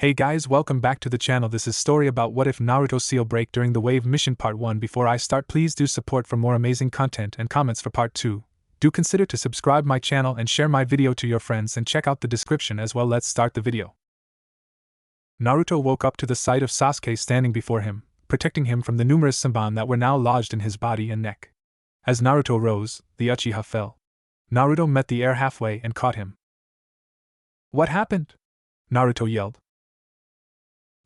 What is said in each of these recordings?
Hey guys, welcome back to the channel. This is story about what if Naruto seal break during the wave mission part 1. Before I start, please do support for more amazing content and comments for part 2. Do consider to subscribe my channel and share my video to your friends and check out the description as well. Let's start the video. Naruto woke up to the sight of Sasuke standing before him, protecting him from the numerous Senbon that were now lodged in his body and neck. As Naruto rose, the Uchiha fell. Naruto met the air halfway and caught him. What happened? Naruto yelled.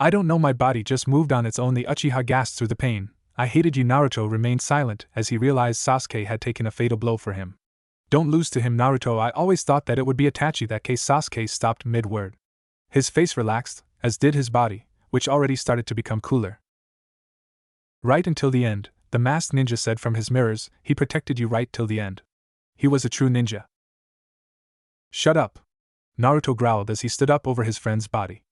I don't know, my body just moved on its own. The Uchiha gasped through the pain. I hated you. Naruto remained silent as he realized Sasuke had taken a fatal blow for him. Don't lose to him, Naruto. I always thought that it would be Itachi that case. Sasuke stopped mid-word. His face relaxed, as did his body, which already started to become cooler. Right until the end, the masked ninja said from his mirrors. He protected you right till the end. He was a true ninja. Shut up, Naruto growled as he stood up over his friend's body.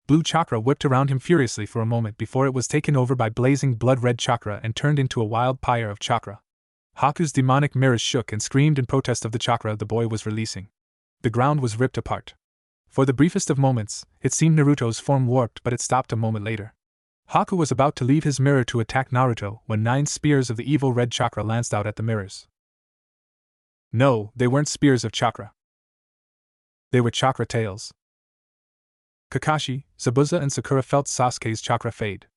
Blue chakra whipped around him furiously for a moment before it was taken over by blazing blood-red chakra and turned into a wild pyre of chakra. Haku's demonic mirrors shook and screamed in protest of the chakra the boy was releasing. The ground was ripped apart. For the briefest of moments, it seemed Naruto's form warped, but it stopped a moment later. Haku was about to leave his mirror to attack Naruto when 9 spears of the evil red chakra lanced out at the mirrors. No, they weren't spears of chakra. They were chakra tails. Kakashi, Zabuza and Sakura felt Sasuke's chakra fade.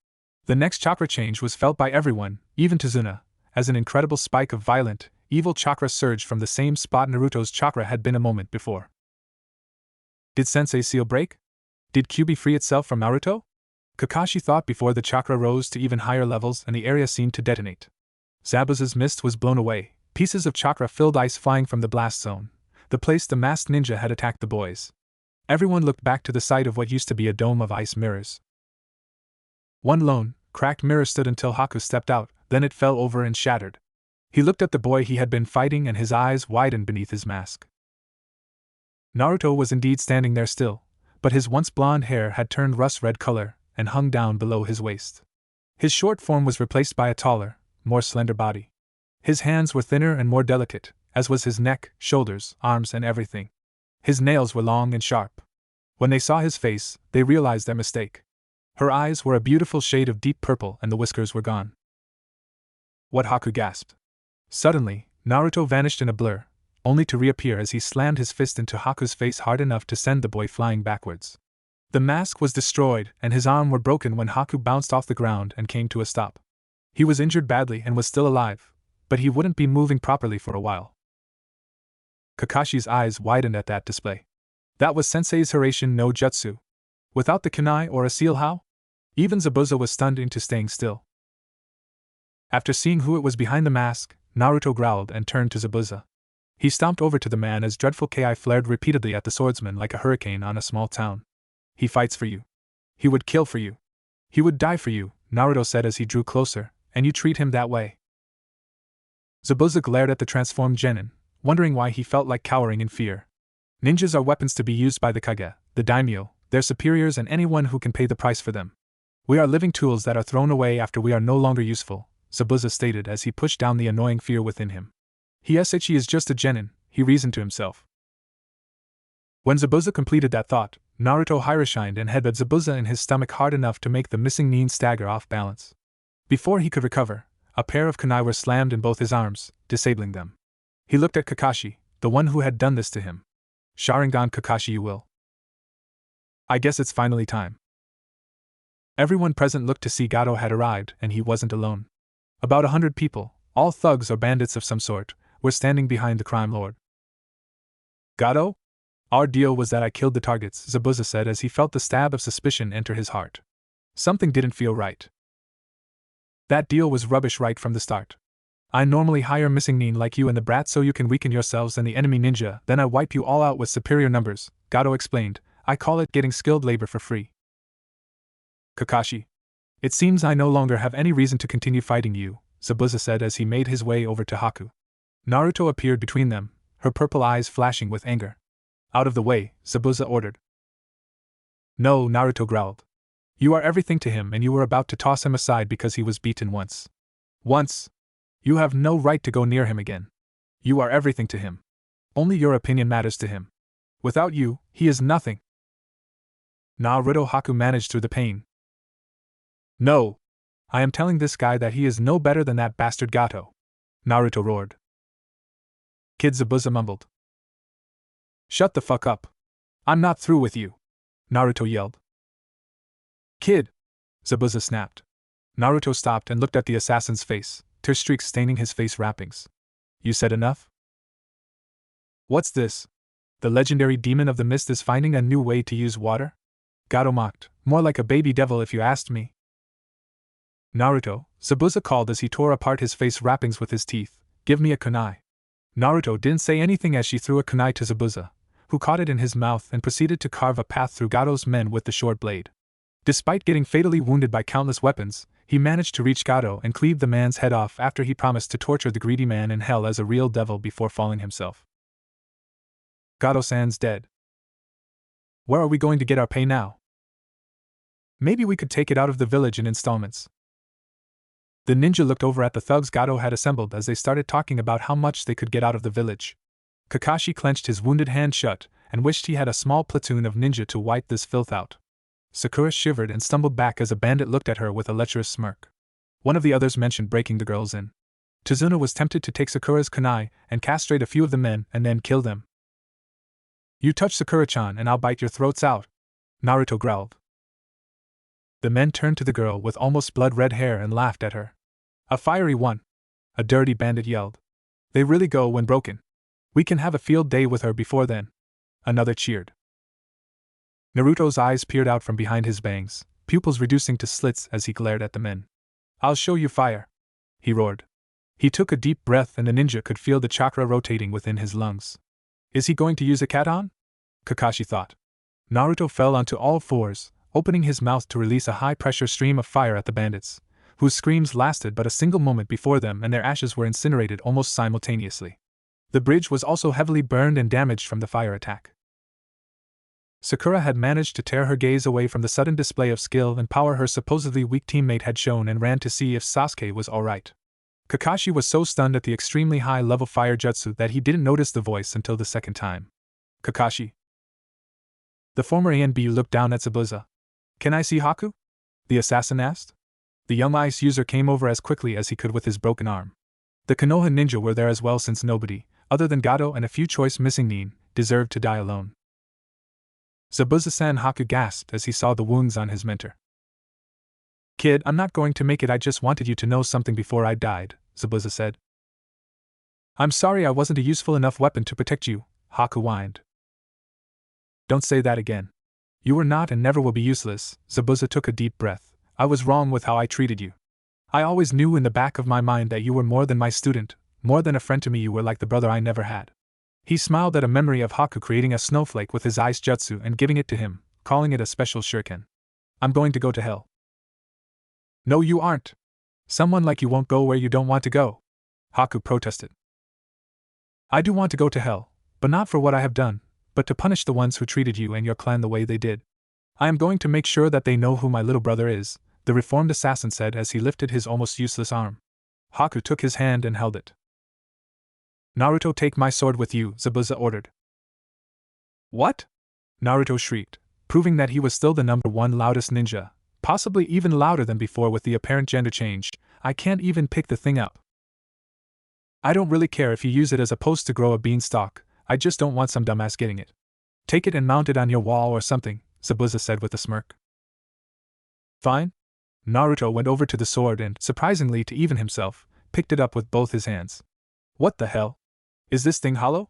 The next chakra change was felt by everyone, even Tazuna, as an incredible spike of violent, evil chakra surged from the same spot Naruto's chakra had been a moment before. Did Sensei's seal break? Did Kyuubi free itself from Naruto? Kakashi thought before the chakra rose to even higher levels and the area seemed to detonate. Zabuza's mist was blown away, pieces of chakra filled ice flying from the blast zone, the place the masked ninja had attacked the boys. Everyone looked back to the site of what used to be a dome of ice mirrors. One lone, cracked mirror stood until Haku stepped out, then it fell over and shattered. He looked at the boy he had been fighting and his eyes widened beneath his mask. Naruto was indeed standing there still, but his once blonde hair had turned rust-red color and hung down below his waist. His short form was replaced by a taller, more slender body. His hands were thinner and more delicate, as was his neck, shoulders, arms and everything. His nails were long and sharp. When they saw his face, they realized their mistake. Her eyes were a beautiful shade of deep purple and the whiskers were gone. What? Haku gasped. Suddenly, Naruto vanished in a blur, only to reappear as he slammed his fist into Haku's face hard enough to send the boy flying backwards. The mask was destroyed and his arm were broken when Haku bounced off the ground and came to a stop. He was injured badly and was still alive, but he wouldn't be moving properly for a while. Kakashi's eyes widened at that display. That was Sensei's Hiraishin no Jutsu. Without the kunai or a seal, how? Even Zabuza was stunned into staying still. After seeing who it was behind the mask, Naruto growled and turned to Zabuza. He stomped over to the man as dreadful ki flared repeatedly at the swordsman like a hurricane on a small town. He fights for you. He would kill for you. He would die for you, Naruto said as he drew closer, and you treat him that way. Zabuza glared at the transformed genin, wondering why he felt like cowering in fear. Ninjas are weapons to be used by the Kage, the daimyo, their superiors and anyone who can pay the price for them. We are living tools that are thrown away after we are no longer useful, Zabuza stated as he pushed down the annoying fear within him. He is just a genin, he reasoned to himself. When Zabuza completed that thought, Naruto Hirashined and headbutted Zabuza in his stomach hard enough to make the missing nin stagger off balance. Before he could recover, a pair of kunai were slammed in both his arms, disabling them. He looked at Kakashi, the one who had done this to him. Sharingan Kakashi, you will. I guess it's finally time. Everyone present looked to see Gato had arrived and he wasn't alone. About 100 people, all thugs or bandits of some sort, were standing behind the crime lord. Gato? Our deal was that I killed the targets, Zabuza said as he felt the stab of suspicion enter his heart. Something didn't feel right. That deal was rubbish right from the start. I normally hire missing nin like you and the brat so you can weaken yourselves and the enemy ninja, then I wipe you all out with superior numbers, Gato explained. I call it getting skilled labor for free. Kakashi. It seems I no longer have any reason to continue fighting you, Zabuza said as he made his way over to Haku. Naruto appeared between them, her purple eyes flashing with anger. Out of the way, Zabuza ordered. No, Naruto growled. You are everything to him and you were about to toss him aside because he was beaten once. Once? You have no right to go near him again. You are everything to him. Only your opinion matters to him. Without you, he is nothing. Naruto Haku managed through the pain. No! I am telling this guy that he is no better than that bastard Gato! Naruto roared. Kid Zabuza mumbled. Shut the fuck up! I'm not through with you! Naruto yelled. Kid! Zabuza snapped. Naruto stopped and looked at the assassin's face, tear streaks staining his face wrappings. You said enough? What's this? The legendary demon of the mist is finding a new way to use water? Gato mocked, more like a baby devil if you asked me. Naruto, Zabuza called as he tore apart his face wrappings with his teeth, give me a kunai. Naruto didn't say anything as she threw a kunai to Zabuza, who caught it in his mouth and proceeded to carve a path through Gato's men with the short blade. Despite getting fatally wounded by countless weapons, he managed to reach Gato and cleave the man's head off after he promised to torture the greedy man in hell as a real devil before falling himself. Gato-san's dead. Where are we going to get our pay now? Maybe we could take it out of the village in installments. The ninja looked over at the thugs Gato had assembled as they started talking about how much they could get out of the village. Kakashi clenched his wounded hand shut and wished he had a small platoon of ninja to wipe this filth out. Sakura shivered and stumbled back as a bandit looked at her with a lecherous smirk. One of the others mentioned breaking the girls in. Tazuna was tempted to take Sakura's kunai and castrate a few of the men and then kill them. You touch Sakura-chan and I'll bite your throats out, Naruto growled. The men turned to the girl with almost blood-red hair and laughed at her. A fiery one, a dirty bandit yelled. They really go when broken. We can have a field day with her before then. Another cheered. Naruto's eyes peered out from behind his bangs, pupils reducing to slits as he glared at the men. I'll show you fire, he roared. He took a deep breath and the ninja could feel the chakra rotating within his lungs. Is he going to use a cat-on? Kakashi thought. Naruto fell onto all fours, opening his mouth to release a high-pressure stream of fire at the bandits, whose screams lasted but a single moment before them and their ashes were incinerated almost simultaneously. The bridge was also heavily burned and damaged from the fire attack. Sakura had managed to tear her gaze away from the sudden display of skill and power her supposedly weak teammate had shown and ran to see if Sasuke was alright. Kakashi was so stunned at the extremely high-level fire jutsu that he didn't notice the voice until the second time. Kakashi. The former ANB looked down at Zabuza. Can I see Haku? The assassin asked. The young ice user came over as quickly as he could with his broken arm. The Konoha ninja were there as well since nobody, other than Gato and a few choice missing nin, deserved to die alone. Zabuza-san Haku gasped as he saw the wounds on his mentor. Kid, I'm not going to make it, I just wanted you to know something before I died, Zabuza said. I'm sorry I wasn't a useful enough weapon to protect you, Haku whined. Don't say that again. You were not and never will be useless, Zabuza took a deep breath. I was wrong with how I treated you. I always knew in the back of my mind that you were more than my student, more than a friend to me, you were like the brother I never had. He smiled at a memory of Haku creating a snowflake with his ice jutsu and giving it to him, calling it a special shuriken. I'm going to go to hell. No, you aren't. Someone like you won't go where you don't want to go, Haku protested. I do want to go to hell, but not for what I have done, but to punish the ones who treated you and your clan the way they did. I am going to make sure that they know who my little brother is, the reformed assassin said as he lifted his almost useless arm. Haku took his hand and held it. Naruto, take my sword with you, Zabuza ordered. What? Naruto shrieked, proving that he was still the number one loudest ninja, possibly even louder than before with the apparent gender change. I can't even pick the thing up. I don't really care if you use it as a post to grow a beanstalk, I just don't want some dumbass getting it. Take it and mount it on your wall or something, Zabuza said with a smirk. Fine. Naruto went over to the sword and, surprisingly to even himself, picked it up with both his hands. What the hell? Is this thing hollow?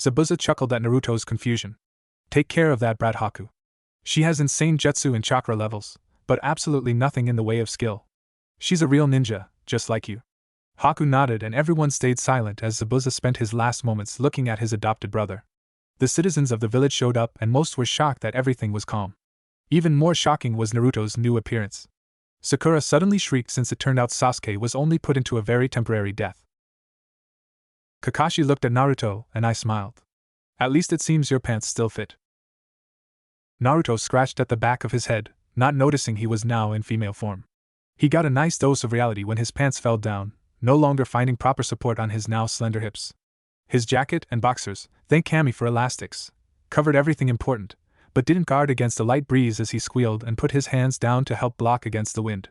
Zabuza chuckled at Naruto's confusion. Take care of that brat Haku. She has insane jutsu and chakra levels, but absolutely nothing in the way of skill. She's a real ninja, just like you. Haku nodded and everyone stayed silent as Zabuza spent his last moments looking at his adopted brother. The citizens of the village showed up and most were shocked that everything was calm. Even more shocking was Naruto's new appearance. Sakura suddenly shrieked since it turned out Sasuke was only put into a very temporary death. Kakashi looked at Naruto and I smiled. At least it seems your pants still fit. Naruto scratched at the back of his head, not noticing he was now in female form. He got a nice dose of reality when his pants fell down, no longer finding proper support on his now slender hips. His jacket and boxers, thank Kami for elastics, covered everything important, but didn't guard against a light breeze as he squealed and put his hands down to help block against the wind.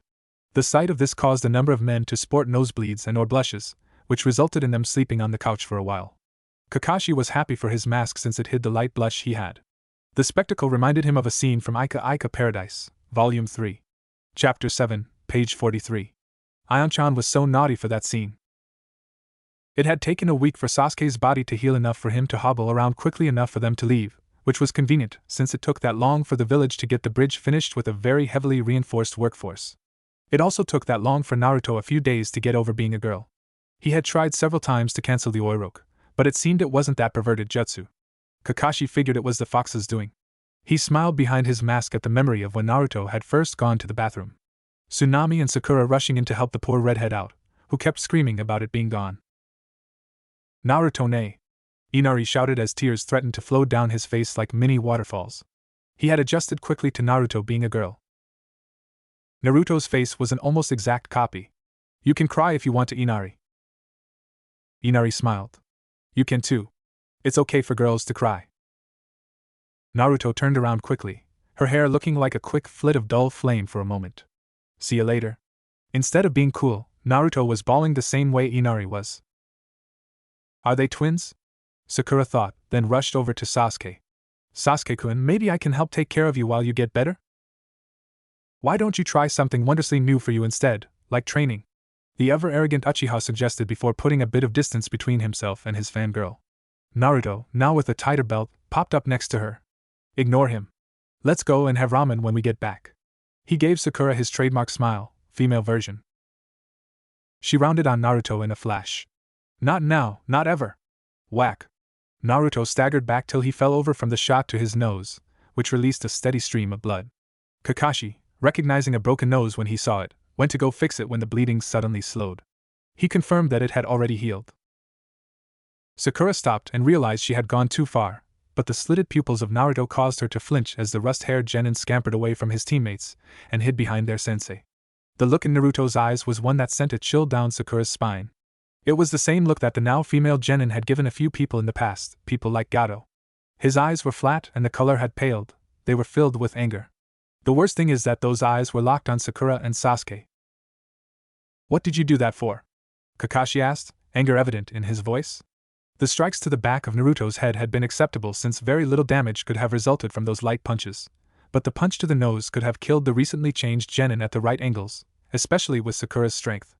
The sight of this caused a number of men to sport nosebleeds and or blushes, which resulted in them sleeping on the couch for a while. Kakashi was happy for his mask since it hid the light blush he had. The spectacle reminded him of a scene from Ika Ika Paradise, Volume 3. Chapter 7, page 43. Aion-chan was so naughty for that scene. It had taken a week for Sasuke's body to heal enough for him to hobble around quickly enough for them to leave, which was convenient since it took that long for the village to get the bridge finished with a very heavily reinforced workforce. It also took that long for Naruto a few days to get over being a girl. He had tried several times to cancel the oiroke, but it seemed it wasn't that perverted jutsu. Kakashi figured it was the fox's doing. He smiled behind his mask at the memory of when Naruto had first gone to the bathroom. Tsunami and Sakura rushing in to help the poor redhead out, who kept screaming about it being gone. Naruto ne! Inari shouted as tears threatened to flow down his face like mini waterfalls. He had adjusted quickly to Naruto being a girl. Naruto's face was an almost exact copy. You can cry if you want to, Inari. Inari smiled. You can too. It's okay for girls to cry. Naruto turned around quickly, her hair looking like a quick flit of dull flame for a moment. See you later. Instead of being cool, Naruto was bawling the same way Inari was. Are they twins? Sakura thought, then rushed over to Sasuke. Sasuke-kun, maybe I can help take care of you while you get better? Why don't you try something wondrously new for you instead, like training? The ever-arrogant Uchiha suggested before putting a bit of distance between himself and his fangirl. Naruto, now with a tighter belt, popped up next to her. Ignore him. Let's go and have ramen when we get back. He gave Sakura his trademark smile, female version. She rounded on Naruto in a flash. Not now, not ever. Whack. Naruto staggered back till he fell over from the shot to his nose, which released a steady stream of blood. Kakashi, recognizing a broken nose when he saw it, went to go fix it when the bleeding suddenly slowed. He confirmed that it had already healed. Sakura stopped and realized she had gone too far, but the slitted pupils of Naruto caused her to flinch as the rust-haired genin scampered away from his teammates and hid behind their sensei. The look in Naruto's eyes was one that sent a chill down Sakura's spine. It was the same look that the now female genin had given a few people in the past, people like Gato. His eyes were flat and the color had paled, they were filled with anger. The worst thing is that those eyes were locked on Sakura and Sasuke. What did you do that for? Kakashi asked, anger evident in his voice. The strikes to the back of Naruto's head had been acceptable since very little damage could have resulted from those light punches, but the punch to the nose could have killed the recently changed genin at the right angles, especially with Sakura's strength.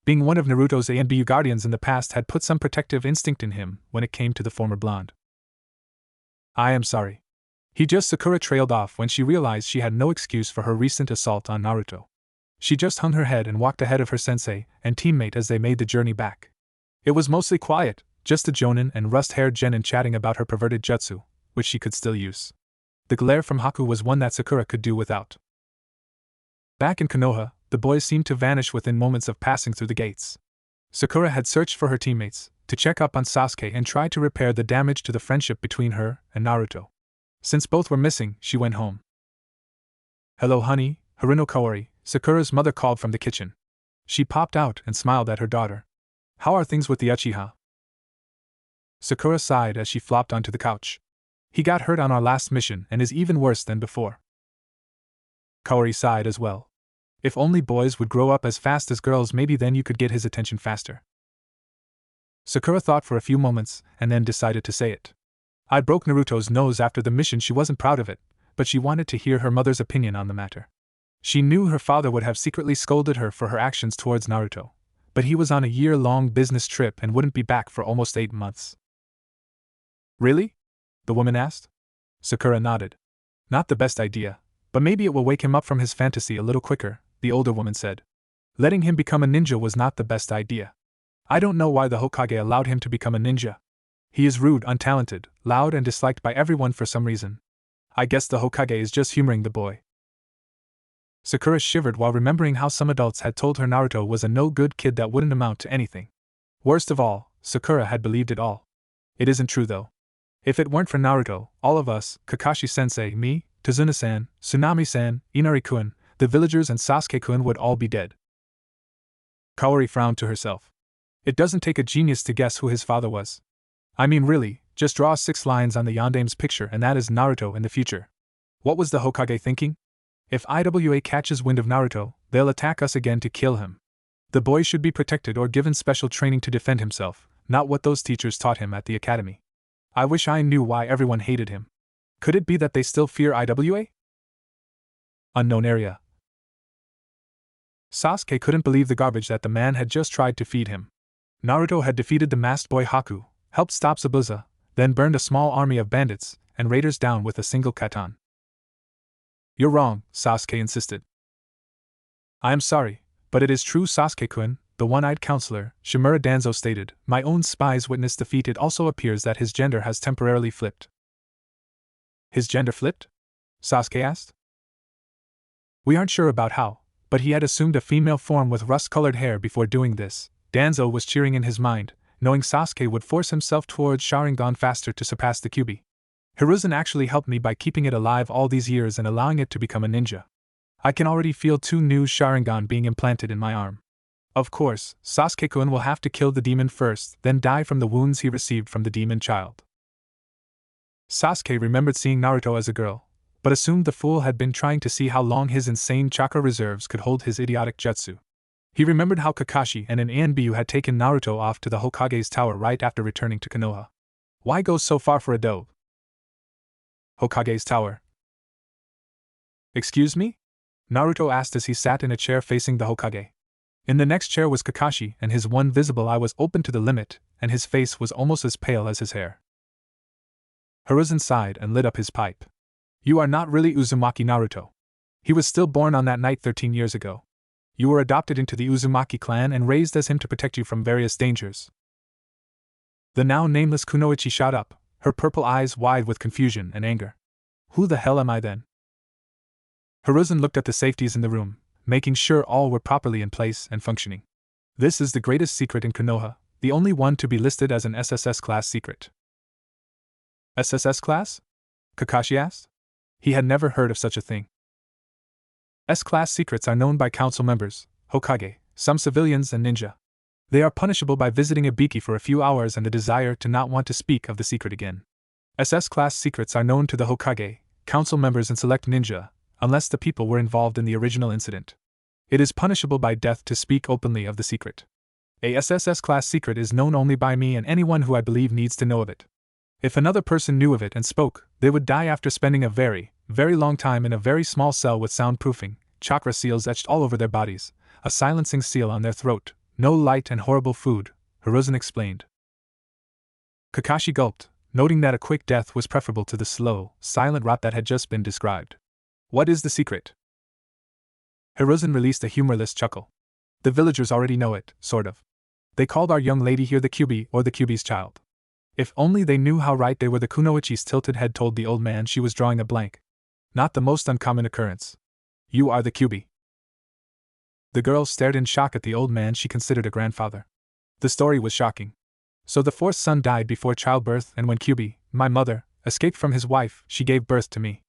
Being one of Naruto's A and B guardians in the past had put some protective instinct in him when it came to the former blonde. I am sorry. Sakura trailed off when she realized she had no excuse for her recent assault on Naruto. She just hung her head and walked ahead of her sensei and teammate as they made the journey back. It was mostly quiet, just a jonin and rust-haired genin chatting about her perverted jutsu, which she could still use. The glare from Haku was one that Sakura could do without. Back in Konoha, the boys seemed to vanish within moments of passing through the gates. Sakura had searched for her teammates, to check up on Sasuke and try to repair the damage to the friendship between her and Naruto. Since both were missing, she went home. Hello honey, Haruno Kaori, Sakura's mother called from the kitchen. She popped out and smiled at her daughter. How are things with the Uchiha? Sakura sighed as she flopped onto the couch. He got hurt on our last mission and is even worse than before. Kaori sighed as well. If only boys would grow up as fast as girls, maybe then you could get his attention faster. Sakura thought for a few moments and then decided to say it. I broke Naruto's nose after the mission. She wasn't proud of it, but she wanted to hear her mother's opinion on the matter. She knew her father would have secretly scolded her for her actions towards Naruto, but he was on a year-long business trip and wouldn't be back for almost 8 months. Really? The woman asked. Sakura nodded. Not the best idea, but maybe it will wake him up from his fantasy a little quicker, the older woman said. Letting him become a ninja was not the best idea. I don't know why the Hokage allowed him to become a ninja. He is rude, untalented, loud and disliked by everyone for some reason. I guess the Hokage is just humoring the boy. Sakura shivered while remembering how some adults had told her Naruto was a no-good kid that wouldn't amount to anything. Worst of all, Sakura had believed it all. It isn't true though. If it weren't for Naruto, all of us, Kakashi-sensei, me, Tazuna-san, Tsunami-san, Inari-kun, the villagers and Sasuke-kun would all be dead. Kaori frowned to herself. It doesn't take a genius to guess who his father was. I mean really, just draw 6 lines on the Yandame's picture and that is Naruto in the future, What was the Hokage thinking? If IWA catches wind of Naruto, they'll attack us again to kill him. The boy should be protected or given special training to defend himself, not what those teachers taught him at the academy. I wish I knew why everyone hated him. Could it be that they still fear IWA? Unknown area. Sasuke couldn't believe the garbage that the man had just tried to feed him. Naruto had defeated the masked boy Haku, helped stop Zabuza, then burned a small army of bandits and raiders down with a single katan. You're wrong, Sasuke insisted. I am sorry, but it is true, Sasuke-kun, the one-eyed counselor, Shimura Danzo stated. My own spies witnessed the feat. It also appears that his gender has temporarily flipped. His gender flipped? Sasuke asked. We aren't sure about how, but he had assumed a female form with rust-colored hair before doing this. Danzo was cheering in his mind, knowing Sasuke would force himself towards Sharingan faster to surpass the Kyuubi. Hiruzen actually helped me by keeping it alive all these years and allowing it to become a ninja. I can already feel 2 new Sharingan being implanted in my arm. Of course, Sasuke-kun will have to kill the demon first, then die from the wounds he received from the demon child. Sasuke remembered seeing Naruto as a girl, but assumed the fool had been trying to see how long his insane chakra reserves could hold his idiotic jutsu. He remembered how Kakashi and an Anbu had taken Naruto off to the Hokage's tower right after returning to Konoha. Why go so far for a dobe? Hokage's tower. Excuse me? Naruto asked as he sat in a chair facing the Hokage. In the next chair was Kakashi, and his one visible eye was open to the limit, and his face was almost as pale as his hair. Hiruzen sighed and lit up his pipe. You are not really Uzumaki Naruto. He was still born on that night 13 years ago. You were adopted into the Uzumaki clan and raised as him to protect you from various dangers. The now nameless Kunoichi shot up, her purple eyes wide with confusion and anger. Who the hell am I then? Hiruzen looked at the safeties in the room, making sure all were properly in place and functioning. This is the greatest secret in Konoha, the only one to be listed as an SSS class secret. SSS class? Kakashi asked. He had never heard of such a thing. S-class secrets are known by council members, Hokage, some civilians and ninja. They are punishable by visiting a Biki for a few hours and the desire to not want to speak of the secret again. SS-class secrets are known to the Hokage, council members and select ninja, unless the people were involved in the original incident. It is punishable by death to speak openly of the secret. A SSS-class secret is known only by me and anyone who I believe needs to know of it. If another person knew of it and spoke, they would die after spending a very, very long time in a very small cell with soundproofing, chakra seals etched all over their bodies, a silencing seal on their throat, no light and horrible food, Hiruzen explained. Kakashi gulped, noting that a quick death was preferable to the slow, silent rot that had just been described. What is the secret? Hiruzen released a humorless chuckle. The villagers already know it, sort of. They called our young lady here the Kyuubi or the Kyuubi's child. If only they knew how right they were. The Kunoichi's tilted head told the old man she was drawing a blank. Not the most uncommon occurrence. You are the Kyuubi. The girl stared in shock at the old man she considered a grandfather. The story was shocking. So the fourth son died before childbirth, and when Kyuubi, my mother, escaped from his wife, she gave birth to me.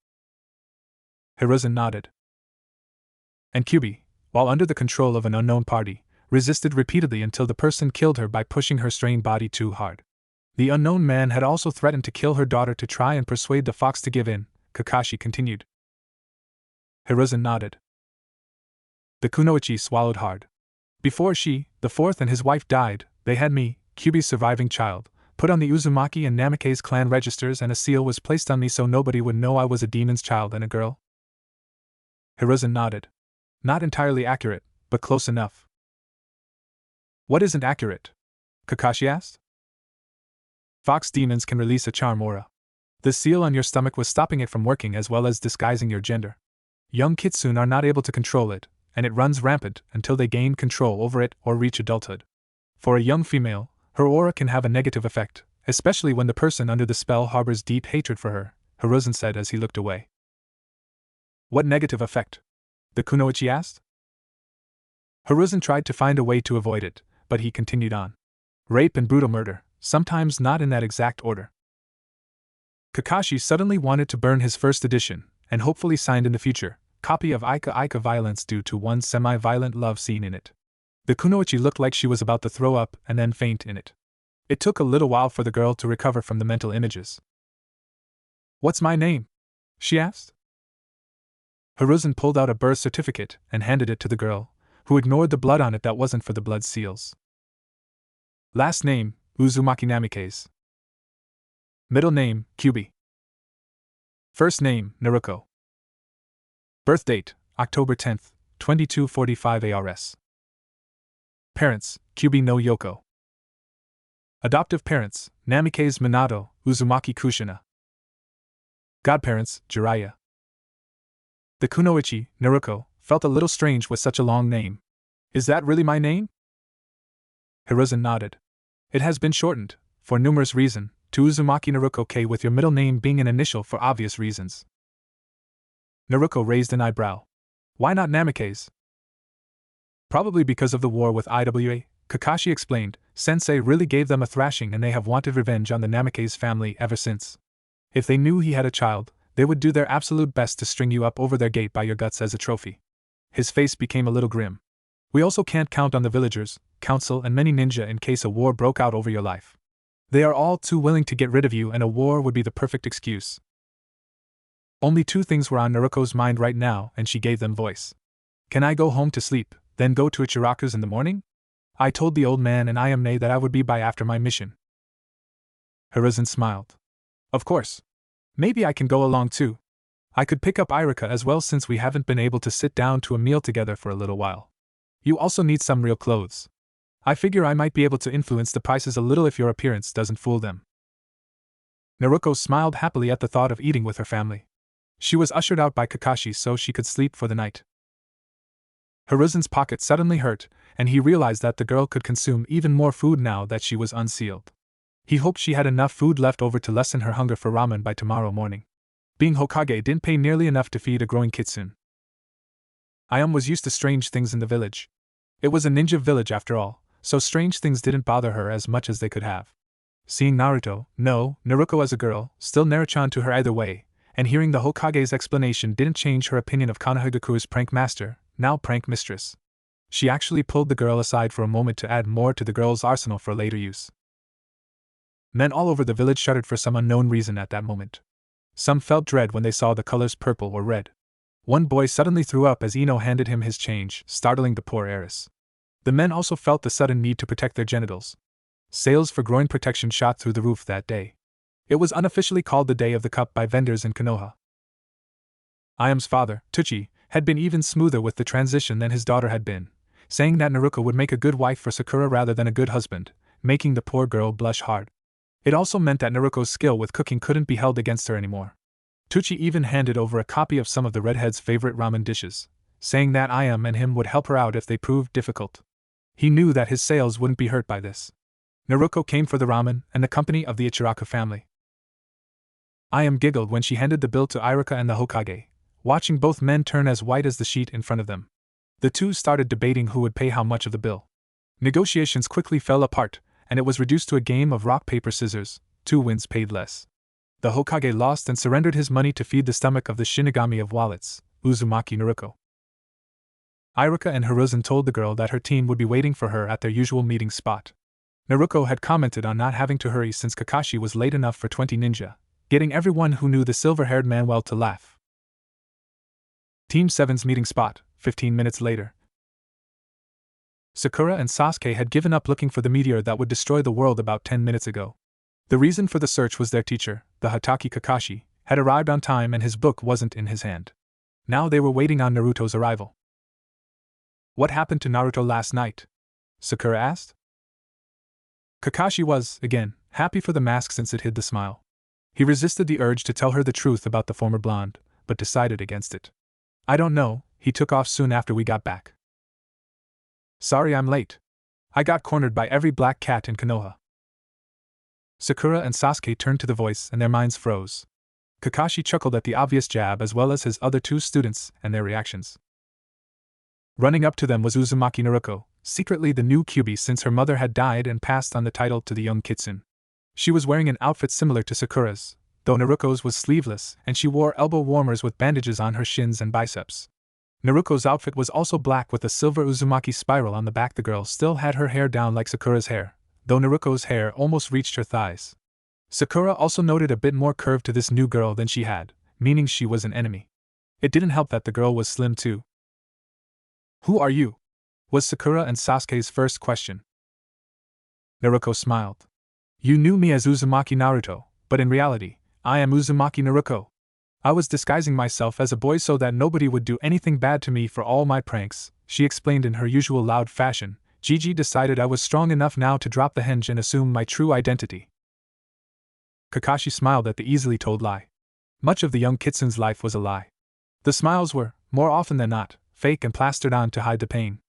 Hiruzen nodded. And Kyuubi, while under the control of an unknown party, resisted repeatedly until the person killed her by pushing her strained body too hard. The unknown man had also threatened to kill her daughter to try and persuade the fox to give in, Kakashi continued. Hiruzen nodded. The Kunoichi swallowed hard. Before she, the fourth, and his wife died, they had me, Kyuubi's surviving child, put on the Uzumaki and Namake's clan registers, and a seal was placed on me so nobody would know I was a demon's child and a girl. Hiruzen nodded. Not entirely accurate, but close enough. What isn't accurate? Kakashi asked. Fox demons can release a charm aura. The seal on your stomach was stopping it from working as well as disguising your gender. Young kitsune are not able to control it, and it runs rampant until they gain control over it or reach adulthood. For a young female, her aura can have a negative effect, especially when the person under the spell harbors deep hatred for her, Hiruzen said as he looked away. What negative effect? The Kunoichi asked. Hiruzen tried to find a way to avoid it, but he continued on. Rape and brutal murder, sometimes not in that exact order. Kakashi suddenly wanted to burn his first edition, and hopefully signed in the future, copy of Ika Ika Violence due to one semi-violent love scene in it. The Kunoichi looked like she was about to throw up and then faint in it. It took a little while for the girl to recover from the mental images. What's my name? She asked. Hiruzen pulled out a birth certificate and handed it to the girl, who ignored the blood on it that wasn't for the blood seals. Last name, Uzumaki Namikaze. Middle name, Kyuubi. First name, Naruto. Birth date, October 10th, 2245 ARS. Parents, Kyuubi no Yoko. Adoptive parents, Namikaze Minato, Uzumaki Kushina. Godparents, Jiraiya. The kunoichi, Naruto, felt a little strange with such a long name. Is that really my name? Hiruzen nodded. It has been shortened, for numerous reasons, to Uzumaki Naruto K, with your middle name being an initial for obvious reasons. Naruto raised an eyebrow. Why not Namikaze? Probably because of the war with IWA, Kakashi explained. Sensei really gave them a thrashing and they have wanted revenge on the Namikaze family ever since. If they knew he had a child, they would do their absolute best to string you up over their gate by your guts as a trophy. His face became a little grim. We also can't count on the villagers, council, and many ninja in case a war broke out over your life. They are all too willing to get rid of you, and a war would be the perfect excuse. Only two things were on Naruko's mind right now, and she gave them voice. Can I go home to sleep, then go to Ichiraku's in the morning? I told the old man and Ayame that I would be by after my mission. Hiruzen smiled. Of course. Maybe I can go along too. I could pick up Irika as well since we haven't been able to sit down to a meal together for a little while. You also need some real clothes. I figure I might be able to influence the prices a little if your appearance doesn't fool them. Naruto smiled happily at the thought of eating with her family. She was ushered out by Kakashi so she could sleep for the night. Hiruzen's pocket suddenly hurt, and he realized that the girl could consume even more food now that she was unsealed. He hoped she had enough food left over to lessen her hunger for ramen by tomorrow morning. Being Hokage didn't pay nearly enough to feed a growing kitsune. Ayame was used to strange things in the village. It was a ninja village after all, so strange things didn't bother her as much as they could have. Seeing Naruto as a girl, still Naruchan to her either way, and hearing the Hokage's explanation didn't change her opinion of Konohagaku's prank master, now prank mistress. She actually pulled the girl aside for a moment to add more to the girl's arsenal for later use. Men all over the village shuddered for some unknown reason at that moment. Some felt dread when they saw the colors purple or red. One boy suddenly threw up as Ino handed him his change, startling the poor heiress. The men also felt the sudden need to protect their genitals. Sales for groin protection shot through the roof that day. It was unofficially called the Day of the Cup by vendors in Konoha. Ayame's father, Tuchi, had been even smoother with the transition than his daughter had been, saying that Naruto would make a good wife for Sakura rather than a good husband, making the poor girl blush hard. It also meant that Naruko's skill with cooking couldn't be held against her anymore. Tuchi even handed over a copy of some of the redhead's favorite ramen dishes, saying that Ayame and him would help her out if they proved difficult. He knew that his sales wouldn't be hurt by this. Naruto came for the ramen and the company of the Ichiraku family. Ayame giggled when she handed the bill to Irika and the Hokage, watching both men turn as white as the sheet in front of them. The two started debating who would pay how much of the bill. Negotiations quickly fell apart, and it was reduced to a game of rock paper scissors. 2 wins paid less. The Hokage lost and surrendered his money to feed the stomach of the Shinigami of wallets, Uzumaki Naruto. Irika and Hiruzen told the girl that her team would be waiting for her at their usual meeting spot. Naruto had commented on not having to hurry since Kakashi was late enough for 20 ninja, getting everyone who knew the silver-haired man well to laugh. Team 7's meeting spot, 15 minutes later. Sakura and Sasuke had given up looking for the meteor that would destroy the world about 10 minutes ago. The reason for the search was their teacher, the Hatake Kakashi, had arrived on time and his book wasn't in his hand. Now they were waiting on Naruto's arrival. What happened to Naruto last night? Sakura asked. Kakashi was, again, happy for the mask since it hid the smile. He resisted the urge to tell her the truth about the former blonde, but decided against it. I don't know, he took off soon after we got back. Sorry I'm late. I got cornered by every black cat in Konoha. Sakura and Sasuke turned to the voice and their minds froze. Kakashi chuckled at the obvious jab as well as his other two students and their reactions. Running up to them was Uzumaki Naruto, secretly the new Kyuubi since her mother had died and passed on the title to the young kitsune. She was wearing an outfit similar to Sakura's, though Naruto's was sleeveless and she wore elbow warmers with bandages on her shins and biceps. Naruto's outfit was also black with a silver Uzumaki spiral on the back. The girl still had her hair down like Sakura's hair, though Naruto's hair almost reached her thighs. Sakura also noted a bit more curve to this new girl than she had, meaning she was an enemy. It didn't help that the girl was slim too. "Who are you?" was Sakura and Sasuke's first question. Naruto smiled. "You knew me as Uzumaki Naruto, but in reality, I am Uzumaki Naruto. I was disguising myself as a boy so that nobody would do anything bad to me for all my pranks," she explained in her usual loud fashion. Gigi decided I was strong enough now to drop the henge and assume my true identity. Kakashi smiled at the easily told lie. Much of the young kitsun's life was a lie. The smiles were, more often than not, fake and plastered on to hide the pain.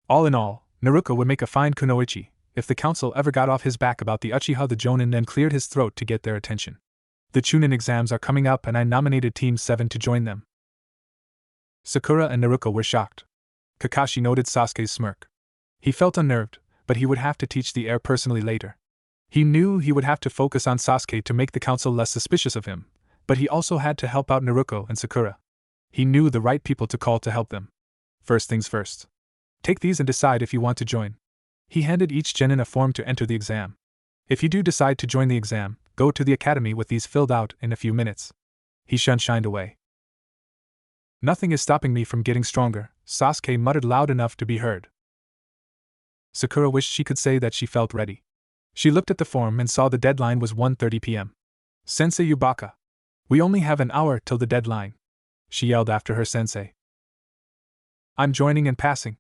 All in all, Naruto would make a fine kunoichi if the council ever got off his back about the Uchiha the Jonin and cleared his throat to get their attention. The Chunin exams are coming up and I nominated Team 7 to join them. Sakura and Naruto were shocked. Kakashi noted Sasuke's smirk. He felt unnerved, but he would have to teach the heir personally later. He knew he would have to focus on Sasuke to make the council less suspicious of him, but he also had to help out Naruto and Sakura. He knew the right people to call to help them. First things first. Take these and decide if you want to join. He handed each genin a form to enter the exam. If you do decide to join the exam, go to the academy with these filled out in a few minutes. He shined away. Nothing is stopping me from getting stronger, Sasuke muttered loud enough to be heard. Sakura wished she could say that she felt ready. She looked at the form and saw the deadline was 1:30 p.m. "Sensei Yubaka. We only have an hour till the deadline," she yelled after her sensei. "I'm joining and passing,"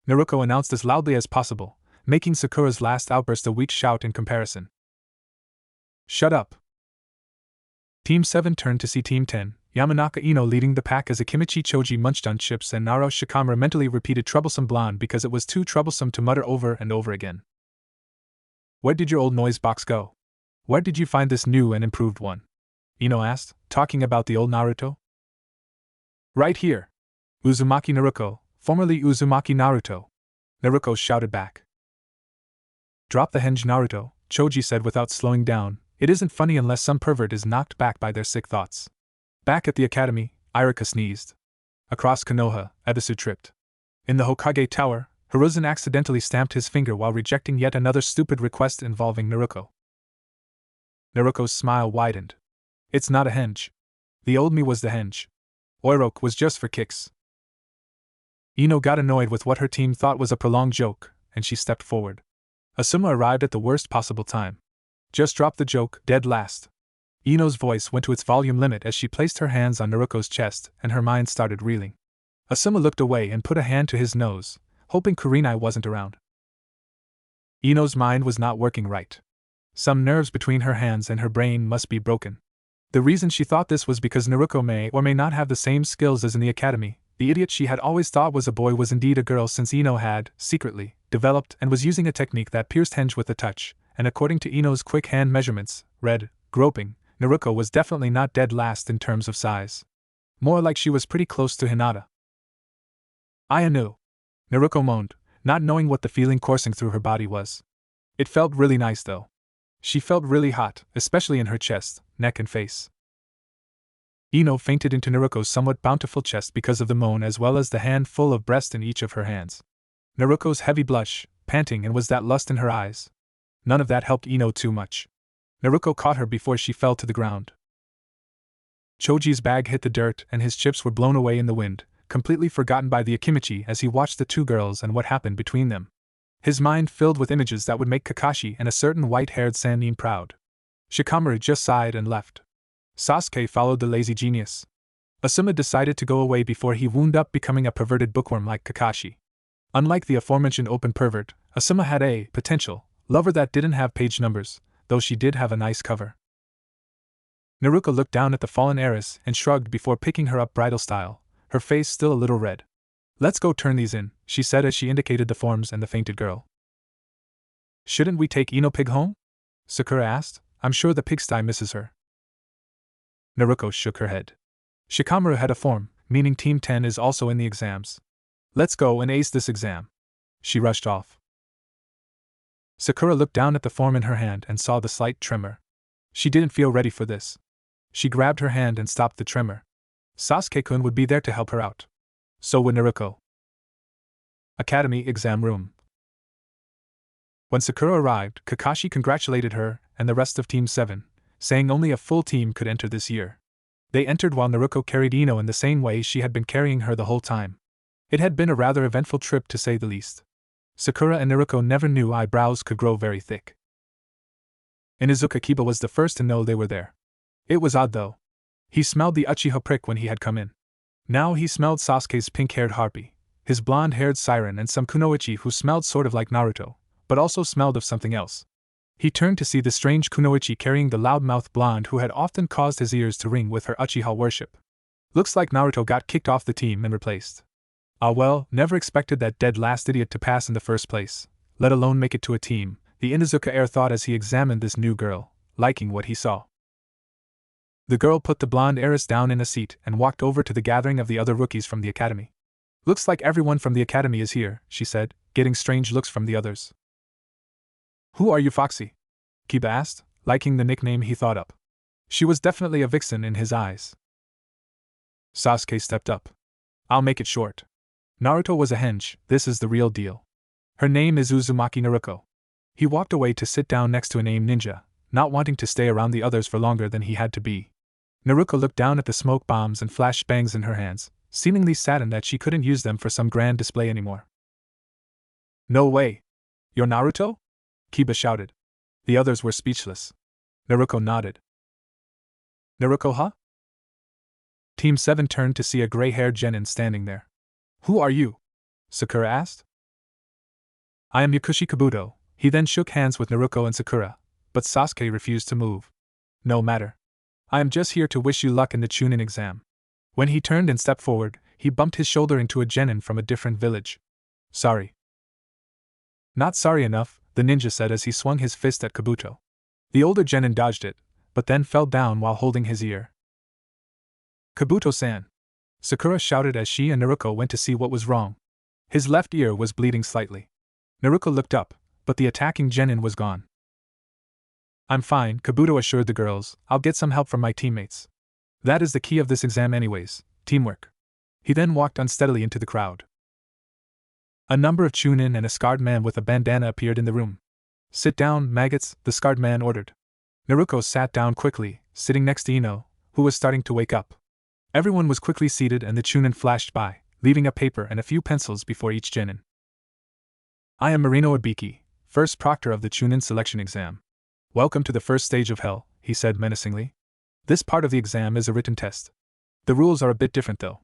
Naruto announced as loudly as possible, making Sakura's last outburst a weak shout in comparison. "Shut up." Team 7 turned to see Team 10, Yamanaka Ino leading the pack as Akimichi Choji munched on chips and Naro Shikamaru mentally repeated troublesome blonde because it was too troublesome to mutter over and over again. "Where did your old noise box go? Where did you find this new and improved one?" Ino asked, talking about the old Naruto. "Right here. Uzumaki Naruto, formerly Uzumaki Naruto," Naruto shouted back. "Drop the henge Naruto," Choji said without slowing down. "It isn't funny unless some pervert is knocked back by their sick thoughts." Back at the academy, Irika sneezed. Across Konoha, Ebisu tripped. In the Hokage Tower, Hiruzen accidentally stamped his finger while rejecting yet another stupid request involving Naruto. Naruto's smile widened. "It's not a henge. The old me was the henge. Oiroke was just for kicks." Ino got annoyed with what her team thought was a prolonged joke, and she stepped forward. Asuma arrived at the worst possible time. "Just drop the joke, dead last." Ino's voice went to its volume limit as she placed her hands on Naruto's chest, and her mind started reeling. Asuma looked away and put a hand to his nose, hoping Kurenai wasn't around. Ino's mind was not working right. Some nerves between her hands and her brain must be broken. The reason she thought this was because Naruto may or may not have the same skills as in the academy. The idiot she had always thought was a boy was indeed a girl, since Ino had, secretly, developed and was using a technique that pierced henge with a touch, and according to Ino's quick hand measurements, read, groping, Naruto was definitely not dead last in terms of size. More like she was pretty close to Hinata. "I knew," Naruto moaned, not knowing what the feeling coursing through her body was. It felt really nice though. She felt really hot, especially in her chest, neck and face. Ino fainted into Naruto's somewhat bountiful chest because of the moan as well as the handful of breast in each of her hands. Naruto's heavy blush, panting, and was that lust in her eyes? None of that helped Ino too much. Naruto caught her before she fell to the ground. Choji's bag hit the dirt and his chips were blown away in the wind, completely forgotten by the Akimichi as he watched the two girls and what happened between them. His mind filled with images that would make Kakashi and a certain white-haired Sannin proud. Shikamaru just sighed and left. Sasuke followed the lazy genius. Asuma decided to go away before he wound up becoming a perverted bookworm like Kakashi. Unlike the aforementioned open pervert, Asuma had a potential lover that didn't have page numbers, though she did have a nice cover. Naruto looked down at the fallen heiress and shrugged before picking her up bridal style, her face still a little red. "Let's go turn these in," she said as she indicated the forms and the fainted girl. "Shouldn't we take Ino Pig home?" Sakura asked. "I'm sure the pigsty misses her." Naruto shook her head. "Shikamaru had a form, meaning Team 10 is also in the exams. Let's go and ace this exam." She rushed off. Sakura looked down at the form in her hand and saw the slight tremor. She didn't feel ready for this. She grabbed her hand and stopped the tremor. Sasuke-kun would be there to help her out. So would Naruto. Academy exam room. When Sakura arrived, Kakashi congratulated her and the rest of Team 7, saying only a full team could enter this year. They entered while Naruto carried Ino in the same way she had been carrying her the whole time. It had been a rather eventful trip to say the least. Sakura and Naruto never knew eyebrows could grow very thick. Inuzuka Kiba was the first to know they were there. It was odd though. He smelled the Uchiha prick when he had come in. Now he smelled Sasuke's pink-haired harpy, his blonde-haired siren and some kunoichi who smelled sort of like Naruto, but also smelled of something else. He turned to see the strange kunoichi carrying the loudmouth blonde who had often caused his ears to ring with her Uchiha worship. Looks like Naruto got kicked off the team and replaced. Ah well, never expected that dead last idiot to pass in the first place, let alone make it to a team, the Inuzuka heir thought as he examined this new girl, liking what he saw. The girl put the blonde heiress down in a seat and walked over to the gathering of the other rookies from the academy. Looks like everyone from the academy is here, she said, getting strange looks from the others. Who are you, Foxy? Kiba asked, liking the nickname he thought up. She was definitely a vixen in his eyes. Sasuke stepped up. I'll make it short. Naruto was a hench, this is the real deal. Her name is Uzumaki Naruko. He walked away to sit down next to a named ninja, not wanting to stay around the others for longer than he had to be. Naruko looked down at the smoke bombs and flash bangs in her hands, seemingly saddened that she couldn't use them for some grand display anymore. No way! You're Naruto? Kiba shouted. The others were speechless. Naruko nodded. Naruko, huh? Team 7 turned to see a gray-haired genin standing there. Who are you? Sakura asked. I am Yakushi Kabuto. He then shook hands with Naruko and Sakura, but Sasuke refused to move. No matter. I am just here to wish you luck in the Chunin exam. When he turned and stepped forward, he bumped his shoulder into a genin from a different village. Sorry. Not sorry enough, the ninja said as he swung his fist at Kabuto. The older genin dodged it, but then fell down while holding his ear. Kabuto-san! Sakura shouted as she and Naruko went to see what was wrong. His left ear was bleeding slightly. Naruko looked up, but the attacking genin was gone. I'm fine, Kabuto assured the girls. I'll get some help from my teammates. That is the key of this exam anyways, teamwork. He then walked unsteadily into the crowd. A number of Chunin and a scarred man with a bandana appeared in the room. Sit down, maggots, the scarred man ordered. Naruko sat down quickly, sitting next to Ino, who was starting to wake up. Everyone was quickly seated and the Chunin flashed by, leaving a paper and a few pencils before each genin. I am Marino Ibiki, first proctor of the Chunin selection exam. Welcome to the first stage of hell, he said menacingly. This part of the exam is a written test. The rules are a bit different though.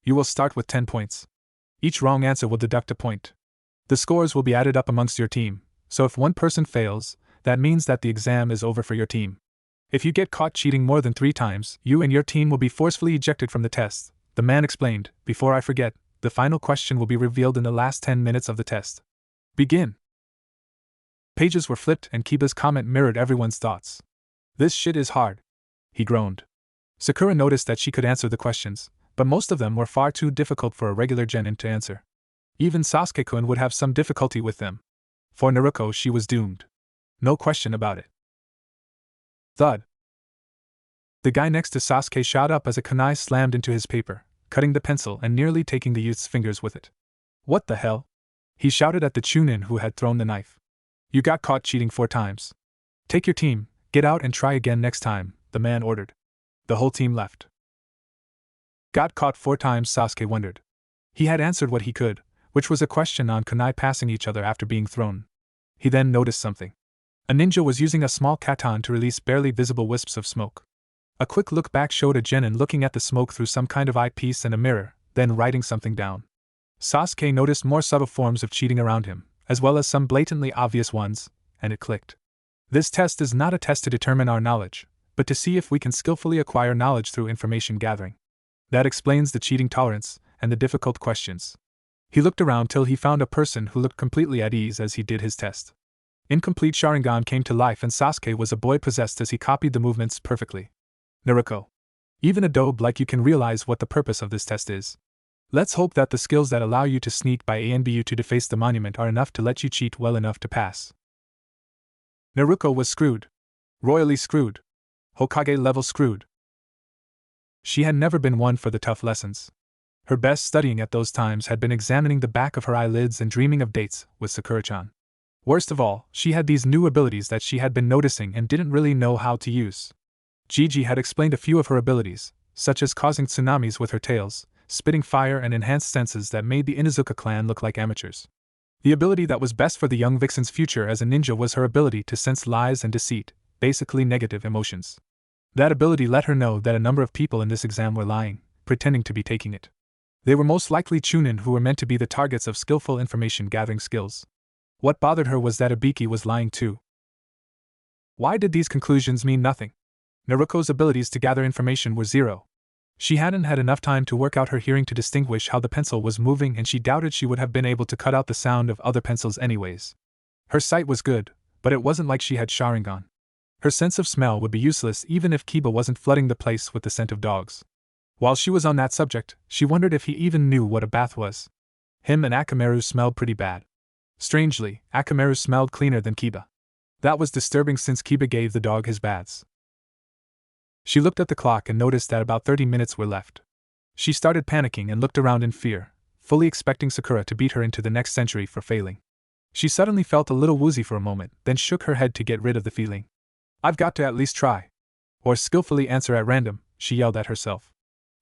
You will start with 10 points. Each wrong answer will deduct a point. The scores will be added up amongst your team, so if one person fails, that means that the exam is over for your team. If you get caught cheating more than 3 times, you and your team will be forcefully ejected from the test, the man explained. Before I forget, the final question will be revealed in the last 10 minutes of the test. Begin! Pages were flipped and Kiba's comment mirrored everyone's thoughts. This shit is hard. He groaned. Sakura noticed that she could answer the questions, but most of them were far too difficult for a regular genin to answer. Even Sasuke-kun would have some difficulty with them. For Naruko, she was doomed. No question about it. Thud. The guy next to Sasuke shot up as a kunai slammed into his paper, cutting the pencil and nearly taking the youth's fingers with it. What the hell? He shouted at the Chunin who had thrown the knife. You got caught cheating 4 times. Take your team, get out and try again next time, the man ordered. The whole team left. Got caught 4 times, Sasuke wondered. He had answered what he could, which was a question on kunai passing each other after being thrown. He then noticed something. A ninja was using a small katan to release barely visible wisps of smoke. A quick look back showed a genin looking at the smoke through some kind of eyepiece and a mirror, then writing something down. Sasuke noticed more subtle forms of cheating around him, as well as some blatantly obvious ones, and it clicked. This test is not a test to determine our knowledge, but to see if we can skillfully acquire knowledge through information gathering. That explains the cheating tolerance and the difficult questions. He looked around till he found a person who looked completely at ease as he did his test. Incomplete Sharingan came to life and Sasuke was a boy possessed as he copied the movements perfectly. Naruko. Even a dope like you can realize what the purpose of this test is. Let's hope that the skills that allow you to sneak by and bu to deface the monument are enough to let you cheat well enough to pass. Naruko was screwed. Royally screwed. Hokage level screwed. She had never been one for the tough lessons. Her best studying at those times had been examining the back of her eyelids and dreaming of dates with Sakura-chan. Worst of all, she had these new abilities that she had been noticing and didn't really know how to use. Gigi had explained a few of her abilities, such as causing tsunamis with her tails, spitting fire and enhanced senses that made the Inuzuka clan look like amateurs. The ability that was best for the young vixen's future as a ninja was her ability to sense lies and deceit, basically negative emotions. That ability let her know that a number of people in this exam were lying, pretending to be taking it. They were most likely Chunin who were meant to be the targets of skillful information-gathering skills. What bothered her was that Ibiki was lying too. Why did these conclusions mean nothing? Naruko's abilities to gather information were zero. She hadn't had enough time to work out her hearing to distinguish how the pencil was moving, and she doubted she would have been able to cut out the sound of other pencils anyways. Her sight was good, but it wasn't like she had Sharingan. Her sense of smell would be useless even if Kiba wasn't flooding the place with the scent of dogs. While she was on that subject, she wondered if he even knew what a bath was. Him and Akamaru smelled pretty bad. Strangely, Akamaru smelled cleaner than Kiba. That was disturbing since Kiba gave the dog his baths. She looked at the clock and noticed that about 30 minutes were left. She started panicking and looked around in fear, fully expecting Sakura to beat her into the next century for failing. She suddenly felt a little woozy for a moment, then shook her head to get rid of the feeling. I've got to at least try. Or skillfully answer at random, she yelled at herself.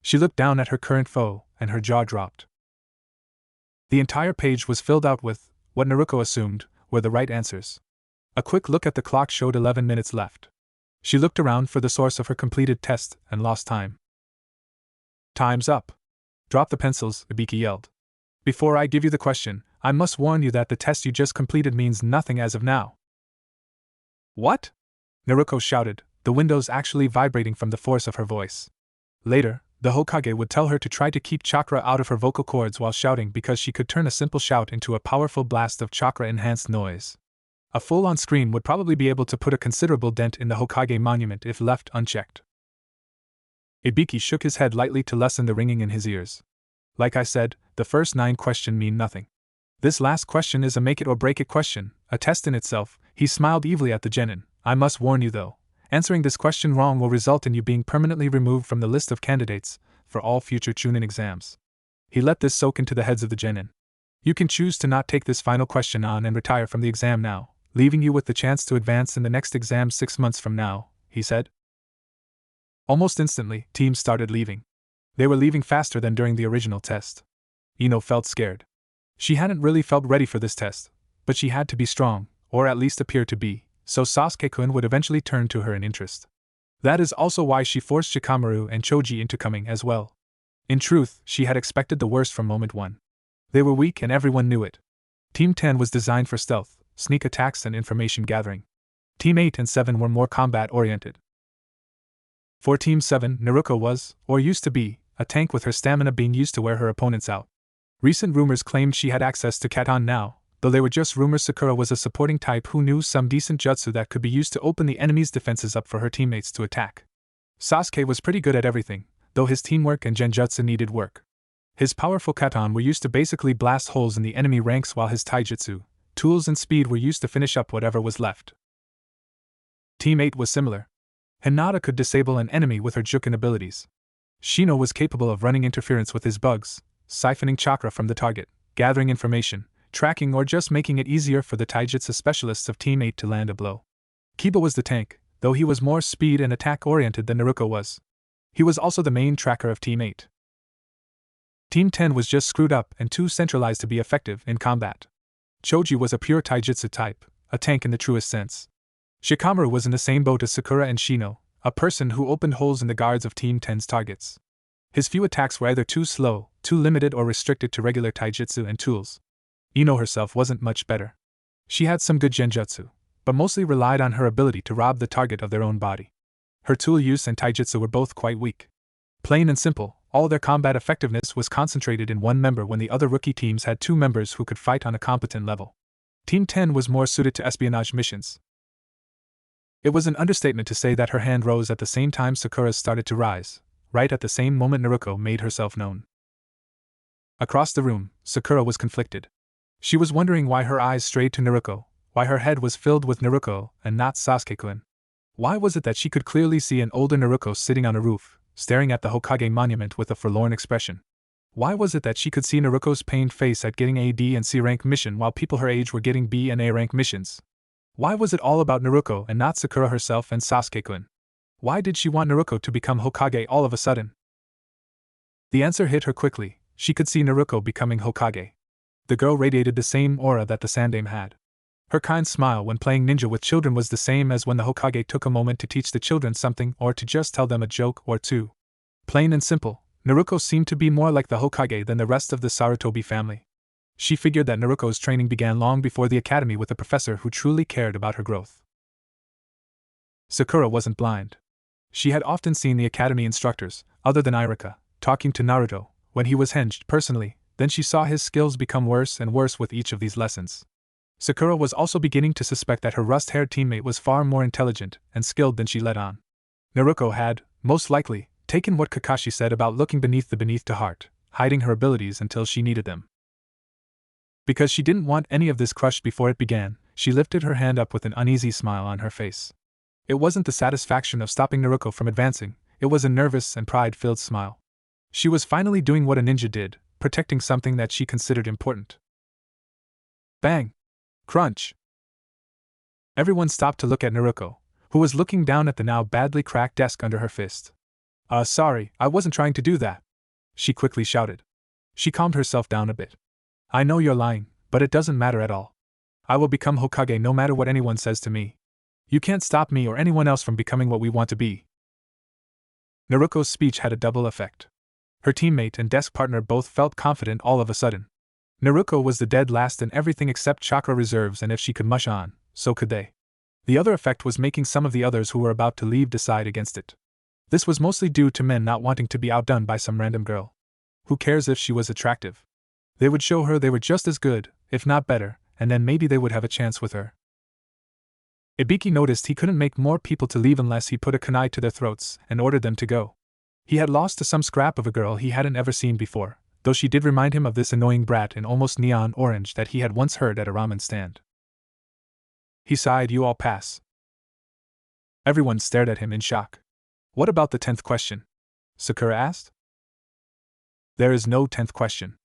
She looked down at her current foe, and her jaw dropped. The entire page was filled out with what Naruko assumed were the right answers. A quick look at the clock showed 11 minutes left. She looked around for the source of her completed test and lost time. Time's up. Drop the pencils, Ibiki yelled. Before I give you the question, I must warn you that the test you just completed means nothing as of now. What? Naruko shouted, the windows actually vibrating from the force of her voice. Later, the Hokage would tell her to try to keep chakra out of her vocal cords while shouting because she could turn a simple shout into a powerful blast of chakra-enhanced noise. A full-on scream would probably be able to put a considerable dent in the Hokage monument if left unchecked. Ibiki shook his head lightly to lessen the ringing in his ears. Like I said, the first 9 questions mean nothing. This last question is a make-it-or-break-it question, a test in itself. He smiled evilly at the genin. I must warn you though, answering this question wrong will result in you being permanently removed from the list of candidates for all future Chunin exams. He let this soak into the heads of the genin. You can choose to not take this final question on and retire from the exam now, leaving you with the chance to advance in the next exam 6 months from now, he said. Almost instantly, teams started leaving. They were leaving faster than during the original test. Ino felt scared. She hadn't really felt ready for this test, but she had to be strong, or at least appear to be, so Sasuke-kun would eventually turn to her in interest. That is also why she forced Shikamaru and Choji into coming as well. In truth, she had expected the worst from moment 1. They were weak and everyone knew it. Team 10 was designed for stealth, sneak attacks and information gathering. Team 8 and 7 were more combat-oriented. For Team 7, Naruko was, or used to be, a tank with her stamina being used to wear her opponents out. Recent rumors claimed she had access to Katon now, though they were just rumors. Sakura was a supporting type who knew some decent jutsu that could be used to open the enemy's defenses up for her teammates to attack. Sasuke was pretty good at everything, though his teamwork and genjutsu needed work. His powerful katon were used to basically blast holes in the enemy ranks, while his taijutsu, tools and speed were used to finish up whatever was left. Team 8 was similar. Hinata could disable an enemy with her Juken abilities. Shino was capable of running interference with his bugs, siphoning chakra from the target, gathering information, tracking, or just making it easier for the taijutsu specialists of Team 8 to land a blow. Kiba was the tank, though he was more speed and attack-oriented than Naruko was. He was also the main tracker of Team 8. Team 10 was just screwed up and too centralized to be effective in combat. Choji was a pure taijutsu type, a tank in the truest sense. Shikamaru was in the same boat as Sakura and Shino, a person who opened holes in the guards of Team 10's targets. His few attacks were either too slow, too limited, or restricted to regular taijutsu and tools. Ino herself wasn't much better. She had some good genjutsu, but mostly relied on her ability to rob the target of their own body. Her tool use and taijutsu were both quite weak. Plain and simple, all their combat effectiveness was concentrated in one member when the other rookie teams had 2 members who could fight on a competent level. Team 10 was more suited to espionage missions. It was an understatement to say that her hand rose at the same time Sakura's started to rise, right at the same moment Naruko made herself known. Across the room, Sakura was conflicted. She was wondering why her eyes strayed to Naruko, why her head was filled with Naruko and not Sasuke-kun. Why was it that she could clearly see an older Naruko sitting on a roof, staring at the Hokage monument with a forlorn expression? Why was it that she could see Naruko's pained face at getting a D and C rank mission while people her age were getting B and A rank missions? Why was it all about Naruko and not Sakura herself and Sasuke-kun? Why did she want Naruko to become Hokage all of a sudden? The answer hit her quickly. She could see Naruto becoming Hokage. The girl radiated the same aura that the Sandaime had. Her kind smile when playing ninja with children was the same as when the Hokage took a moment to teach the children something or to just tell them a joke or two. Plain and simple, Naruto seemed to be more like the Hokage than the rest of the Sarutobi family. She figured that Naruto's training began long before the academy with a professor who truly cared about her growth. Sakura wasn't blind. She had often seen the academy instructors, other than Irika, talking to Naruto, when he was hinged personally. Then she saw his skills become worse and worse with each of these lessons. Sakura was also beginning to suspect that her rust-haired teammate was far more intelligent and skilled than she let on. Naruto had, most likely, taken what Kakashi said about looking beneath to heart, hiding her abilities until she needed them. Because she didn't want any of this crushed before it began, she lifted her hand up with an uneasy smile on her face. It wasn't the satisfaction of stopping Naruto from advancing, it was a nervous and pride-filled smile. She was finally doing what a ninja did, protecting something that she considered important. Bang! Crunch! Everyone stopped to look at Naruto, who was looking down at the now badly cracked desk under her fist. Sorry, I wasn't trying to do that," she quickly shouted. She calmed herself down a bit. "I know you're lying, but it doesn't matter at all. I will become Hokage no matter what anyone says to me. You can't stop me or anyone else from becoming what we want to be." Naruto's speech had a double effect. Her teammate and desk partner both felt confident all of a sudden. Naruto was the dead last in everything except chakra reserves, and if she could mush on, so could they. The other effect was making some of the others who were about to leave decide against it. This was mostly due to men not wanting to be outdone by some random girl. Who cares if she was attractive? They would show her they were just as good, if not better, and then maybe they would have a chance with her. Ibiki noticed he couldn't make more people to leave unless he put a kunai to their throats and ordered them to go. He had lost to some scrap of a girl he hadn't ever seen before, though she did remind him of this annoying brat in almost neon orange that he had once heard at a ramen stand. He sighed. "You all pass." Everyone stared at him in shock. "What about the 10th question?" Sakura asked. "There is no 10th question.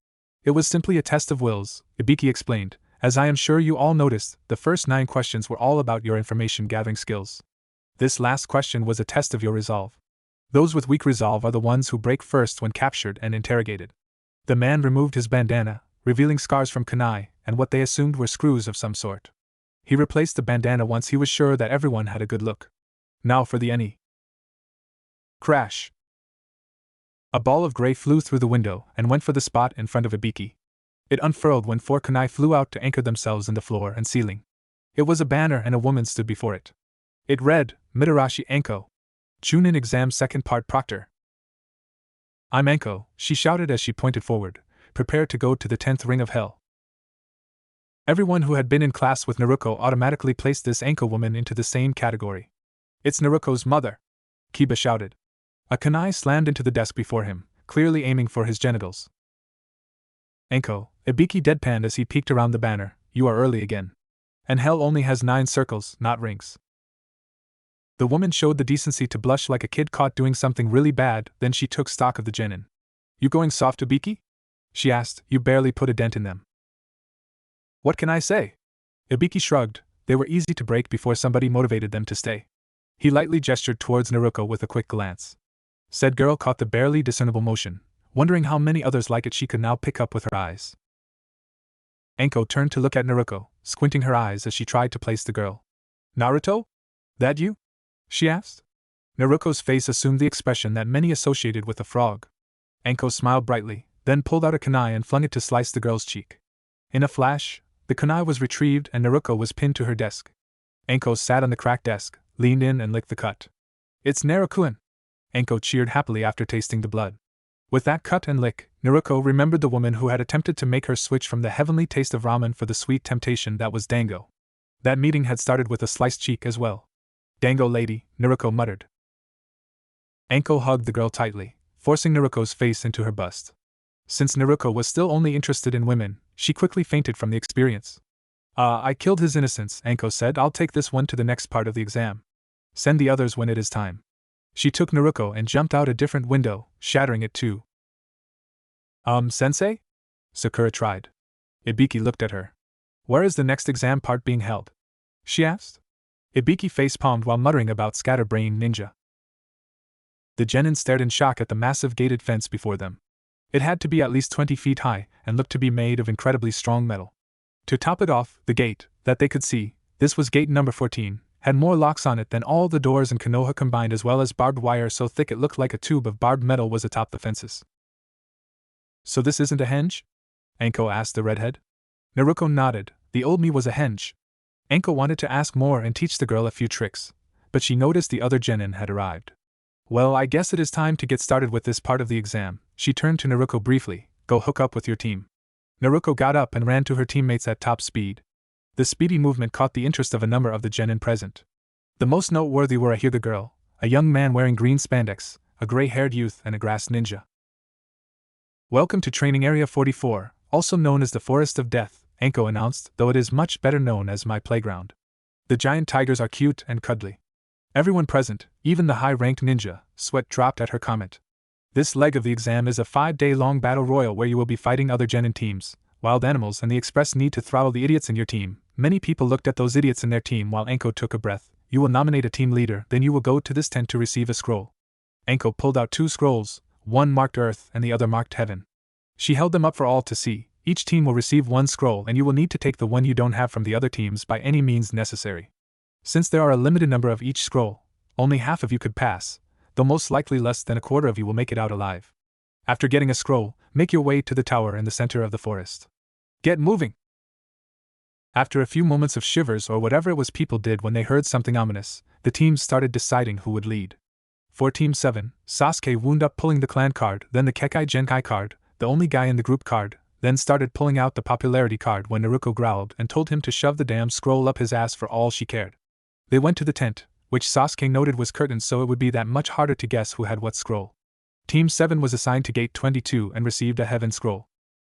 It was simply a test of wills," Ibiki explained. "As I am sure you all noticed, the first 9 questions were all about your information-gathering skills. This last question was a test of your resolve. Those with weak resolve are the ones who break first when captured and interrogated." The man removed his bandana, revealing scars from kunai and what they assumed were screws of some sort. He replaced the bandana once he was sure that everyone had a good look. Now for the eni. Crash! A ball of gray flew through the window and went for the spot in front of Ibiki. It unfurled when 4 kunai flew out to anchor themselves in the floor and ceiling. It was a banner and a woman stood before it. It read, "Mitarashi Anko. Chunin Exam 2nd Part Proctor." "I'm Anko," she shouted as she pointed forward, prepared to go to the 10th ring of hell. Everyone who had been in class with Naruto automatically placed this Anko woman into the same category. "It's Naruto's mother!" Kiba shouted. A kunai slammed into the desk before him, clearly aiming for his genitals. "Anko," Ibiki deadpanned as he peeked around the banner, "you are early again. And hell only has 9 circles, not rings." The woman showed the decency to blush like a kid caught doing something really bad, then she took stock of the genin. "You going soft, Ibiki?" she asked. "You barely put a dent in them." "What can I say?" Ibiki shrugged. They were easy to break before somebody motivated them to stay. He lightly gestured towards Naruto with a quick glance. Said girl caught the barely discernible motion, wondering how many others like it she could now pick up with her eyes. Anko turned to look at Naruto, squinting her eyes as she tried to place the girl. "Naruto? That you?" she asked. Naruto's face assumed the expression that many associated with a frog. Anko smiled brightly, then pulled out a kunai and flung it to slice the girl's cheek. In a flash, the kunai was retrieved and Naruto was pinned to her desk. Anko sat on the cracked desk, leaned in and licked the cut. "It's Naruto-kun!" Anko cheered happily after tasting the blood. With that cut and lick, Naruto remembered the woman who had attempted to make her switch from the heavenly taste of ramen for the sweet temptation that was dango. That meeting had started with a sliced cheek as well. "Dango lady," Naruto muttered. Anko hugged the girl tightly, forcing Naruto's face into her bust. Since Naruto was still only interested in women, she quickly fainted from the experience. I killed his innocence," Anko said. "I'll take this one to the next part of the exam. Send the others when it is time." She took Naruto and jumped out a different window, shattering it too. Sensei?" Sakura tried. Ibiki looked at her. "Where is the next exam part being held?" she asked. Ibiki face-palmed while muttering about scatterbrain ninja. The genin stared in shock at the massive gated fence before them. It had to be at least 20 feet high and looked to be made of incredibly strong metal. To top it off, the gate, that they could see, this was gate number 14, had more locks on it than all the doors in Konoha combined, as well as barbed wire so thick it looked like a tube of barbed metal was atop the fences. So this isn't a henge? Anko asked the redhead. Naruko nodded. The old me was a henge. Anko wanted to ask more and teach the girl a few tricks, but she noticed the other genin had arrived. Well, I guess it is time to get started with this part of the exam. She turned to Naruko briefly. Go hook up with your team. Naruko got up and ran to her teammates at top speed. The speedy movement caught the interest of a number of the genin present. The most noteworthy were a Hyuga girl, a young man wearing green spandex, a gray-haired youth, and a grass ninja. Welcome to Training Area 44, also known as the Forest of Death, Anko announced, though it is much better known as my playground. The giant tigers are cute and cuddly. Everyone present, even the high-ranked ninja, sweat dropped at her comment. This leg of the exam is a 5-day-long battle royal where you will be fighting other genin teams, wild animals, and the express need to throttle the idiots in your team. Many people looked at those idiots in their team while Anko took a breath. You will nominate a team leader, then you will go to this tent to receive a scroll. Anko pulled out 2 scrolls, one marked Earth and the other marked Heaven. She held them up for all to see. Each team will receive 1 scroll and you will need to take the one you don't have from the other teams by any means necessary. Since there are a limited number of each scroll, only half of you could pass, though most likely less than a quarter of you will make it out alive. After getting a scroll, make your way to the tower in the center of the forest. Get moving! After a few moments of shivers or whatever it was people did when they heard something ominous, the teams started deciding who would lead. For Team 7, Sasuke wound up pulling the clan card, then the Kekai Genkai card, the only guy in the group card, then started pulling out the popularity card when Naruko growled and told him to shove the damn scroll up his ass for all she cared. They went to the tent, which Sasuke noted was curtained so it would be that much harder to guess who had what scroll. Team 7 was assigned to Gate 22 and received a Heaven scroll.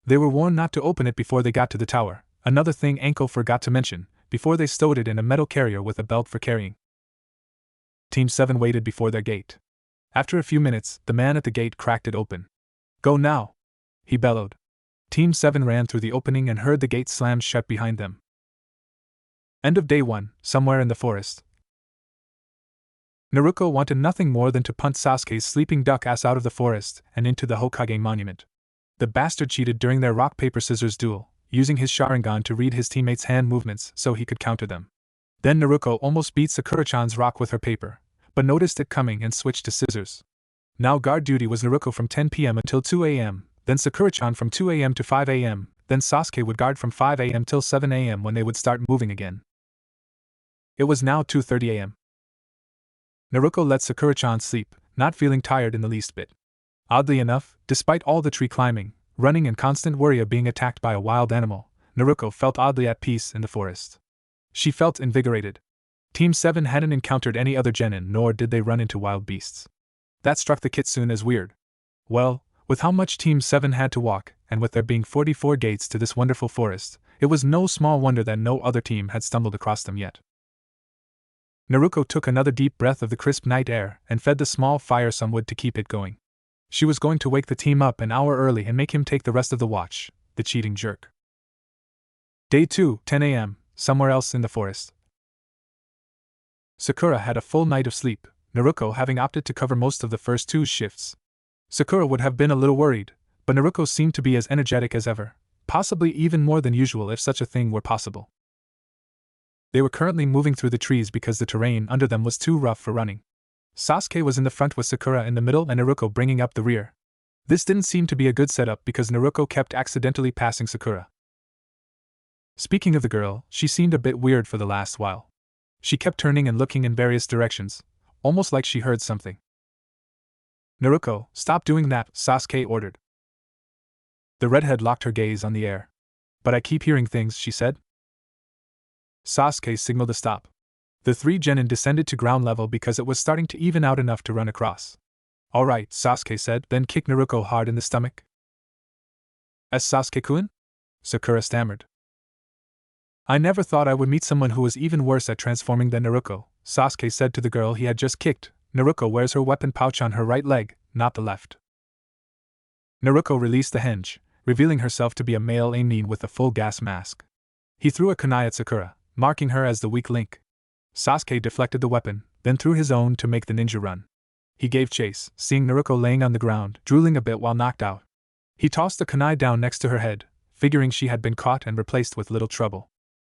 They were warned not to open it before they got to the tower, another thing Anko forgot to mention, before they stowed it in a metal carrier with a belt for carrying. Team 7 waited before their gate. After a few minutes, the man at the gate cracked it open. Go now! He bellowed. Team 7 ran through the opening and heard the gate slammed shut behind them. End of day 1, somewhere in the forest. Naruko wanted nothing more than to punt Sasuke's sleeping duck ass out of the forest and into the Hokage monument. The bastard cheated during their rock-paper-scissors duel, using his Sharingan to read his teammates' hand movements so he could counter them. Then Naruko almost beat Sakura-chan's rock with her paper, but noticed it coming and switched to scissors. Now guard duty was Naruko from 10 p.m. until 2 a.m., then Sakura-chan from 2 a.m. to 5 a.m., then Sasuke would guard from 5 a.m. till 7 a.m. when they would start moving again. It was now 2:30 a.m. Naruko let Sakura-chan sleep, not feeling tired in the least bit. Oddly enough, despite all the tree climbing, running and constant worry of being attacked by a wild animal, Naruko felt oddly at peace in the forest. She felt invigorated. Team 7 hadn't encountered any other genin nor did they run into wild beasts. That struck the kitsune as weird. Well, with how much Team 7 had to walk, and with there being 44 gates to this wonderful forest, it was no small wonder that no other team had stumbled across them yet. Naruko took another deep breath of the crisp night air and fed the small fire some wood to keep it going. She was going to wake the team up an hour early and make him take the rest of the watch, the cheating jerk. Day 2, 10 a.m., somewhere else in the forest. Sakura had a full night of sleep, Naruko having opted to cover most of the first 2 shifts. Sakura would have been a little worried, but Naruko seemed to be as energetic as ever, possibly even more than usual if such a thing were possible. They were currently moving through the trees because the terrain under them was too rough for running. Sasuke was in the front with Sakura in the middle and Naruko bringing up the rear. This didn't seem to be a good setup because Naruko kept accidentally passing Sakura. Speaking of the girl, she seemed a bit weird for the last while. She kept turning and looking in various directions, almost like she heard something. Naruko, stop doing that, Sasuke ordered. The redhead locked her gaze on the air. But I keep hearing things, she said. Sasuke signaled a stop. The 3 genin descended to ground level because it was starting to even out enough to run across. All right, Sasuke said, then kicked Naruko hard in the stomach. As Sasuke-kun? Sakura stammered. I never thought I would meet someone who was even worse at transforming than Naruko, Sasuke said to the girl he had just kicked. Naruko wears her weapon pouch on her right leg, not the left. Naruko released the henge, revealing herself to be a male Ainin with a full gas mask. He threw a kunai at Sakura, marking her as the weak link. Sasuke deflected the weapon, then threw his own to make the ninja run. He gave chase, seeing Naruko laying on the ground, drooling a bit while knocked out. He tossed the kunai down next to her head, figuring she had been caught and replaced with little trouble.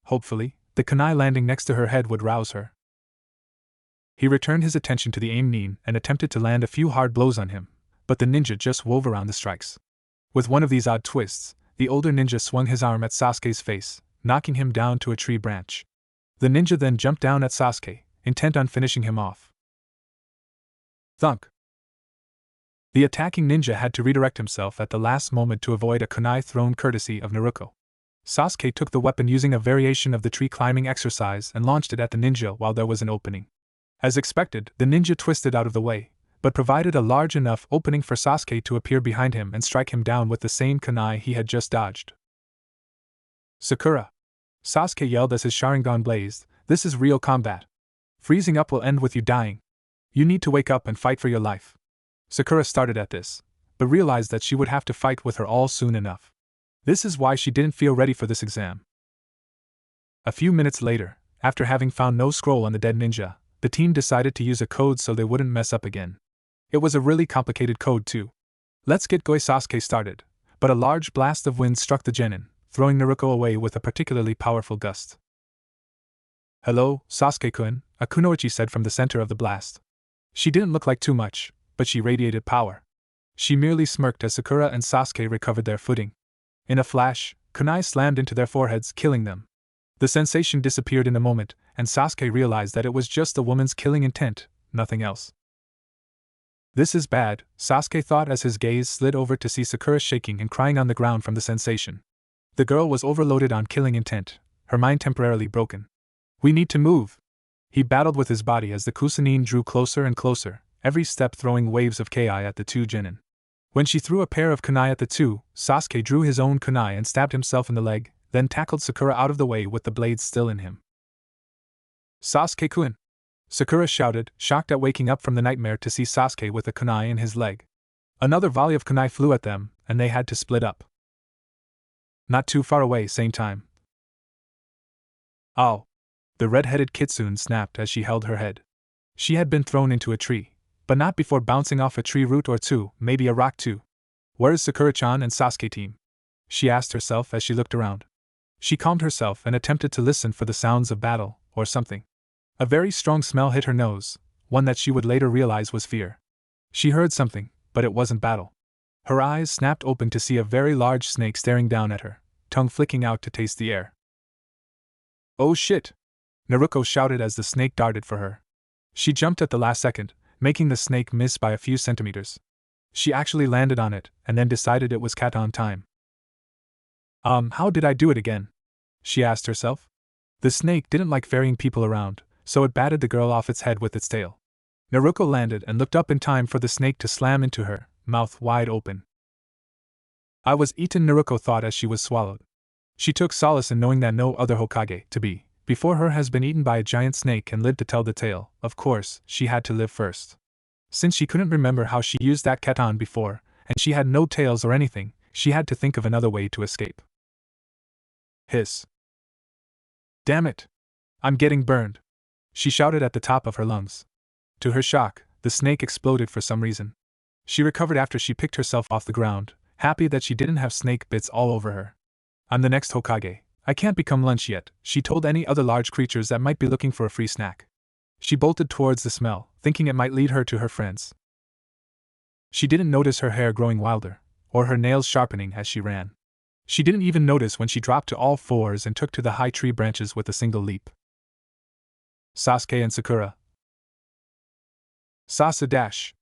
Hopefully, the kunai landing next to her head would rouse her. He returned his attention to the aim nin and attempted to land a few hard blows on him, but the ninja just wove around the strikes. With one of these odd twists, the older ninja swung his arm at Sasuke's face, knocking him down to a tree branch. The ninja then jumped down at Sasuke, intent on finishing him off. Thunk! The attacking ninja had to redirect himself at the last moment to avoid a kunai thrown courtesy of Naruto. Sasuke took the weapon using a variation of the tree climbing exercise and launched it at the ninja while there was an opening. As expected, the ninja twisted out of the way, but provided a large enough opening for Sasuke to appear behind him and strike him down with the same kunai he had just dodged. Sakura! Sasuke yelled as his Sharingan blazed, "This is real combat. Freezing up will end with you dying. You need to wake up and fight for your life." Sakura started at this, but realized that she would have to fight with her all soon enough. This is why she didn't feel ready for this exam. A few minutes later, after having found no scroll on the dead ninja, the team decided to use a code so they wouldn't mess up again. It was a really complicated code too. "Let's get Goi!" Sasuke started, but a large blast of wind struck the genin, throwing Naruto away with a particularly powerful gust. "Hello, Sasuke-kun," a kunoichi said from the center of the blast. She didn't look like too much, but she radiated power. She merely smirked as Sakura and Sasuke recovered their footing. In a flash, kunai slammed into their foreheads, killing them. The sensation disappeared in a moment, and Sasuke realized that it was just a woman's killing intent, nothing else. "This is bad," Sasuke thought as his gaze slid over to see Sakura shaking and crying on the ground from the sensation. The girl was overloaded on killing intent, her mind temporarily broken. "We need to move." He battled with his body as the Kusanin drew closer and closer, every step throwing waves of ki at the two genin. When she threw a pair of kunai at the two, Sasuke drew his own kunai and stabbed himself in the leg, then tackled Sakura out of the way with the blades still in him. "Sasuke-kun!" Sakura shouted, shocked at waking up from the nightmare to see Sasuke with a kunai in his leg. Another volley of kunai flew at them, and they had to split up. "Not too far away, same time." "Ow!" The red-headed kitsune snapped as she held her head. She had been thrown into a tree, but not before bouncing off a tree root or two, maybe a rock too. "Where's Sakura-chan and Sasuke team?" she asked herself as she looked around. She calmed herself and attempted to listen for the sounds of battle, or something. A very strong smell hit her nose, one that she would later realize was fear. She heard something, but it wasn't battle. Her eyes snapped open to see a very large snake staring down at her, tongue flicking out to taste the air. "Oh shit!" Naruto shouted as the snake darted for her. She jumped at the last second, making the snake miss by a few centimeters. She actually landed on it, and then decided it was cat-on time. How did I do it again?" she asked herself. The snake didn't like ferrying people around, so it batted the girl off its head with its tail. Naruto landed and looked up in time for the snake to slam into her, mouth wide open. "I was eaten," Naruto thought as she was swallowed. She took solace in knowing that no other Hokage to be before her has been eaten by a giant snake and lived to tell the tale. Of course, she had to live first. Since she couldn't remember how she used that cat-on before, and she had no tails or anything, she had to think of another way to escape. Hiss. "Damn it! I'm getting burned!" she shouted at the top of her lungs. To her shock, the snake exploded for some reason. She recovered after she picked herself off the ground, happy that she didn't have snake bits all over her. "I'm the next Hokage. I can't become lunch yet," she told any other large creatures that might be looking for a free snack. She bolted towards the smell, thinking it might lead her to her friends. She didn't notice her hair growing wilder, or her nails sharpening as she ran. She didn't even notice when she dropped to all fours and took to the high tree branches with a single leap. "Sasuke and Sakura." "Sasa dash!"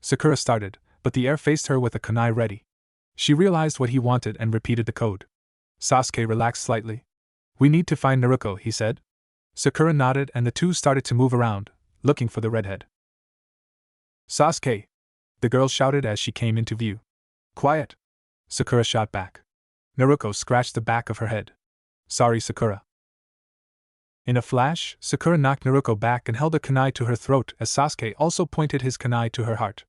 Sakura started, but the air faced her with a kunai ready. She realized what he wanted and repeated the code. Sasuke relaxed slightly. "We need to find Naruto," he said. Sakura nodded and the two started to move around, looking for the redhead. "Sasuke!" the girl shouted as she came into view. "Quiet!" Sakura shot back. Naruto scratched the back of her head. "Sorry, Sakura." In a flash, Sakura knocked Naruto back and held a kunai to her throat as Sasuke also pointed his kunai to her heart.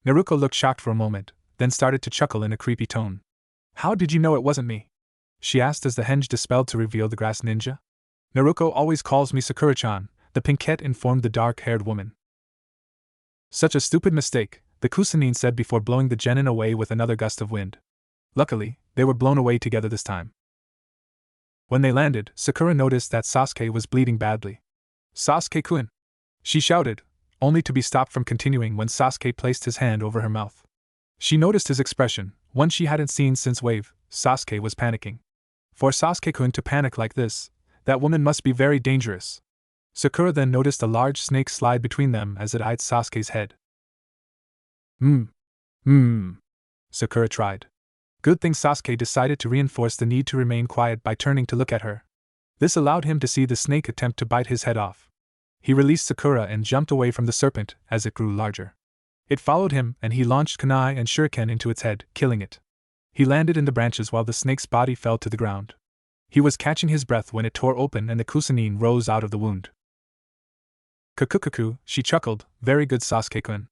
Naruto looked shocked for a moment, then started to chuckle in a creepy tone. "How did you know it wasn't me?" she asked as the henge dispelled to reveal the grass ninja. "Naruto always calls me Sakura-chan," the pinkette informed the dark-haired woman. "Such a stupid mistake," the Kusanin said before blowing the genin away with another gust of wind. Luckily, they were blown away together this time. When they landed, Sakura noticed that Sasuke was bleeding badly. "Sasuke-kun!" she shouted, only to be stopped from continuing when Sasuke placed his hand over her mouth. She noticed his expression, one she hadn't seen since Wave. Sasuke was panicking. For Sasuke-kun to panic like this, that woman must be very dangerous. Sakura then noticed a large snake slide between them as it eyed Sasuke's head. Sakura tried. Good thing Sasuke decided to reinforce the need to remain quiet by turning to look at her. This allowed him to see the snake attempt to bite his head off. He released Sakura and jumped away from the serpent as it grew larger. It followed him and he launched kunai and shuriken into its head, killing it. He landed in the branches while the snake's body fell to the ground. He was catching his breath when it tore open and the kusanin rose out of the wound. "Kukukuku," she chuckled, "very good, Sasuke-kun.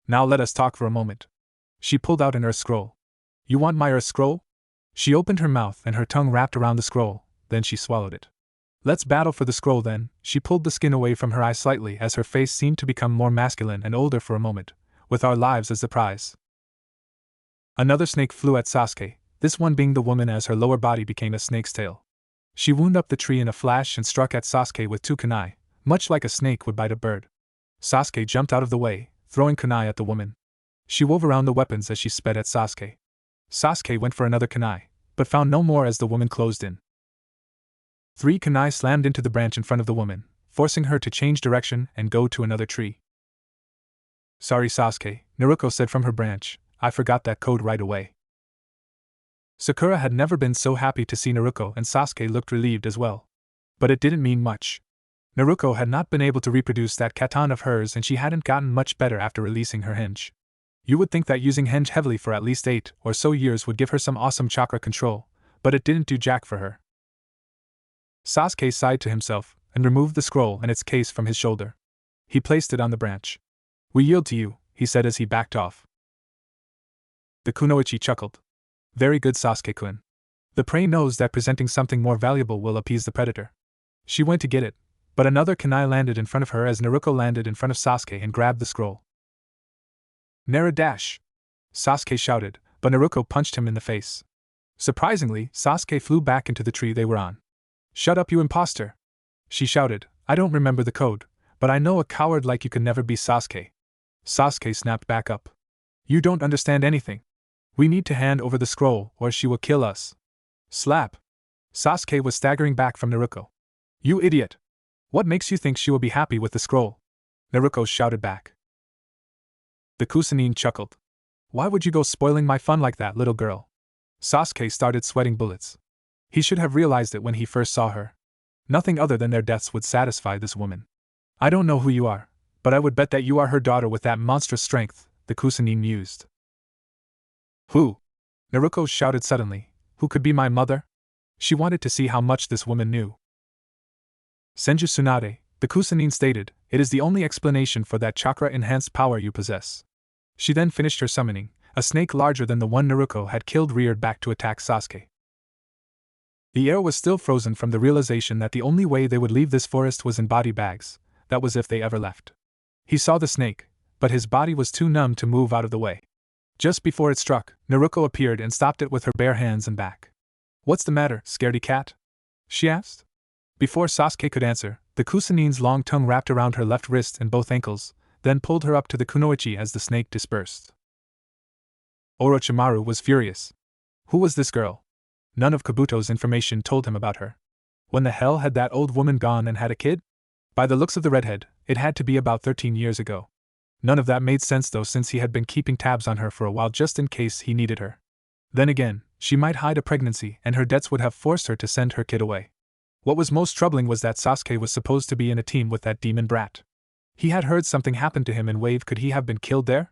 Now let us talk for a moment." She pulled out an earth scroll. "You want my earth scroll?" She opened her mouth and her tongue wrapped around the scroll, then she swallowed it. "Let's battle for the scroll then." She pulled the skin away from her eyes slightly as her face seemed to become more masculine and older for a moment, with our lives as the prize. Another snake flew at Sasuke, this one being the woman as her lower body became a snake's tail. She wound up the tree in a flash and struck at Sasuke with two kunai, much like a snake would bite a bird. Sasuke jumped out of the way, throwing kunai at the woman. She wove around the weapons as she sped at Sasuke. Sasuke went for another kunai, but found no more as the woman closed in. 3 kunai slammed into the branch in front of the woman, forcing her to change direction and go to another tree. "Sorry, Sasuke," Naruto said from her branch, "I forgot that code right away." Sakura had never been so happy to see Naruto, and Sasuke looked relieved as well. But it didn't mean much. Naruto had not been able to reproduce that katana of hers and she hadn't gotten much better after releasing her henge. You would think that using henge heavily for at least 8 or so years would give her some awesome chakra control, but it didn't do jack for her. Sasuke sighed to himself and removed the scroll and its case from his shoulder. He placed it on the branch. "We yield to you," he said as he backed off. The kunoichi chuckled. "Very good, Sasuke-kun. The prey knows that presenting something more valuable will appease the predator." She went to get it, but another kunai landed in front of her as Naruto landed in front of Sasuke and grabbed the scroll. "Nara dash!" Sasuke shouted, but Naruto punched him in the face. Surprisingly, Sasuke flew back into the tree they were on. "Shut up, you imposter!" she shouted. "I don't remember the code, but I know a coward like you can never be Sasuke." Sasuke snapped back up. "You don't understand anything. We need to hand over the scroll or she will kill us." Slap! Sasuke was staggering back from Naruto. "You idiot! What makes you think she will be happy with the scroll?" Naruto shouted back. The kusanin chuckled. "Why would you go spoiling my fun like that, little girl?" Sasuke started sweating bullets. He should have realized it when he first saw her. Nothing other than their deaths would satisfy this woman. "I don't know who you are, but I would bet that you are her daughter with that monstrous strength," the kusanin mused. "Who?" Naruto shouted suddenly. "Who could be my mother?" She wanted to see how much this woman knew. "Senju Tsunade," the kusanin stated, "it is the only explanation for that chakra-enhanced power you possess." She then finished her summoning. A snake larger than the one Naruto had killed reared back to attack Sasuke. The air was still frozen from the realization that the only way they would leave this forest was in body bags, that was if they ever left. He saw the snake, but his body was too numb to move out of the way. Just before it struck, Naruto appeared and stopped it with her bare hands and back. "What's the matter, scaredy cat?" she asked. Before Sasuke could answer, the kusanin's long tongue wrapped around her left wrist and both ankles, then pulled her up to the kunoichi as the snake dispersed. Orochimaru was furious. Who was this girl? None of Kabuto's information told him about her. When the hell had that old woman gone and had a kid? By the looks of the redhead, it had to be about 13 years ago. None of that made sense though, since he had been keeping tabs on her for a while just in case he needed her. Then again, she might hide a pregnancy and her debts would have forced her to send her kid away. What was most troubling was that Sasuke was supposed to be in a team with that demon brat. He had heard something happened to him in Wave. Could he have been killed there?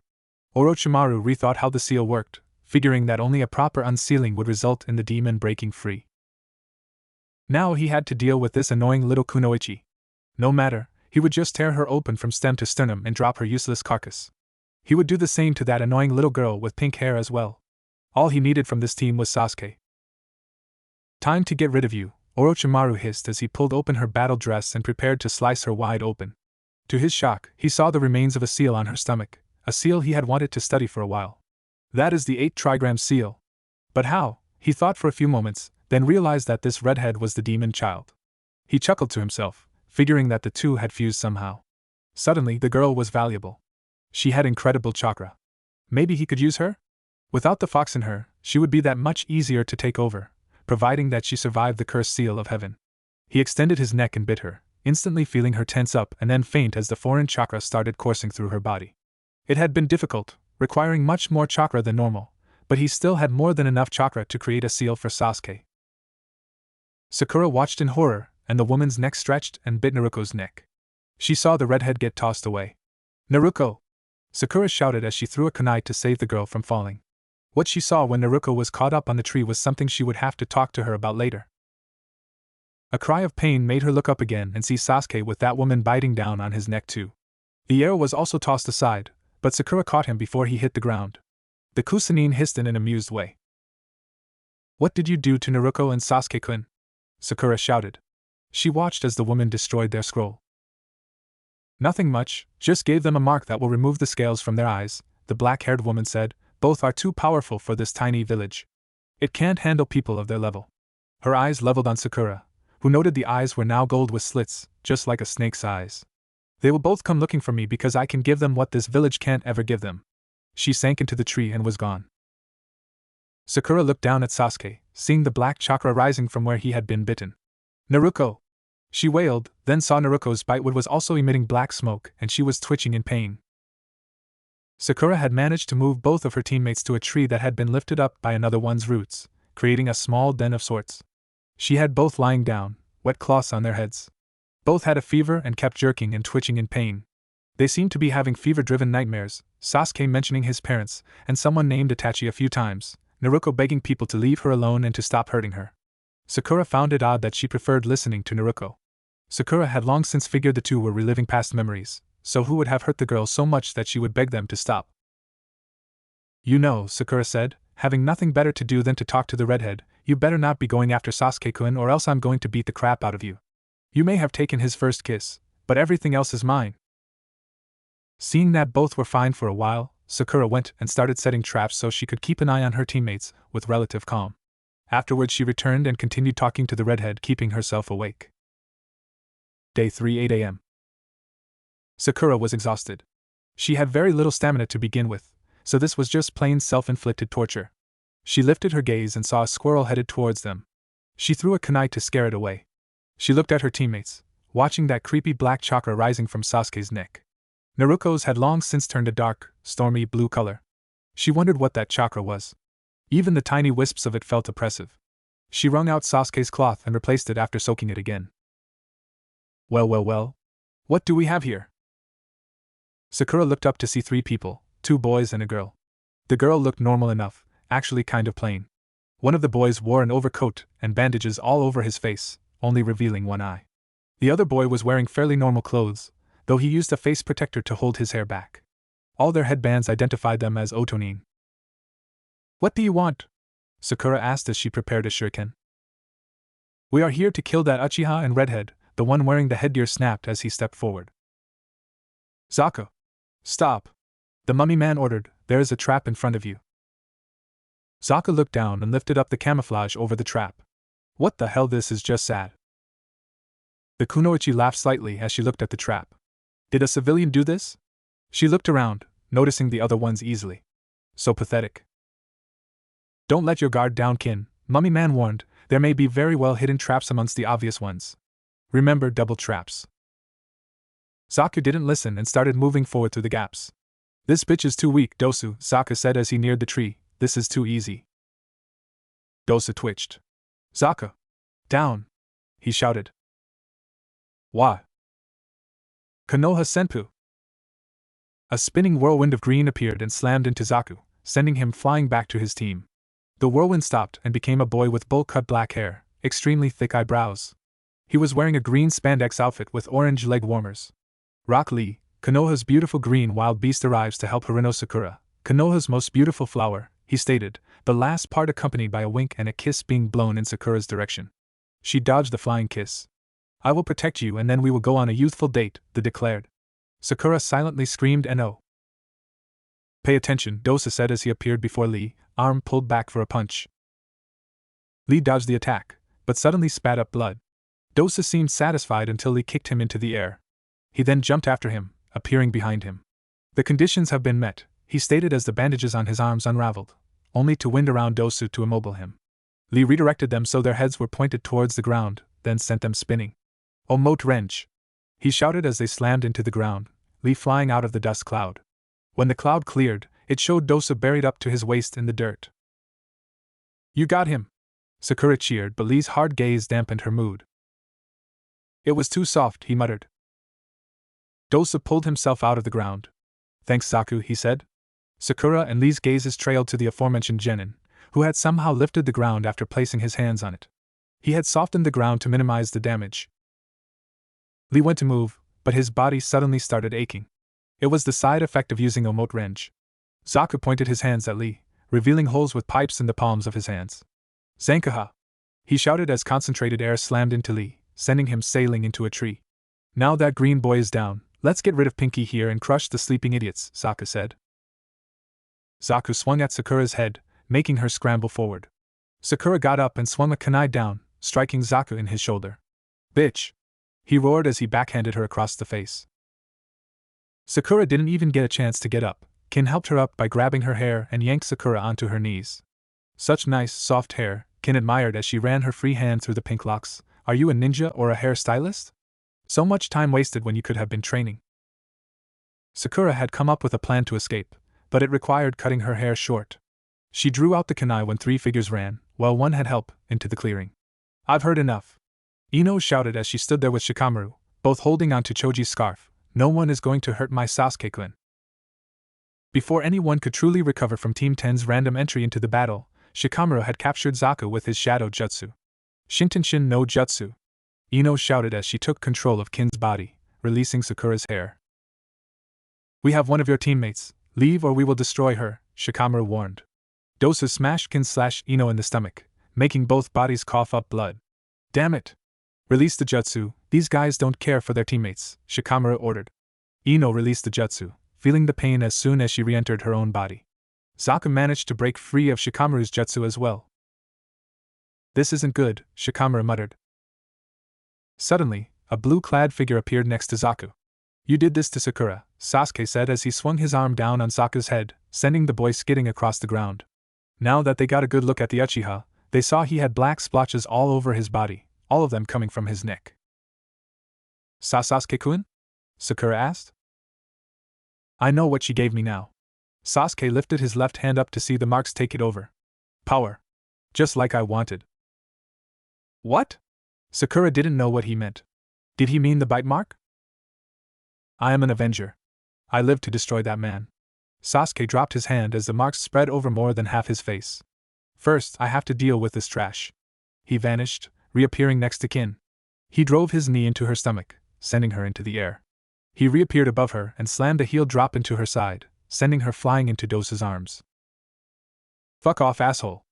Orochimaru rethought how the seal worked, figuring that only a proper unsealing would result in the demon breaking free. Now he had to deal with this annoying little kunoichi. No matter, he would just tear her open from stem to sternum and drop her useless carcass. He would do the same to that annoying little girl with pink hair as well. All he needed from this team was Sasuke. "Time to get rid of you," Orochimaru hissed as he pulled open her battle dress and prepared to slice her wide open. To his shock, he saw the remains of a seal on her stomach, a seal he had wanted to study for a while. "That is the 8 trigram seal." But how? He thought for a few moments, then realized that this redhead was the demon child. He chuckled to himself, figuring that the two had fused somehow. Suddenly, the girl was valuable. She had incredible chakra. Maybe he could use her? Without the fox in her, she would be that much easier to take over, providing that she survived the cursed seal of heaven. He extended his neck and bit her, instantly feeling her tense up and then faint as the foreign chakra started coursing through her body. It had been difficult, requiring much more chakra than normal, but he still had more than enough chakra to create a seal for Sasuke. Sakura watched in horror, and the woman's neck stretched and bit Naruto's neck. She saw the redhead get tossed away. "Naruto!" Sakura shouted as she threw a kunai to save the girl from falling. What she saw when Naruto was caught up on the tree was something she would have to talk to her about later. A cry of pain made her look up again and see Sasuke with that woman biting down on his neck too. The arrow was also tossed aside, but Sakura caught him before he hit the ground. The Kusanine hissed in an amused way. "What did you do to Naruto and Sasuke-kun?" Sakura shouted. She watched as the woman destroyed their scroll. "Nothing much, just gave them a mark that will remove the scales from their eyes," the black-haired woman said. "Both are too powerful for this tiny village. It can't handle people of their level." Her eyes leveled on Sakura, who noted the eyes were now gold with slits, just like a snake's eyes. "They will both come looking for me because I can give them what this village can't ever give them." She sank into the tree and was gone. Sakura looked down at Sasuke, seeing the black chakra rising from where he had been bitten. "Naruto!" She wailed, then saw Naruto's bite was also emitting black smoke and she was twitching in pain. Sakura had managed to move both of her teammates to a tree that had been lifted up by another one's roots, creating a small den of sorts. She had both lying down, wet cloths on their heads. Both had a fever and kept jerking and twitching in pain. They seemed to be having fever-driven nightmares, Sasuke mentioning his parents, and someone named Itachi a few times, Naruto begging people to leave her alone and to stop hurting her. Sakura found it odd that she preferred listening to Naruto. Sakura had long since figured the two were reliving past memories, so who would have hurt the girl so much that she would beg them to stop? "You know," Sakura said, having nothing better to do than to talk to the redhead, "you better not be going after Sasuke-kun or else I'm going to beat the crap out of you. You may have taken his first kiss, but everything else is mine." Seeing that both were fine for a while, Sakura went and started setting traps so she could keep an eye on her teammates, with relative calm. Afterwards she returned and continued talking to the redhead, keeping herself awake. Day 3, 8 a.m. Sakura was exhausted. She had very little stamina to begin with, so this was just plain self-inflicted torture. She lifted her gaze and saw a squirrel headed towards them. She threw a kunai to scare it away. She looked at her teammates, watching that creepy black chakra rising from Sasuke's neck. Naruto's had long since turned a dark, stormy blue color. She wondered what that chakra was. Even the tiny wisps of it felt oppressive. She wrung out Sasuke's cloth and replaced it after soaking it again. Well, what do we have here?" Sakura looked up to see 3 people, 2 boys and a girl. The girl looked normal enough, actually kind of plain. One of the boys wore an overcoat and bandages all over his face, only revealing one eye. The other boy was wearing fairly normal clothes, though he used a face protector to hold his hair back. All their headbands identified them as Otonin. "What do you want?" Sakura asked as she prepared a shuriken. "We are here to kill that Uchiha and redhead," the one wearing the headgear snapped as he stepped forward. "Zaka! Stop!" the mummy man ordered. "There is a trap in front of you." Zaka looked down and lifted up the camouflage over the trap. "What the hell, this is just sad." The kunoichi laughed slightly as she looked at the trap. Did a civilian do this? She looked around, noticing the other ones easily. So pathetic. "Don't let your guard down, kin," Mummy Man warned. "There may be very well hidden traps amongst the obvious ones. Remember double traps." Zaku didn't listen and started moving forward through the gaps. "This bitch is too weak, Dosu," Zaku said as he neared the tree. "This is too easy." Dosu twitched. "Zaku! Down!" he shouted. "Why?" "Konoha Senpu!" A spinning whirlwind of green appeared and slammed into Zaku, sending him flying back to his team. The whirlwind stopped and became a boy with bowl-cut black hair, extremely thick eyebrows. He was wearing a green spandex outfit with orange leg warmers. Rock Lee, Konoha's beautiful green wild beast, arrives to help Harino Sakura, Konoha's most beautiful flower, he stated, the last part accompanied by a wink and a kiss being blown in Sakura's direction. She dodged the flying kiss. "I will protect you and then we will go on a youthful date," they declared. Sakura silently screamed "No." "Pay attention," Dosa said as he appeared before Lee, arm pulled back for a punch. Lee dodged the attack, but suddenly spat up blood. Dosa seemed satisfied until Lee kicked him into the air. He then jumped after him, appearing behind him. The conditions have been met, he stated as the bandages on his arms unraveled, only to wind around Dosu to immobile him. Lee redirected them so their heads were pointed towards the ground, then sent them spinning. "Omote wrench!" he shouted as they slammed into the ground, Lee flying out of the dust cloud. When the cloud cleared, it showed Dosa buried up to his waist in the dirt. "You got him!" Sakura cheered, but Lee's hard gaze dampened her mood. "It was too soft," he muttered. Dosa pulled himself out of the ground. "Thanks, Zaku," he said. Sakura and Lee's gazes trailed to the aforementioned genin, who had somehow lifted the ground after placing his hands on it. He had softened the ground to minimize the damage. Lee went to move, but his body suddenly started aching. It was the side effect of using Omote wrench. Zaku pointed his hands at Lee, revealing holes with pipes in the palms of his hands. "Zankaha!" he shouted as concentrated air slammed into Lee, sending him sailing into a tree. "Now that green boy is down, let's get rid of Pinky here and crush the sleeping idiots," Zaku said. Zaku swung at Sakura's head, making her scramble forward. Sakura got up and swung a kunai down, striking Zaku in his shoulder. "Bitch!" he roared as he backhanded her across the face. Sakura didn't even get a chance to get up. Kin helped her up by grabbing her hair and yanked Sakura onto her knees. "Such nice, soft hair," Kin admired as she ran her free hand through the pink locks. "Are you a ninja or a hairstylist? So much time wasted when you could have been training." Sakura had come up with a plan to escape, but it required cutting her hair short. She drew out the kunai when three figures ran, while one had help, into the clearing. "I've heard enough," Ino shouted as she stood there with Shikamaru, both holding onto Choji's scarf. "No one is going to hurt my Sasuke-clan." Before anyone could truly recover from Team 10's random entry into the battle, Shikamaru had captured Zaku with his shadow jutsu. "Shintenshin no jutsu," Ino shouted as she took control of Kin's body, releasing Sakura's hair. "We have one of your teammates, leave or we will destroy her," Shikamaru warned. Dosa smashed Kin/Ino in the stomach, making both bodies cough up blood. "Damn it! Release the jutsu, these guys don't care for their teammates," Shikamaru ordered. Ino released the jutsu, feeling the pain as soon as she re-entered her own body. Zaku managed to break free of Shikamaru's jutsu as well. "This isn't good," Shikamaru muttered. Suddenly, a blue-clad figure appeared next to Zaku. "You did this to Sakura," Sasuke said as he swung his arm down on Zaku's head, sending the boy skidding across the ground. Now that they got a good look at the Uchiha, they saw he had black splotches all over his body, all of them coming from his neck. "Sasuke-kun?" Sakura asked. "I know what she gave me now." Sasuke lifted his left hand up to see the marks take it over. "Power. Just like I wanted." "What?" Sakura didn't know what he meant. Did he mean the bite mark? "I am an Avenger. I live to destroy that man." Sasuke dropped his hand as the marks spread over more than half his face. "First, I have to deal with this trash." He vanished, reappearing next to Kin. He drove his knee into her stomach, sending her into the air. He reappeared above her and slammed a heel drop into her side, sending her flying into Dosa's arms. "Fuck off, asshole!"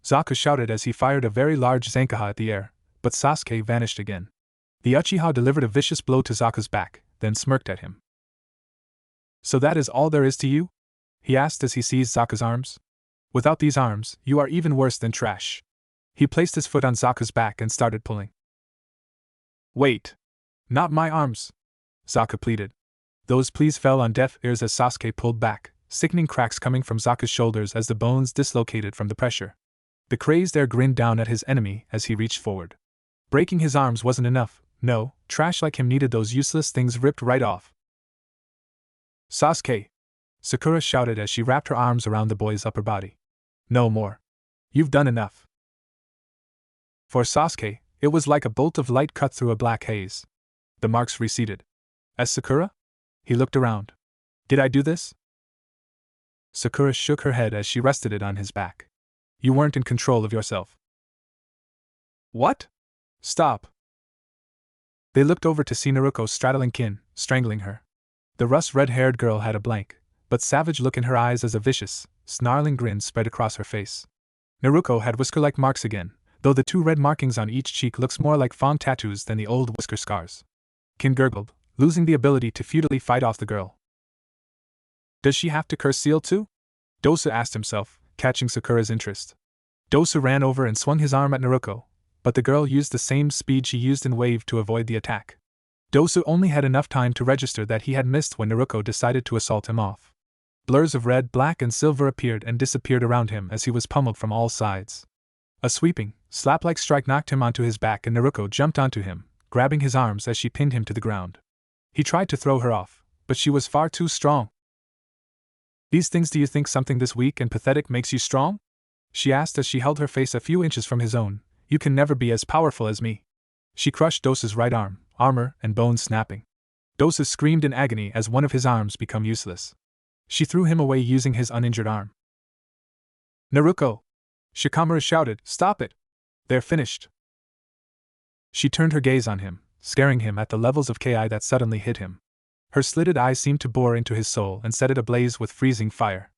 Zaku shouted as he fired a very large Zankaha at the air, but Sasuke vanished again. The Uchiha delivered a vicious blow to Zaku's back, then smirked at him. "So that is all there is to you?" he asked as he seized Zaku's arms. "Without these arms, you are even worse than trash." He placed his foot on Zaku's back and started pulling. "Wait! Not my arms!" Zaku pleaded. Those pleas fell on deaf ears as Sasuke pulled back, sickening cracks coming from Zaku's shoulders as the bones dislocated from the pressure. The crazed air grinned down at his enemy as he reached forward. Breaking his arms wasn't enough. No, trash like him needed those useless things ripped right off. "Sasuke!" Sakura shouted as she wrapped her arms around the boy's upper body. "No more. You've done enough." For Sasuke, it was like a bolt of light cut through a black haze. The marks receded. "As Sakura?" He looked around. "Did I do this?" Sakura shook her head as she rested it on his back. "You weren't in control of yourself." "What?" "Stop." They looked over to see Naruto straddling Kin, strangling her. The rust-red-haired girl had a blank, but savage look in her eyes as a vicious, snarling grin spread across her face. Naruto had whisker-like marks again, though the two red markings on each cheek looks more like fawn tattoos than the old whisker scars. Kin gurgled, losing the ability to futilely fight off the girl. "Does she have to curse Seal too?" Dosa asked himself, catching Sakura's interest. Dosu ran over and swung his arm at Naruto, but the girl used the same speed she used in Wave to avoid the attack. Dosu only had enough time to register that he had missed when Naruto decided to assault him off. Blurs of red, black, and silver appeared and disappeared around him as he was pummeled from all sides. A sweeping, slap-like strike knocked him onto his back and Naruto jumped onto him, grabbing his arms as she pinned him to the ground. He tried to throw her off, but she was far too strong. "These things, do you think something this weak and pathetic makes you strong?" she asked as she held her face a few inches from his own. "You can never be as powerful as me." She crushed Dosu's right arm, armor and bones snapping. Dosu screamed in agony as one of his arms became useless. She threw him away using his uninjured arm. "Naruto!" Shikamaru shouted, "Stop it! They're finished!" She turned her gaze on him, scaring him at the levels of Ki that suddenly hit him. Her slitted eyes seemed to bore into his soul and set it ablaze with freezing fire.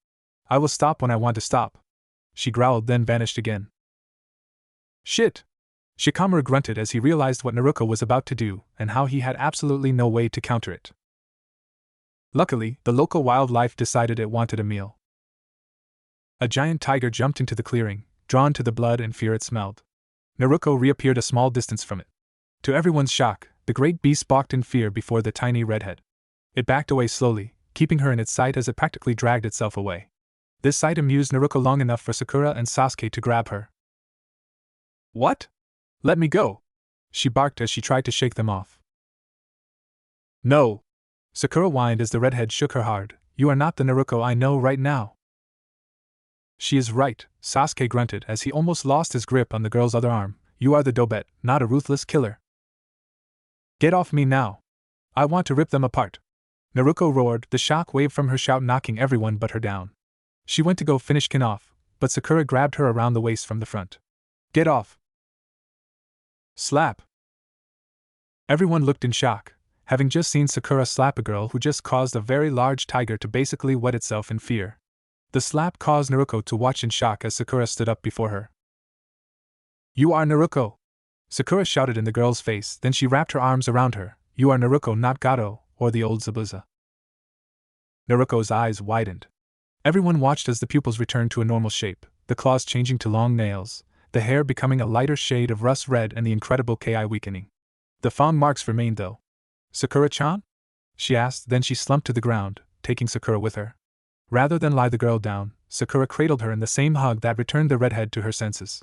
"I will stop when I want to stop," she growled, then vanished again. "Shit!" Shikamaru grunted as he realized what Naruto was about to do and how he had absolutely no way to counter it. Luckily, the local wildlife decided it wanted a meal. A giant tiger jumped into the clearing, drawn to the blood and fear it smelled. Naruto reappeared a small distance from it. To everyone's shock, the great beast balked in fear before the tiny redhead. It backed away slowly, keeping her in its sight as it practically dragged itself away. This sight amused Naruto long enough for Sakura and Sasuke to grab her. "What? Let me go!" she barked as she tried to shake them off. "No!" Sakura whined as the redhead shook her hard. "You are not the Naruto I know right now." "She is right," Sasuke grunted as he almost lost his grip on the girl's other arm. "You are the Dobet, not a ruthless killer." "Get off me now! I want to rip them apart!" Naruto roared, the shock wave from her shout knocking everyone but her down. She went to go finish Kin off, but Sakura grabbed her around the waist from the front. "Get off!" Slap! Everyone looked in shock, having just seen Sakura slap a girl who just caused a very large tiger to basically wet itself in fear. The slap caused Naruto to watch in shock as Sakura stood up before her. "You are Naruto!" Sakura shouted in the girl's face, then she wrapped her arms around her. "You are Naruto, not Gato, or the old Zabuza." Naruto's eyes widened. Everyone watched as the pupils returned to a normal shape, the claws changing to long nails, the hair becoming a lighter shade of rust red and the incredible Ki weakening. The fang marks remained though. "Sakura-chan?" she asked, then she slumped to the ground, taking Sakura with her. Rather than lie the girl down, Sakura cradled her in the same hug that returned the redhead to her senses.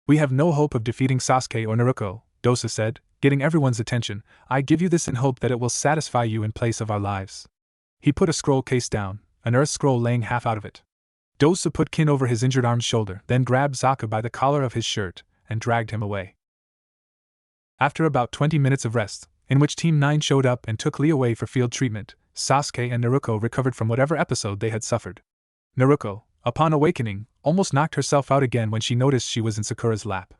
"We have no hope of defeating Sasuke or Naruto," Dosu said, getting everyone's attention. "I give you this in hope that it will satisfy you in place of our lives." He put a scroll case down, an earth scroll laying half out of it. Dosu put Kin over his injured arm's shoulder, then grabbed Zaku by the collar of his shirt and dragged him away. After about 20 minutes of rest, in which Team 9 showed up and took Lee away for field treatment, Sasuke and Naruto recovered from whatever episode they had suffered. Naruto, upon awakening, almost knocked herself out again when she noticed she was in Sakura's lap.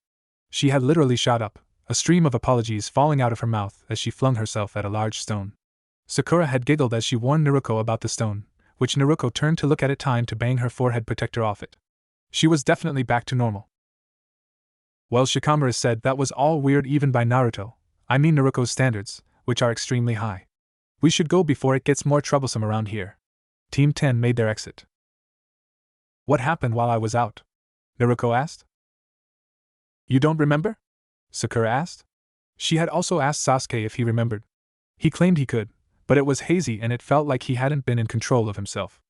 She had literally shot up, a stream of apologies falling out of her mouth as she flung herself at a large stone. Sakura had giggled as she warned Naruto about the stone, which Naruto turned to look at it time to bang her forehead protector off it. She was definitely back to normal. Well, Shikamaru said that was all weird even by Naruto, I mean Naruto's standards, which are extremely high. We should go before it gets more troublesome around here. Team 10 made their exit. "What happened while I was out?" Naruto asked. "You don't remember?" Sakura asked. She had also asked Sasuke if he remembered. He claimed he could, but it was hazy and it felt like he hadn't been in control of himself.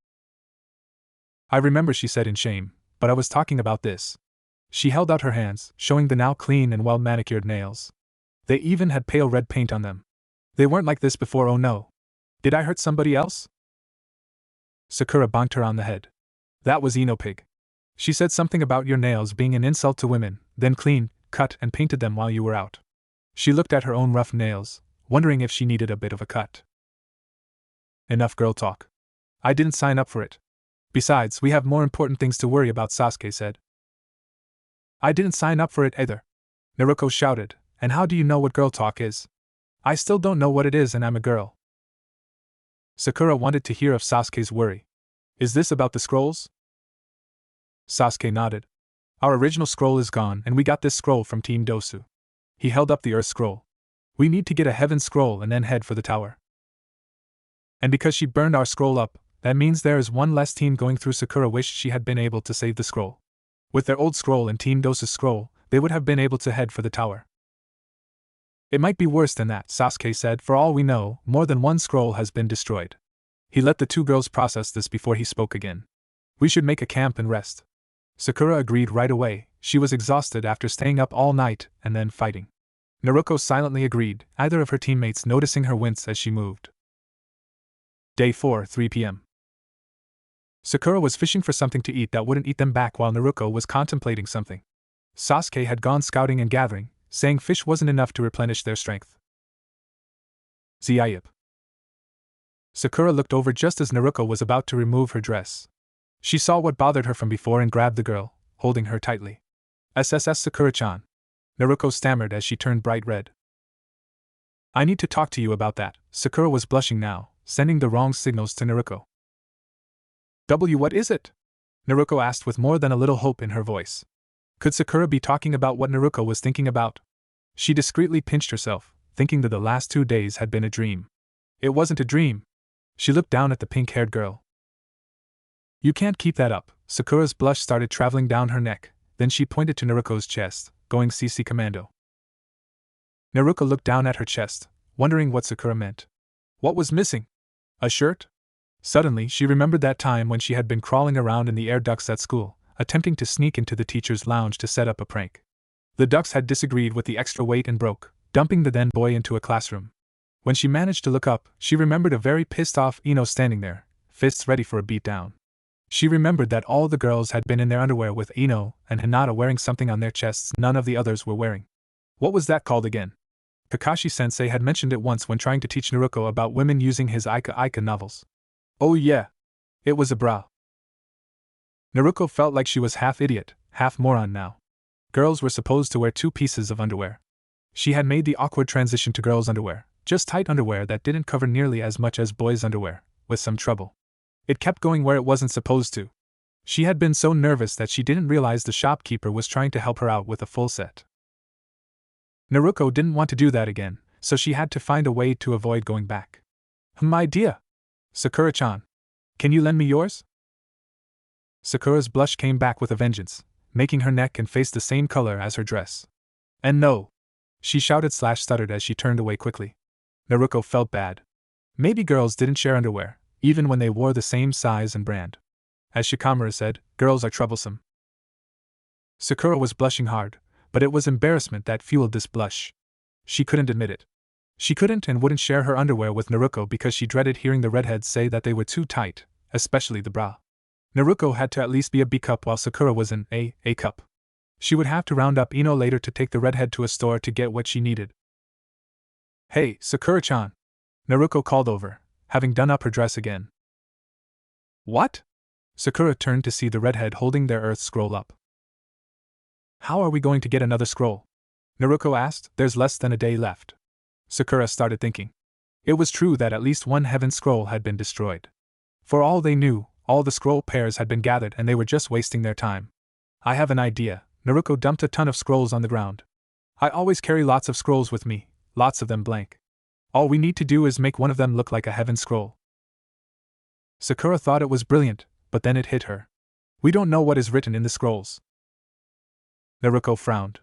"I remember," she said in shame, "but I was talking about this." She held out her hands, showing the now clean and well-manicured nails. They even had pale red paint on them. "They weren't like this before, oh no. Did I hurt somebody else?" Sakura bonked her on the head. "That was Enopig. She said something about your nails being an insult to women, then cleaned, cut and painted them while you were out." She looked at her own rough nails, wondering if she needed a bit of a cut. "Enough girl talk. I didn't sign up for it. Besides, we have more important things to worry about," Sasuke said. "I didn't sign up for it either," Naruto shouted, "and how do you know what girl talk is? I still don't know what it is and I'm a girl." Sakura wanted to hear of Sasuke's worry. "Is this about the scrolls?" Sasuke nodded. "Our original scroll is gone and we got this scroll from Team Dosu." He held up the earth scroll. "We need to get a heaven scroll and then head for the tower. And because she burned our scroll up, that means there is one less team going through." Sakura wished she had been able to save the scroll. With their old scroll and Team Dosa's scroll, they would have been able to head for the tower. It might be worse than that, Sasuke said. For all we know, more than one scroll has been destroyed. He let the two girls process this before he spoke again. We should make a camp and rest. Sakura agreed right away. She was exhausted after staying up all night and then fighting. Naruto silently agreed, either of her teammates noticing her wince as she moved. Day 4, 3 p.m. Sakura was fishing for something to eat that wouldn't eat them back while Naruto was contemplating something. Sasuke had gone scouting and gathering, saying fish wasn't enough to replenish their strength. Zayip. Sakura looked over just as Naruto was about to remove her dress. She saw what bothered her from before and grabbed the girl, holding her tightly. SSS Sakura-chan. Naruto stammered as she turned bright red. I need to talk to you about that. Sakura was blushing now, sending the wrong signals to Naruto. What is it? Naruto asked with more than a little hope in her voice. Could Sakura be talking about what Naruto was thinking about? She discreetly pinched herself, thinking that the last 2 days had been a dream. It wasn't a dream. She looked down at the pink-haired girl. You can't keep that up. Sakura's blush started traveling down her neck, then she pointed to Naruto's chest, going CC commando. Naruto looked down at her chest, wondering what Sakura meant. What was missing? A shirt? Suddenly, she remembered that time when she had been crawling around in the air ducts at school, attempting to sneak into the teacher's lounge to set up a prank. The ducts had disagreed with the extra weight and broke, dumping the then boy into a classroom. When she managed to look up, she remembered a very pissed-off Ino standing there, fists ready for a beatdown. She remembered that all the girls had been in their underwear with Ino and Hinata wearing something on their chests none of the others were wearing. What was that called again? Kakashi-sensei had mentioned it once when trying to teach Naruto about women using his Ika novels. Oh yeah. It was a bra. Naruto felt like she was half idiot, half moron now. Girls were supposed to wear 2 pieces of underwear. She had made the awkward transition to girls' underwear, just tight underwear that didn't cover nearly as much as boys' underwear, with some trouble. It kept going where it wasn't supposed to. She had been so nervous that she didn't realize the shopkeeper was trying to help her out with a full set. Naruto didn't want to do that again, so she had to find a way to avoid going back. My idea! Sakura-chan. Can you lend me yours? Sakura's blush came back with a vengeance, making her neck and face the same color as her dress. And no! She shouted/stuttered as she turned away quickly. Naruto felt bad. Maybe girls didn't share underwear, even when they wore the same size and brand. As Shikamaru said, girls are troublesome. Sakura was blushing hard, but it was embarrassment that fueled this blush. She couldn't admit it. She couldn't and wouldn't share her underwear with Naruto because she dreaded hearing the redheads say that they were too tight, especially the bra. Naruto had to at least be a B cup while Sakura was an A cup. She would have to round up Ino later to take the redhead to a store to get what she needed. Hey, Sakura-chan! Naruto called over, having done up her dress again. What? Sakura turned to see the redhead holding their earth scroll up. How are we going to get another scroll? Naruto asked. There's less than a day left. Sakura started thinking. It was true that at least one heaven scroll had been destroyed. For all they knew, all the scroll pairs had been gathered and they were just wasting their time. I have an idea. Naruto dumped a ton of scrolls on the ground. I always carry lots of scrolls with me, lots of them blank. All we need to do is make one of them look like a heaven scroll. Sakura thought it was brilliant, but then it hit her. We don't know what is written in the scrolls. Naruto frowned.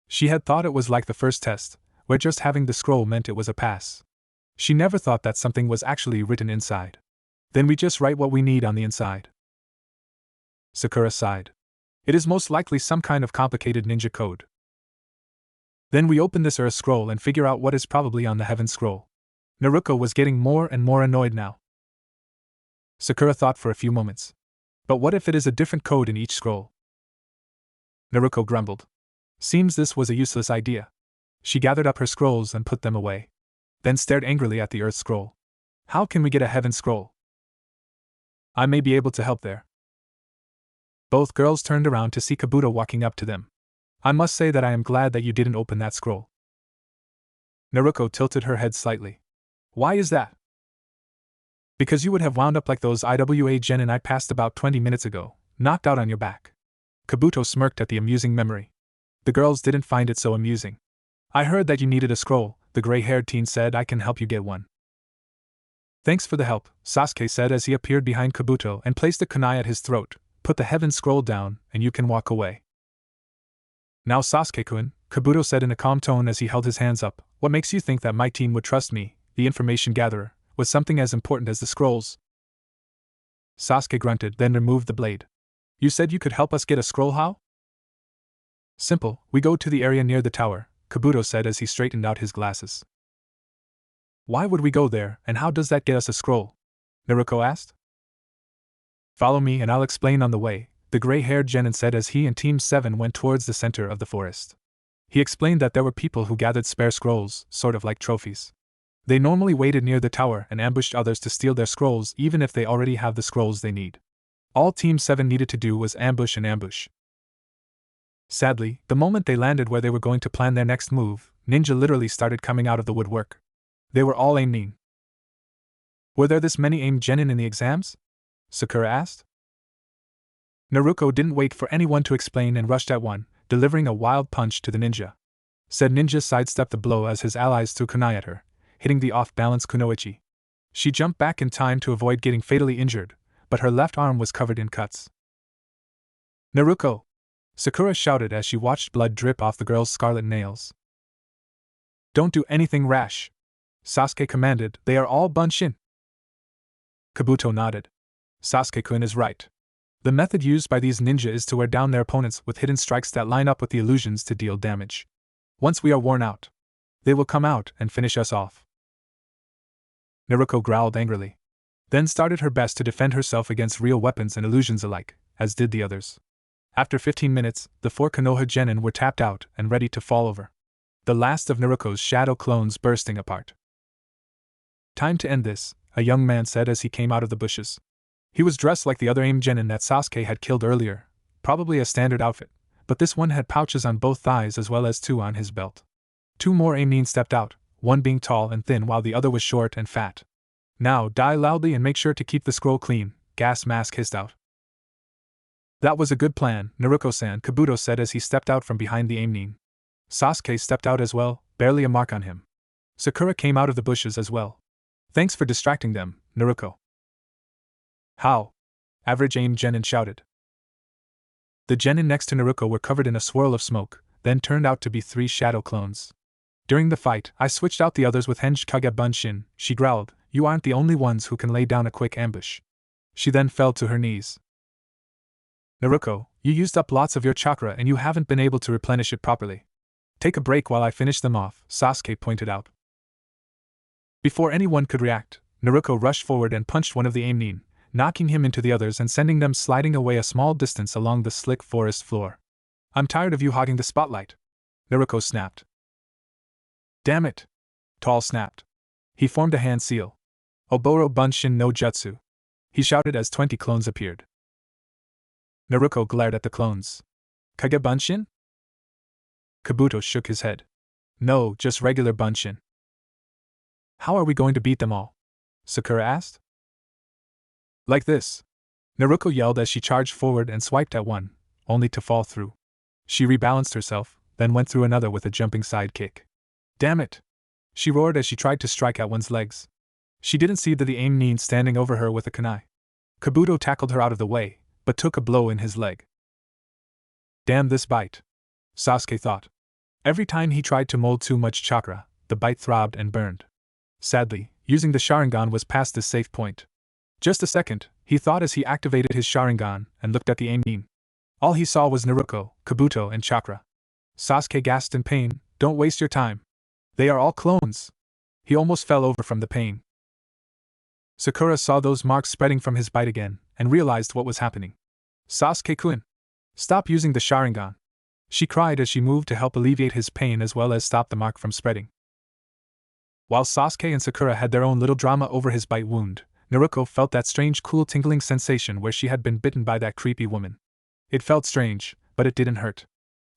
She had thought it was like the first test, where just having the scroll meant it was a pass. She never thought that something was actually written inside. Then we just write what we need on the inside. Sakura sighed. It is most likely some kind of complicated ninja code. Then we open this earth scroll and figure out what is probably on the heaven scroll. Naruto was getting more and more annoyed now. Sakura thought for a few moments. But what if it is a different code in each scroll? Naruto grumbled. Seems this was a useless idea. She gathered up her scrolls and put them away. Then stared angrily at the earth scroll. How can we get a heaven scroll? I may be able to help there. Both girls turned around to see Kabuto walking up to them. I must say that I am glad that you didn't open that scroll. Naruto tilted her head slightly. Why is that? Because you would have wound up like those IWA Gen and I passed about 20 minutes ago, knocked out on your back. Kabuto smirked at the amusing memory. The girls didn't find it so amusing. I heard that you needed a scroll, the gray-haired teen said. I can help you get one. Thanks for the help, Sasuke said as he appeared behind Kabuto and placed a kunai at his throat, put the heaven scroll down, and you can walk away. Now Sasuke-kun, Kabuto said in a calm tone as he held his hands up, what makes you think that my team would trust me, the information gatherer, with something as important as the scrolls? Sasuke grunted, then removed the blade. You said you could help us get a scroll, how? Simple, we go to the area near the tower, Kabuto said as he straightened out his glasses. Why would we go there, and how does that get us a scroll? Naruto asked. Follow me and I'll explain on the way, the gray-haired genin said as he and Team 7 went towards the center of the forest. He explained that there were people who gathered spare scrolls, sort of like trophies. They normally waited near the tower and ambushed others to steal their scrolls even if they already have the scrolls they need. All Team 7 needed to do was ambush and ambush. Sadly, the moment they landed where they were going to plan their next move, ninja literally started coming out of the woodwork. They were all aiming. Were there this many aimed genin in the exams? Sakura asked. Naruto didn't wait for anyone to explain and rushed at one, delivering a wild punch to the ninja. Said ninja sidestepped the blow as his allies threw kunai at her, hitting the off-balance kunoichi. She jumped back in time to avoid getting fatally injured, but her left arm was covered in cuts. Naruto! Sakura shouted as she watched blood drip off the girl's scarlet nails. Don't do anything rash, Sasuke commanded, they are all bunshin. Kabuto nodded. Sasuke-kun is right. The method used by these ninja is to wear down their opponents with hidden strikes that line up with the illusions to deal damage. Once we are worn out, they will come out and finish us off. Naruto growled angrily. Then started her best to defend herself against real weapons and illusions alike, as did the others. After 15 minutes, the 4 Konoha genin were tapped out and ready to fall over. The last of Naruto's shadow clones bursting apart. Time to end this, a young man said as he came out of the bushes. He was dressed like the other aimed genin that Sasuke had killed earlier, probably a standard outfit, but this one had pouches on both thighs as well as 2 on his belt. 2 more Aimnin stepped out, one being tall and thin while the other was short and fat. Now die loudly and make sure to keep the scroll clean, Gas Mask hissed out. That was a good plan, Naruto-san, Kabuto said as he stepped out from behind the Aimnin. Sasuke stepped out as well, barely a mark on him. Sakura came out of the bushes as well. Thanks for distracting them, Naruto. How? Average aimed genin shouted. The genin next to Naruto were covered in a swirl of smoke, then turned out to be 3 shadow clones. During the fight, I switched out the others with Henge Kage Bunshin, she growled, you aren't the only ones who can lay down a quick ambush. She then fell to her knees. Naruto, you used up lots of your chakra and you haven't been able to replenish it properly. Take a break while I finish them off, Sasuke pointed out. Before anyone could react, Naruto rushed forward and punched one of the Aimnin, knocking him into the others and sending them sliding away a small distance along the slick forest floor. I'm tired of you hogging the spotlight, Naruto snapped. Damn it! Tall snapped. He formed a hand seal. Oboro Bunshin no Jutsu. He shouted as 20 clones appeared. Naruto glared at the clones. Kage Bunshin? Kabuto shook his head. No, just regular Bunshin. How are we going to beat them all? Sakura asked. Like this. Naruto yelled as she charged forward and swiped at one, only to fall through. She rebalanced herself, then went through another with a jumping side kick. Damn it! She roared as she tried to strike at one's legs. She didn't see the Aimnin standing over her with a kunai. Kabuto tackled her out of the way, but took a blow in his leg. Damn this bite, Sasuke thought. Every time he tried to mold too much chakra, the bite throbbed and burned. Sadly, using the Sharingan was past the safe point. Just a second, he thought as he activated his Sharingan and looked at the Aimnin. All he saw was Naruto, Kabuto and chakra. Sasuke gasped in pain, don't waste your time. They are all clones. He almost fell over from the pain. Sakura saw those marks spreading from his bite again, and realized what was happening. Sasuke-kun! Stop using the Sharingan! She cried as she moved to help alleviate his pain as well as stop the mark from spreading. While Sasuke and Sakura had their own little drama over his bite wound, Naruto felt that strange cool tingling sensation where she had been bitten by that creepy woman. It felt strange, but it didn't hurt.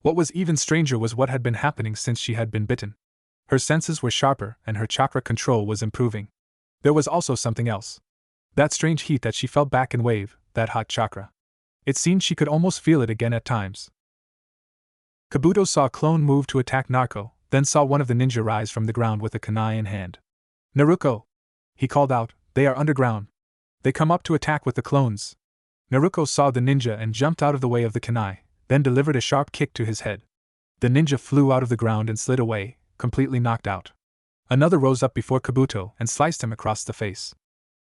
What was even stranger was what had been happening since she had been bitten. Her senses were sharper and her chakra control was improving. There was also something else. That strange heat that she felt back in wave, that hot chakra. It seemed she could almost feel it again at times. Kabuto saw a clone move to attack Naruto, then saw one of the ninja rise from the ground with a kunai in hand. Naruto! He called out, they are underground. They come up to attack with the clones. Naruto saw the ninja and jumped out of the way of the kunai, then delivered a sharp kick to his head. The ninja flew out of the ground and slid away, completely knocked out. Another rose up before Kabuto and sliced him across the face.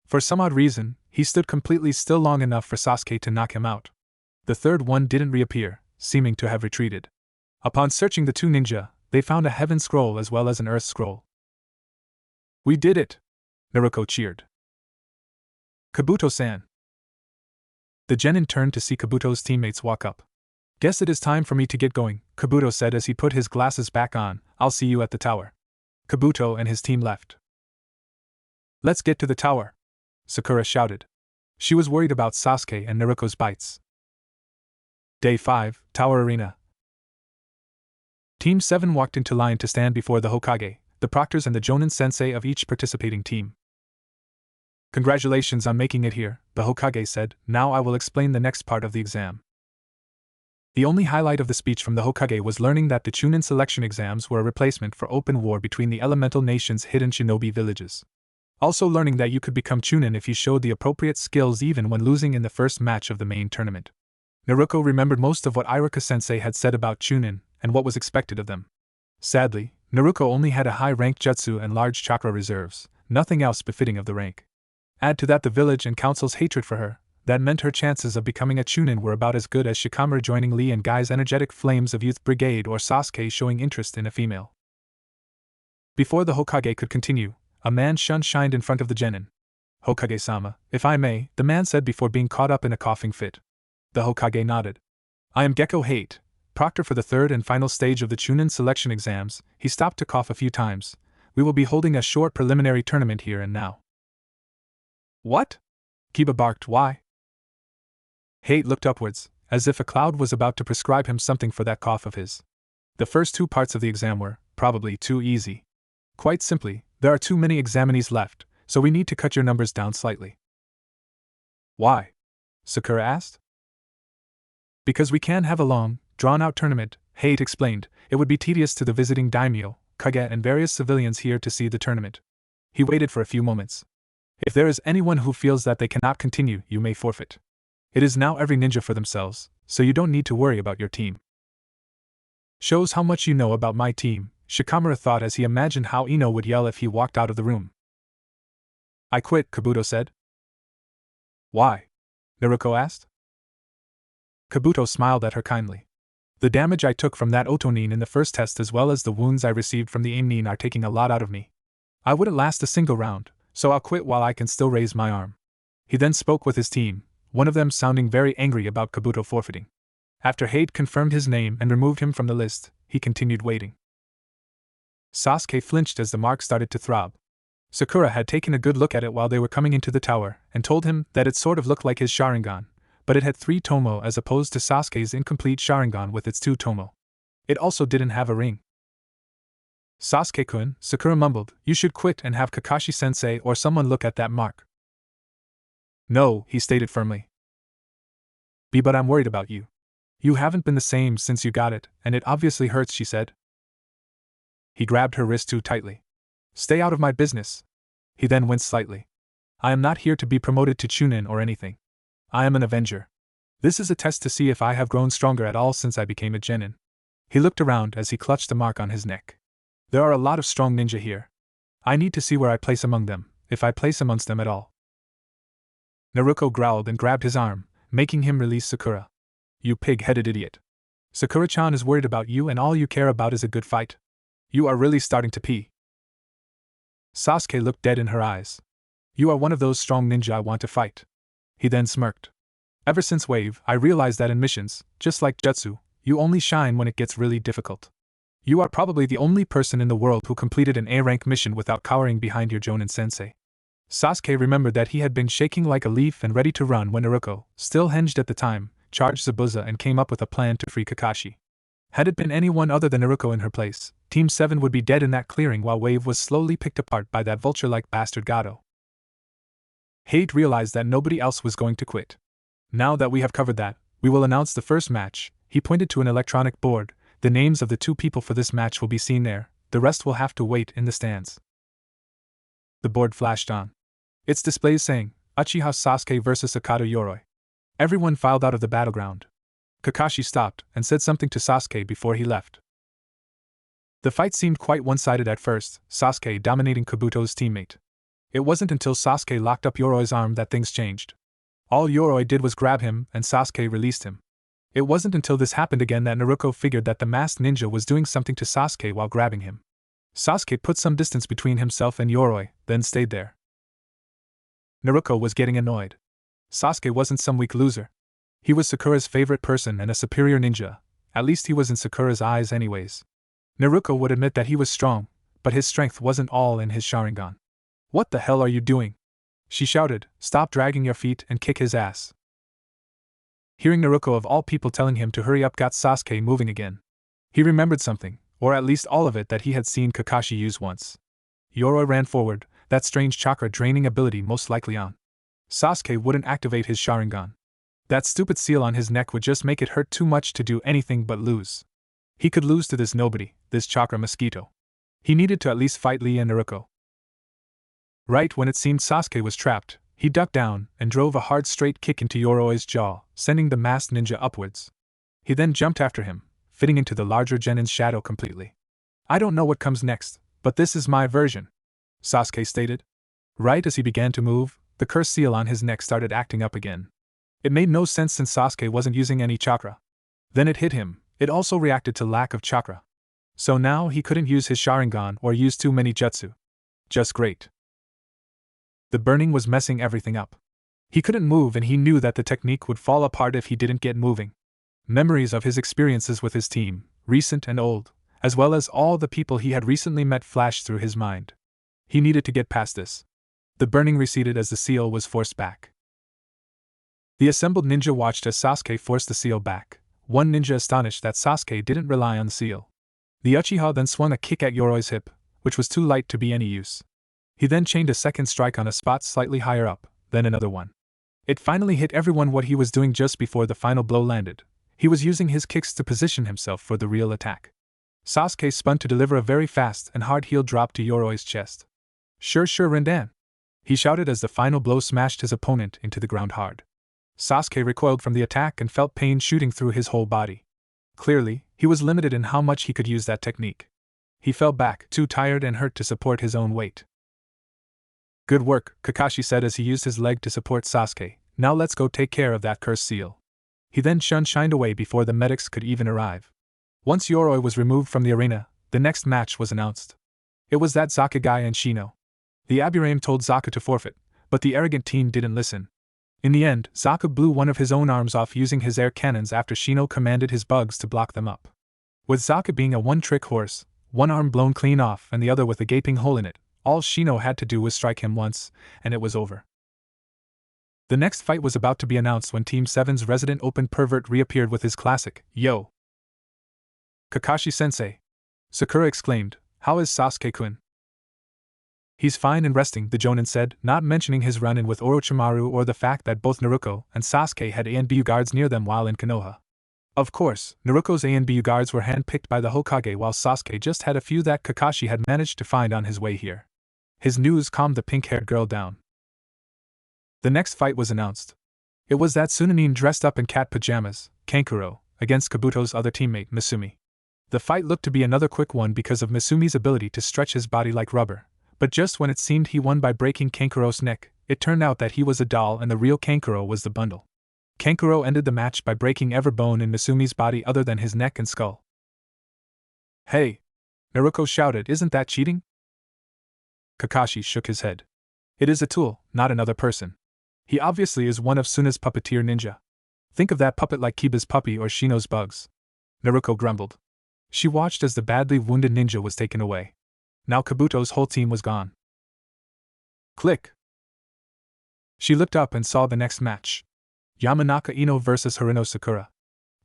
For some odd reason, he stood completely still long enough for Sasuke to knock him out. The third one didn't reappear, seeming to have retreated. Upon searching the two ninja, they found a heaven scroll as well as an earth scroll. "We did it!" Naruto cheered. "Kabuto-san!" The genin turned to see Kabuto's teammates walk up. "Guess it is time for me to get going," Kabuto said as he put his glasses back on. "I'll see you at the tower." Kabuto and his team left. "Let's get to the tower!" Sakura shouted. She was worried about Sasuke and Naruto's bites. Day 5, Tower Arena. Team 7 walked into line to stand before the Hokage, the proctors and the Jonin sensei of each participating team. "Congratulations on making it here," the Hokage said. "Now I will explain the next part of the exam." The only highlight of the speech from the Hokage was learning that the Chunin selection exams were a replacement for open war between the elemental nations' hidden shinobi villages. Also learning that you could become Chunin if you showed the appropriate skills even when losing in the first match of the main tournament. Naruto remembered most of what Iruka-sensei had said about Chunin and what was expected of them. Sadly, Naruto only had a high-ranked jutsu and large chakra reserves, nothing else befitting of the rank. Add to that the village and council's hatred for her, that meant her chances of becoming a Chunin were about as good as Shikamaru joining Lee and Guy's energetic Flames of Youth Brigade or Sasuke showing interest in a female. Before the Hokage could continue, a man shined in front of the genin. "Hokage-sama, if I may," the man said before being caught up in a coughing fit. The Hokage nodded. "I am Gecko Hate, proctor for the third and final stage of the Chunin selection exams." He stopped to cough a few times. "We will be holding a short preliminary tournament here and now." "What?" Kiba barked. "Why?" Hate looked upwards, as if a cloud was about to prescribe him something for that cough of his. "The first two parts of the exam were, probably, too easy. Quite simply, there are too many examinees left, so we need to cut your numbers down slightly." "Why?" Sakura asked. "Because we can't have a long, drawn-out tournament," Hate explained. "It would be tedious to the visiting daimyo, kage and various civilians here to see the tournament." He waited for a few moments. "If there is anyone who feels that they cannot continue, you may forfeit. It is now every ninja for themselves, so you don't need to worry about your team." "Shows how much you know about my team," Shikamaru thought as he imagined how Ino would yell if he walked out of the room. "I quit," Kabuto said. "Why?" Naruto asked. Kabuto smiled at her kindly. "The damage I took from that Otonin in the first test as well as the wounds I received from the Aimnin are taking a lot out of me. I wouldn't last a single round, so I'll quit while I can still raise my arm." He then spoke with his team, one of them sounding very angry about Kabuto forfeiting. After Hate confirmed his name and removed him from the list, he continued waiting. Sasuke flinched as the mark started to throb. Sakura had taken a good look at it while they were coming into the tower, and told him that it sort of looked like his Sharingan, but it had 3 tomo as opposed to Sasuke's incomplete Sharingan with its 2 tomo. It also didn't have a ring. "Sasuke-kun," Sakura mumbled, "you should quit and have Kakashi-sensei or someone look at that mark." "No," he stated firmly. But I'm worried about you. You haven't been the same since you got it, and it obviously hurts," she said. He grabbed her wrist too tightly. "Stay out of my business." He then winced slightly. "I am not here to be promoted to Chunin or anything. I am an Avenger. This is a test to see if I have grown stronger at all since I became a genin." He looked around as he clutched the mark on his neck. "There are a lot of strong ninja here. I need to see where I place among them, if I place amongst them at all." Naruto growled and grabbed his arm, making him release Sakura. "You pig-headed idiot. Sakura-chan is worried about you and all you care about is a good fight. You are really starting to pee." Sasuke looked dead in her eyes. "You are one of those strong ninja I want to fight." He then smirked. "Ever since Wave, I realized that in missions, just like Jutsu, you only shine when it gets really difficult. You are probably the only person in the world who completed an A-rank mission without cowering behind your Jonin sensei." Sasuke remembered that he had been shaking like a leaf and ready to run when Naruto, still hinged at the time, charged Zabuza and came up with a plan to free Kakashi. Had it been anyone other than Naruto in her place, Team 7 would be dead in that clearing while Wave was slowly picked apart by that vulture-like bastard Gato. Hate realized that nobody else was going to quit. "Now that we have covered that, we will announce the first match." He pointed to an electronic board. "The names of the 2 people for this match will be seen there, the rest will have to wait in the stands." The board flashed on. Its displays saying, Uchiha Sasuke vs Akata Yoroi. Everyone filed out of the battleground. Kakashi stopped and said something to Sasuke before he left. The fight seemed quite one-sided at first, Sasuke dominating Kabuto's teammate. It wasn't until Sasuke locked up Yoroi's arm that things changed. All Yoroi did was grab him, and Sasuke released him. It wasn't until this happened again that Naruto figured that the masked ninja was doing something to Sasuke while grabbing him. Sasuke put some distance between himself and Yoroi, then stayed there. Naruto was getting annoyed. Sasuke wasn't some weak loser. He was Sakura's favorite person and a superior ninja, at least he was in Sakura's eyes anyways. Naruto would admit that he was strong, but his strength wasn't all in his Sharingan. "What the hell are you doing?" she shouted. "Stop dragging your feet and kick his ass." Hearing Naruto of all people telling him to hurry up got Sasuke moving again. He remembered something, or at least all of it that he had seen Kakashi use once. Yoroi ran forward, that strange chakra draining ability most likely on. Sasuke wouldn't activate his Sharingan. That stupid seal on his neck would just make it hurt too much to do anything but lose. He could lose to this nobody, this chakra mosquito. He needed to at least fight Lee and Naruto. Right when it seemed Sasuke was trapped, he ducked down and drove a hard straight kick into Yoroi's jaw, sending the masked ninja upwards. He then jumped after him, fitting into the larger Genin's shadow completely. "I don't know what comes next, but this is my version," Sasuke stated. Right as he began to move, the cursed seal on his neck started acting up again. It made no sense since Sasuke wasn't using any chakra. Then it hit him, it also reacted to lack of chakra. So now he couldn't use his Sharingan or use too many jutsu. Just great. The burning was messing everything up. He couldn't move and he knew that the technique would fall apart if he didn't get moving. Memories of his experiences with his team, recent and old, as well as all the people he had recently met flashed through his mind. He needed to get past this. The burning receded as the seal was forced back. The assembled ninja watched as Sasuke forced the seal back, one ninja astonished that Sasuke didn't rely on the seal. The Uchiha then swung a kick at Yoroi's hip, which was too light to be any use. He then chained a second strike on a spot slightly higher up, then another one. It finally hit everyone what he was doing just before the final blow landed. He was using his kicks to position himself for the real attack. Sasuke spun to deliver a very fast and hard heel drop to Yoroi's chest. Sure, Rindan," he shouted as the final blow smashed his opponent into the ground hard. Sasuke recoiled from the attack and felt pain shooting through his whole body. Clearly, he was limited in how much he could use that technique. He fell back, too tired and hurt to support his own weight. "Good work," Kakashi said as he used his leg to support Sasuke. "Now let's go take care of that cursed seal." He then shined away before the medics could even arrive. Once Yoroi was removed from the arena, the next match was announced. It was that Zakugai and Shino. The Aburame told Zaku to forfeit, but the arrogant teen didn't listen. In the end, Zaku blew one of his own arms off using his air cannons after Shino commanded his bugs to block them up. With Zaku being a one-trick horse, one arm blown clean off and the other with a gaping hole in it, all Shino had to do was strike him once, and it was over. The next fight was about to be announced when Team 7's resident open pervert reappeared with his classic, "Yo! Kakashi-sensei!" Sakura exclaimed, "How is Sasuke-kun?" "He's fine and resting," the Jonin said, not mentioning his run-in with Orochimaru or the fact that both Naruto and Sasuke had A and B guards near them while in Konoha. Of course, Naruto's A and B guards were hand-picked by the Hokage while Sasuke just had a few that Kakashi had managed to find on his way here. His news calmed the pink-haired girl down. The next fight was announced. It was that Tsunanin dressed up in cat pajamas, Kankuro, against Kabuto's other teammate, Misumi. The fight looked to be another quick one because of Misumi's ability to stretch his body like rubber, but just when it seemed he won by breaking Kankuro's neck, it turned out that he was a doll and the real Kankuro was the bundle. Kankuro ended the match by breaking every bone in Misumi's body other than his neck and skull. "Hey!" Naruto shouted, "Isn't that cheating?" Kakashi shook his head. "It is a tool, not another person. He obviously is one of Suna's puppeteer ninja. Think of that puppet like Kiba's puppy or Shino's bugs." Naruto grumbled. She watched as the badly wounded ninja was taken away. Now Kabuto's whole team was gone. Click! She looked up and saw the next match. Yamanaka Ino vs Harino Sakura.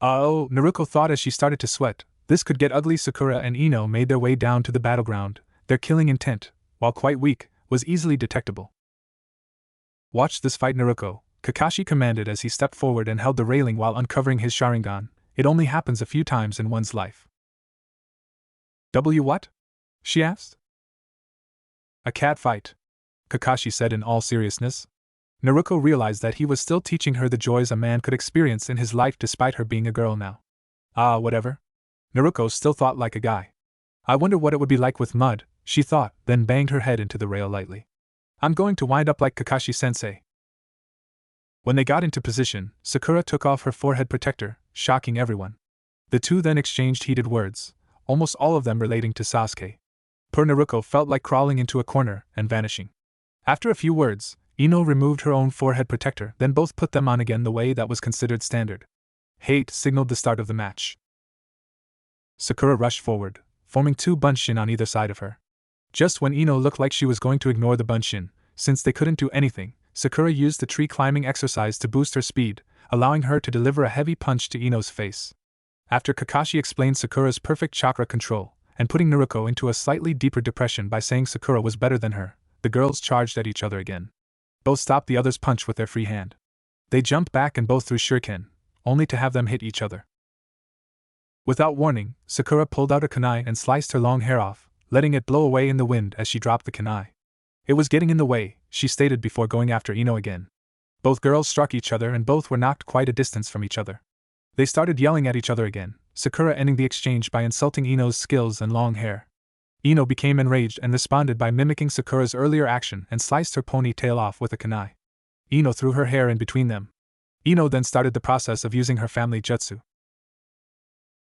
Oh, Naruto thought as she started to sweat, this could get ugly. Sakura and Ino made their way down to the battleground, their killing intent, while quite weak, was easily detectable. "Watch this fight, Naruto," Kakashi commanded as he stepped forward and held the railing while uncovering his Sharingan. "It only happens a few times in one's life." What?" she asked. "A cat fight," Kakashi said in all seriousness. Naruto realized that he was still teaching her the joys a man could experience in his life despite her being a girl now. Ah, whatever. Naruto still thought like a guy. I wonder what it would be like with mud, she thought, then banged her head into the rail lightly. I'm going to wind up like Kakashi-sensei. When they got into position, Sakura took off her forehead protector, shocking everyone. The two then exchanged heated words, almost all of them relating to Sasuke. Poor Naruto felt like crawling into a corner and vanishing. After a few words, Ino removed her own forehead protector, then both put them on again the way that was considered standard. Hate signaled the start of the match. Sakura rushed forward, forming two bunshin on either side of her. Just when Ino looked like she was going to ignore the bunshin, since they couldn't do anything, Sakura used the tree climbing exercise to boost her speed, allowing her to deliver a heavy punch to Ino's face. After Kakashi explained Sakura's perfect chakra control, and putting Naruto into a slightly deeper depression by saying Sakura was better than her, the girls charged at each other again. Both stopped the other's punch with their free hand. They jumped back and both threw shuriken, only to have them hit each other. Without warning, Sakura pulled out a kunai and sliced her long hair off, letting it blow away in the wind as she dropped the kunai. It was getting in the way, she stated before going after Ino again. Both girls struck each other and both were knocked quite a distance from each other. They started yelling at each other again, Sakura ending the exchange by insulting Ino's skills and long hair. Ino became enraged and responded by mimicking Sakura's earlier action and sliced her ponytail off with a kunai. Ino threw her hair in between them. Ino then started the process of using her family jutsu.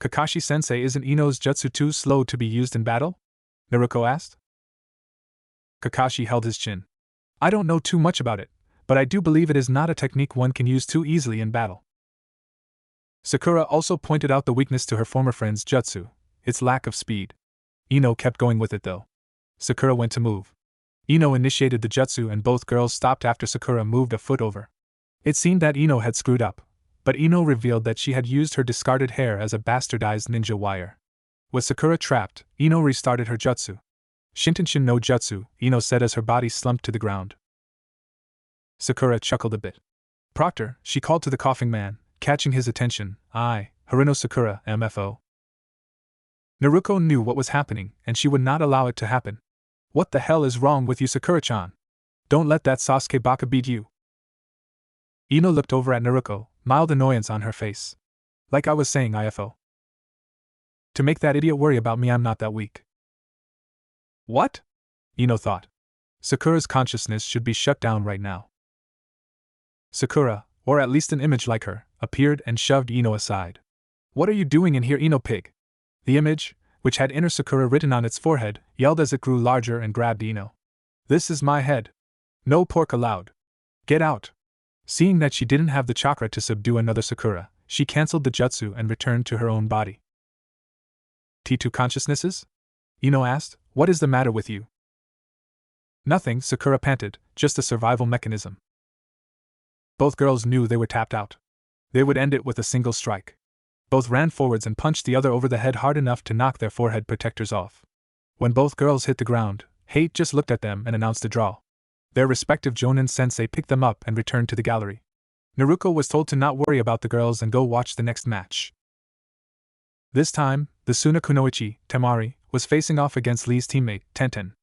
Kakashi-sensei, isn't Ino's jutsu too slow to be used in battle? Naruto asked. Kakashi held his chin. I don't know too much about it, but I do believe it is not a technique one can use too easily in battle. Sakura also pointed out the weakness to her former friend's jutsu, its lack of speed. Ino kept going with it though. Sakura went to move. Ino initiated the jutsu and both girls stopped after Sakura moved a foot over. It seemed that Ino had screwed up, but Ino revealed that she had used her discarded hair as a bastardized ninja wire. With Sakura trapped, Ino restarted her jutsu. Shintenshin no jutsu, Ino said as her body slumped to the ground. Sakura chuckled a bit. Proctor, she called to the coughing man, catching his attention. I, Haruno Sakura, MFO. Naruto knew what was happening, and she would not allow it to happen. What the hell is wrong with you, Sakura-chan? Don't let that Sasuke baka beat you. Ino looked over at Naruto, mild annoyance on her face. Like I was saying, IFO. To make that idiot worry about me, I'm not that weak. What? Ino thought. Sakura's consciousness should be shut down right now. Sakura, or at least an image like her, appeared and shoved Ino aside. What are you doing in here, Ino pig? The image, which had Inner Sakura written on its forehead, yelled as it grew larger and grabbed Ino. This is my head. No pork allowed. Get out. Seeing that she didn't have the chakra to subdue another Sakura, she cancelled the jutsu and returned to her own body. T2 consciousnesses? Ino asked, what is the matter with you? Nothing, Sakura panted, just a survival mechanism. Both girls knew they were tapped out. They would end it with a single strike. Both ran forwards and punched the other over the head hard enough to knock their forehead protectors off. When both girls hit the ground, Hate just looked at them and announced a draw. Their respective Jonin-sensei picked them up and returned to the gallery. Naruto was told to not worry about the girls and go watch the next match. This time, the Suna Kunoichi, Temari, was facing off against Lee's teammate, Tenten.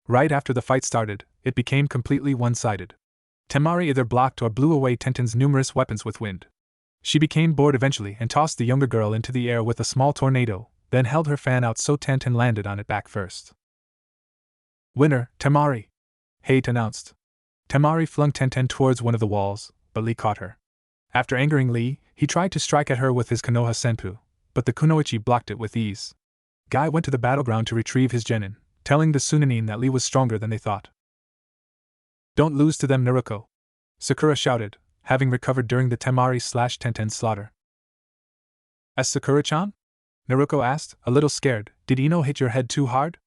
Right after the fight started, it became completely one-sided. Temari either blocked or blew away Tenten's numerous weapons with wind. She became bored eventually and tossed the younger girl into the air with a small tornado, then held her fan out so Tenten landed on it back first. Winner, Temari! Hate announced. Temari flung Tenten towards one of the walls, but Lee caught her. After angering Lee, he tried to strike at her with his Konoha Senpu, but the Kunoichi blocked it with ease. Guy went to the battleground to retrieve his genin, telling the Sunanin that Lee was stronger than they thought. Don't lose to them, Naruto! Sakura shouted, having recovered during the Temari/Tenten slaughter. As Sakura-chan? Naruto asked, a little scared, did Ino hit your head too hard?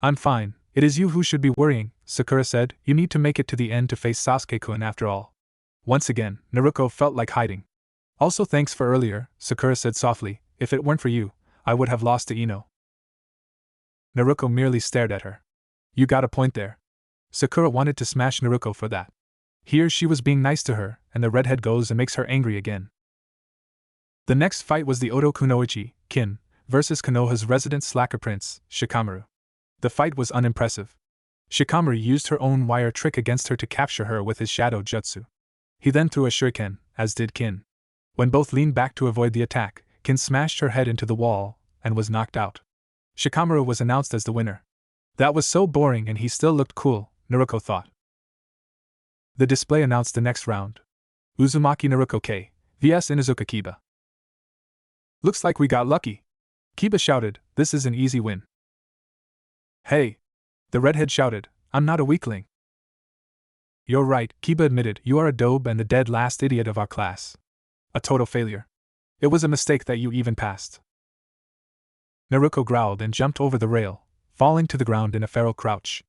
I'm fine, it is you who should be worrying, Sakura said, you need to make it to the end to face Sasuke-kun after all. Once again, Naruto felt like hiding. Also thanks for earlier, Sakura said softly, if it weren't for you, I would have lost to Ino. Naruto merely stared at her. You got a point there. Sakura wanted to smash Naruto for that. Here she was being nice to her, and the redhead goes and makes her angry again. The next fight was the Oto Kunoichi, Kin, versus Konoha's resident slacker prince, Shikamaru. The fight was unimpressive. Shikamaru used her own wire trick against her to capture her with his shadow jutsu. He then threw a shuriken, as did Kin. When both leaned back to avoid the attack, Kin smashed her head into the wall and was knocked out. Shikamaru was announced as the winner. That was so boring, and he still looked cool, Naruto thought. The display announced the next round. Uzumaki Naruto K vs Inuzuka Kiba. Looks like we got lucky. Kiba shouted, this is an easy win. Hey! The redhead shouted, I'm not a weakling. You're right, Kiba admitted, you are a dobe and the dead last idiot of our class. A total failure. It was a mistake that you even passed. Naruto growled and jumped over the rail, falling to the ground in a feral crouch.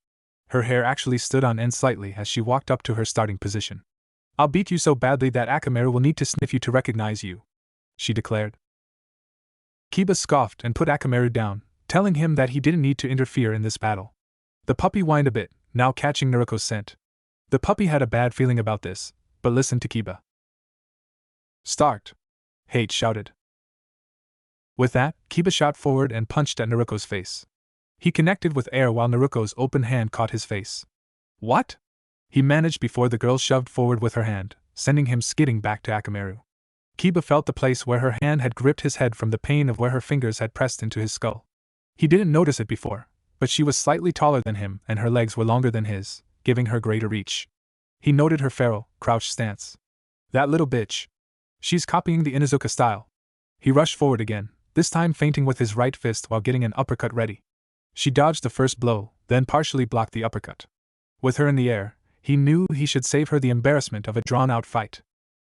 Her hair actually stood on end slightly as she walked up to her starting position. I'll beat you so badly that Akamaru will need to sniff you to recognize you, she declared. Kiba scoffed and put Akamaru down, telling him that he didn't need to interfere in this battle. The puppy whined a bit, now catching Naruto's scent. The puppy had a bad feeling about this, but listened to Kiba. Start! Hate shouted. With that, Kiba shot forward and punched at Naruto's face. He connected with air while Naruto's open hand caught his face. What? He managed before the girl shoved forward with her hand, sending him skidding back to Akamaru. Kiba felt the place where her hand had gripped his head from the pain of where her fingers had pressed into his skull. He didn't notice it before, but she was slightly taller than him and her legs were longer than his, giving her greater reach. He noted her feral, crouched stance. That little bitch. She's copying the Inuzuka style. He rushed forward again, this time feinting with his right fist while getting an uppercut ready. She dodged the first blow, then partially blocked the uppercut. With her in the air, he knew he should save her the embarrassment of a drawn-out fight.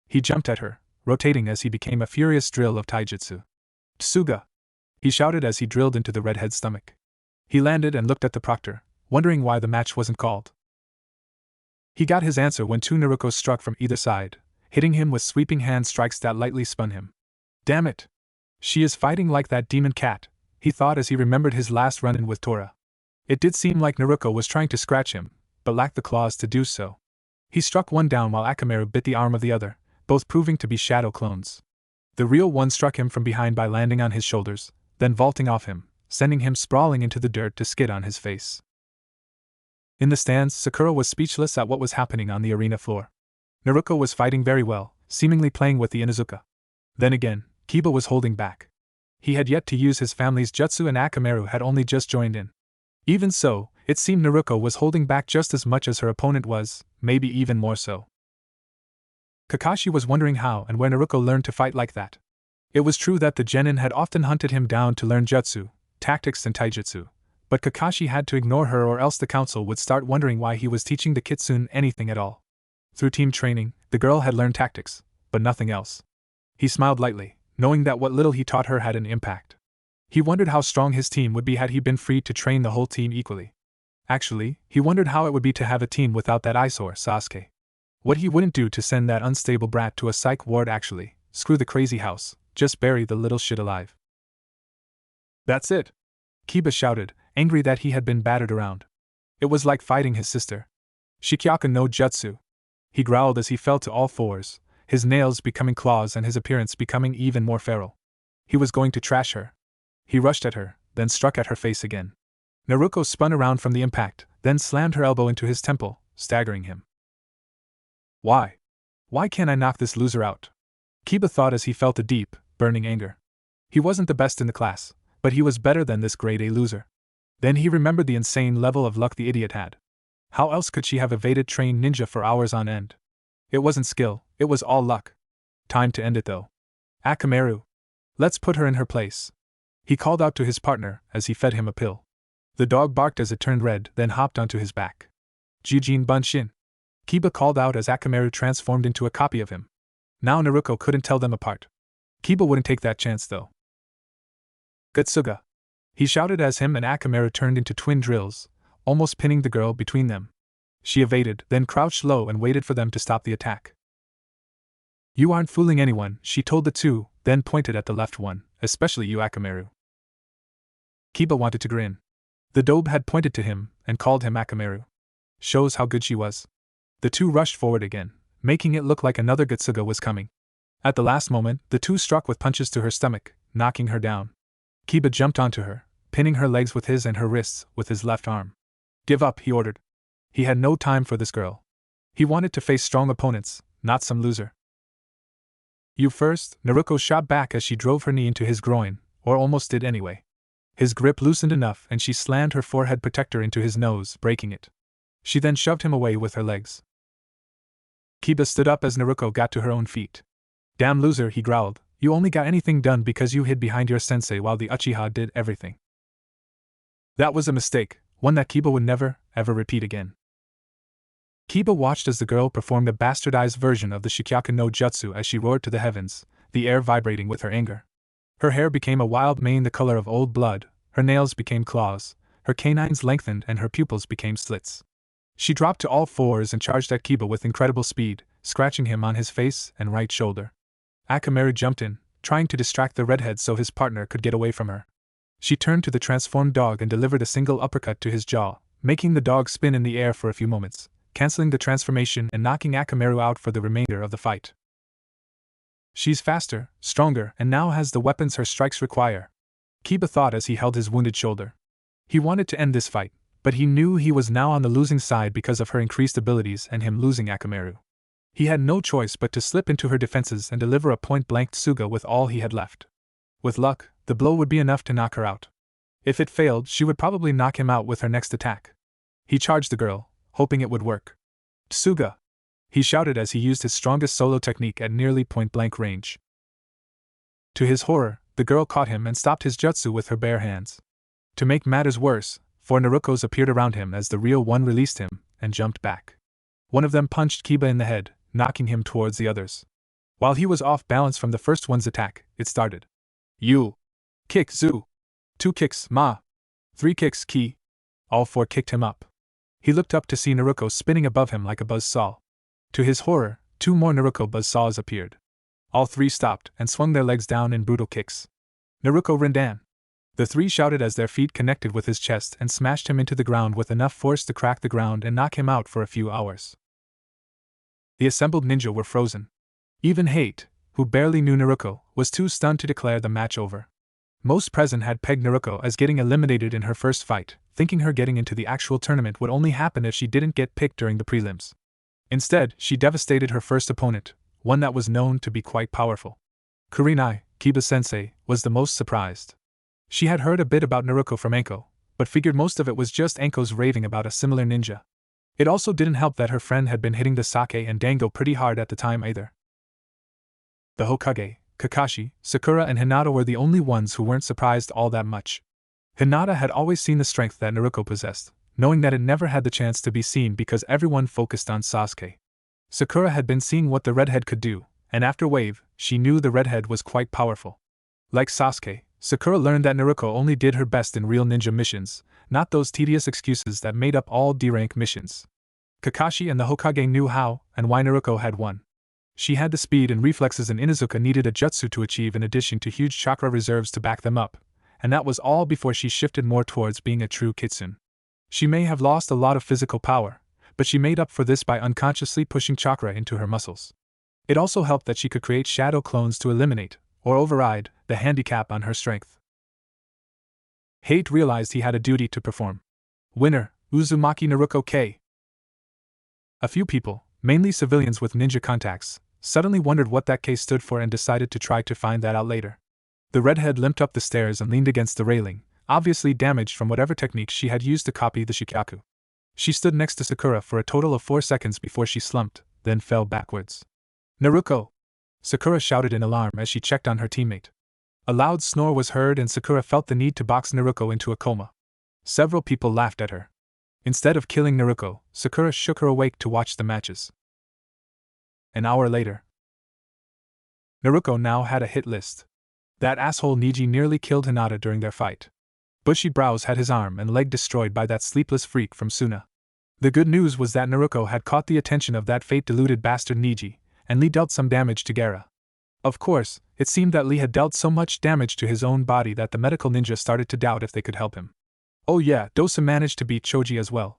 He jumped at her, rotating as he became a furious drill of taijutsu. Tsuga! He shouted as he drilled into the redhead's stomach. He landed and looked at the proctor, wondering why the match wasn't called. He got his answer when two Narutos struck from either side, hitting him with sweeping hand strikes that lightly spun him. Damn it! She is fighting like that demon cat, he thought as he remembered his last run-in with Tora. It did seem like Naruto was trying to scratch him, but lacked the claws to do so. He struck one down while Akamaru bit the arm of the other, both proving to be shadow clones. The real one struck him from behind by landing on his shoulders, then vaulting off him, sending him sprawling into the dirt to skid on his face. In the stands, Sakura was speechless at what was happening on the arena floor. Naruto was fighting very well, seemingly playing with the Inuzuka. Then again, Kiba was holding back. He had yet to use his family's jutsu and Akamaru had only just joined in. Even so, it seemed Naruto was holding back just as much as her opponent was, maybe even more so. Kakashi was wondering how and where Naruto learned to fight like that. It was true that the genin had often hunted him down to learn jutsu, tactics and taijutsu, but Kakashi had to ignore her or else the council would start wondering why he was teaching the kitsune anything at all. Through team training, the girl had learned tactics, but nothing else. He smiled lightly, knowing that what little he taught her had an impact. He wondered how strong his team would be had he been free to train the whole team equally. Actually, he wondered how it would be to have a team without that eyesore, Sasuke. What he wouldn't do to send that unstable brat to a psych ward actually, screw the crazy house, just bury the little shit alive. That's it! Kiba shouted, angry that he had been battered around. It was like fighting his sister. Shikyaku no Jutsu. He growled as he fell to all fours, his nails becoming claws and his appearance becoming even more feral. He was going to trash her. He rushed at her, then struck at her face again. Naruto spun around from the impact, then slammed her elbow into his temple, staggering him. Why? Why can't I knock this loser out? Kiba thought as he felt a deep, burning anger. He wasn't the best in the class, but he was better than this grade A loser. Then he remembered the insane level of luck the idiot had. How else could she have evaded trained ninja for hours on end? It wasn't skill, it was all luck. Time to end it though. Akamaru. Let's put her in her place. He called out to his partner as he fed him a pill. The dog barked as it turned red, then hopped onto his back. Jijin Bunshin. Kiba called out as Akamaru transformed into a copy of him. Now Naruto couldn't tell them apart. Kiba wouldn't take that chance though. Gutsuga. He shouted as him and Akamaru turned into twin drills, almost pinning the girl between them. She evaded, then crouched low and waited for them to stop the attack. You aren't fooling anyone, she told the two, then pointed at the left one, especially you Akamaru. Kiba wanted to grin. The dobe had pointed to him and called him Akamaru. Shows how good she was. The two rushed forward again, making it look like another Gutsuga was coming. At the last moment, the two struck with punches to her stomach, knocking her down. Kiba jumped onto her, pinning her legs with his and her wrists with his left arm. Give up, he ordered. He had no time for this girl. He wanted to face strong opponents, not some loser. You first, Naruto shot back as she drove her knee into his groin, or almost did anyway. His grip loosened enough and she slammed her forehead protector into his nose, breaking it. She then shoved him away with her legs. Kiba stood up as Naruto got to her own feet. Damn loser, he growled, you only got anything done because you hid behind your sensei while the Uchiha did everything. That was a mistake, one that Kiba would never, ever repeat again. Kiba watched as the girl performed a bastardized version of the Shikyaku no Jutsu as she roared to the heavens, the air vibrating with her anger. Her hair became a wild mane the color of old blood, her nails became claws, her canines lengthened and her pupils became slits. She dropped to all fours and charged at Kiba with incredible speed, scratching him on his face and right shoulder. Akamaru jumped in, trying to distract the redhead so his partner could get away from her. She turned to the transformed dog and delivered a single uppercut to his jaw, making the dog spin in the air for a few moments, canceling the transformation and knocking Akamaru out for the remainder of the fight. She's faster, stronger, and now has the weapons her strikes require, Kiba thought as he held his wounded shoulder. He wanted to end this fight, but he knew he was now on the losing side because of her increased abilities and him losing Akamaru. He had no choice but to slip into her defenses and deliver a point-blank tsuga with all he had left. With luck, the blow would be enough to knock her out. If it failed, she would probably knock him out with her next attack. He charged the girl, hoping it would work. Tsuga! He shouted as he used his strongest solo technique at nearly point-blank range. To his horror, the girl caught him and stopped his jutsu with her bare hands. To make matters worse, four Narutos appeared around him as the real one released him and jumped back. One of them punched Kiba in the head, knocking him towards the others. While he was off balance from the first one's attack, it started. You! Kick, Zu! 2 kicks, Ma! 3 kicks, Ki! All 4 kicked him up. He looked up to see Naruto spinning above him like a buzzsaw. To his horror, 2 more Naruto buzzsaws appeared. All 3 stopped and swung their legs down in brutal kicks. Naruto Rindan! The 3 shouted as their feet connected with his chest and smashed him into the ground with enough force to crack the ground and knock him out for a few hours. The assembled ninja were frozen. Even Hate, who barely knew Naruto, was too stunned to declare the match over. Most present had pegged Naruto as getting eliminated in her first fight, thinking her getting into the actual tournament would only happen if she didn't get picked during the prelims. Instead, she devastated her first opponent, one that was known to be quite powerful. Kurenai, Kiba-sensei, was the most surprised. She had heard a bit about Naruto from Anko, but figured most of it was just Anko's raving about a similar ninja. It also didn't help that her friend had been hitting the sake and dango pretty hard at the time either. The Hokage, Kakashi, Sakura and Hinata were the only ones who weren't surprised all that much. Hinata had always seen the strength that Naruto possessed, knowing that it never had the chance to be seen because everyone focused on Sasuke. Sakura had been seeing what the redhead could do, and after Wave, she knew the redhead was quite powerful. Like Sasuke, Sakura learned that Naruto only did her best in real ninja missions, not those tedious excuses that made up all D-rank missions. Kakashi and the Hokage knew how and why Naruto had won. She had the speed and reflexes and Inuzuka needed a jutsu to achieve in addition to huge chakra reserves to back them up, and that was all before she shifted more towards being a true kitsune. She may have lost a lot of physical power, but she made up for this by unconsciously pushing chakra into her muscles. It also helped that she could create shadow clones to eliminate, or override, the handicap on her strength. Hate realized he had a duty to perform. Winner, Uzumaki Naruto K. A few people, mainly civilians with ninja contacts, suddenly wondered what that K stood for and decided to try to find that out later. The redhead limped up the stairs and leaned against the railing, obviously damaged from whatever technique she had used to copy the Shikyaku. She stood next to Sakura for a total of 4 seconds before she slumped, then fell backwards. Naruto! Sakura shouted in alarm as she checked on her teammate. A loud snore was heard and Sakura felt the need to box Naruto into a coma. Several people laughed at her. Instead of killing Naruto, Sakura shook her awake to watch the matches. An hour later. Naruto now had a hit list. That asshole Neji nearly killed Hinata during their fight. Bushy Brows had his arm and leg destroyed by that sleepless freak from Suna. The good news was that Naruto had caught the attention of that fate-deluded bastard Neji, and Lee dealt some damage to Gaara. Of course, it seemed that Lee had dealt so much damage to his own body that the medical ninja started to doubt if they could help him. Oh yeah, Dosa managed to beat Choji as well.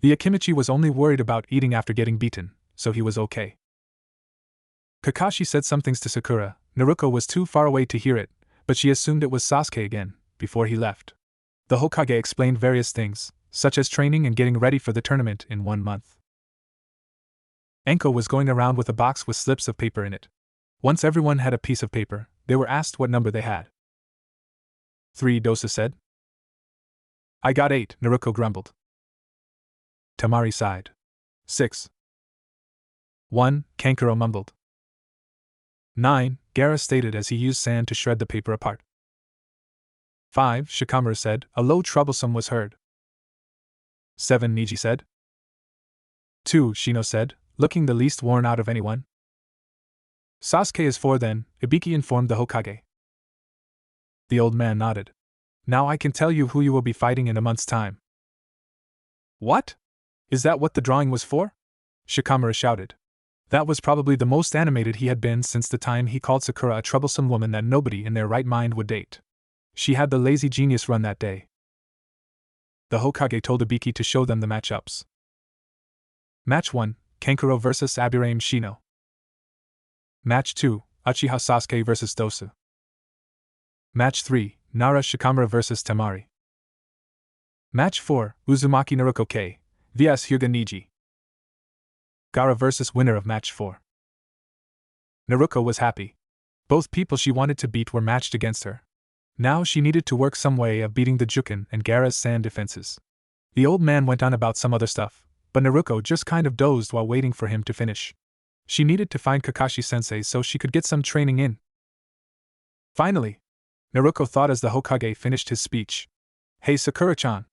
The Akimichi was only worried about eating after getting beaten, so he was okay. Kakashi said some things to Sakura. Naruto was too far away to hear it, but she assumed it was Sasuke again, before he left. The Hokage explained various things, such as training and getting ready for the tournament in 1 month. Enko was going around with a box with slips of paper in it. Once everyone had a piece of paper, they were asked what number they had. 3, Dosa said. I got 8, Naruto grumbled. Temari sighed. 6. 1, Kankuro mumbled. 9, Gaara stated as he used sand to shred the paper apart. 5, Shikamaru said. A low troublesome was heard. 7, Niji said. 2, Shino said, looking the least worn out of anyone. Sasuke is 4 then, Ibiki informed the Hokage. The old man nodded. Now I can tell you who you will be fighting in a month's time. What? Is that what the drawing was for? Shikamaru shouted. That was probably the most animated he had been since the time he called Sakura a troublesome woman that nobody in their right mind would date. She had the lazy genius run that day. The Hokage told Ibiki to show them the matchups. Match 1, Kankuro vs. Abirame Shino. Match 2, Uchiha Sasuke vs. Dosa. Match 3, Nara Shikamaru vs. Temari. Match 4, Uzumaki Naruto K vs. Hyuga Niji. Gaara vs. winner of Match 4. Naruto was happy. Both people she wanted to beat were matched against her. Now she needed to work some way of beating the Juken and Gaara's sand defenses. The old man went on about some other stuff, but Naruto just kind of dozed while waiting for him to finish. She needed to find Kakashi-sensei so she could get some training in. Finally, Naruto thought as the Hokage finished his speech. Hey Sakura-chan.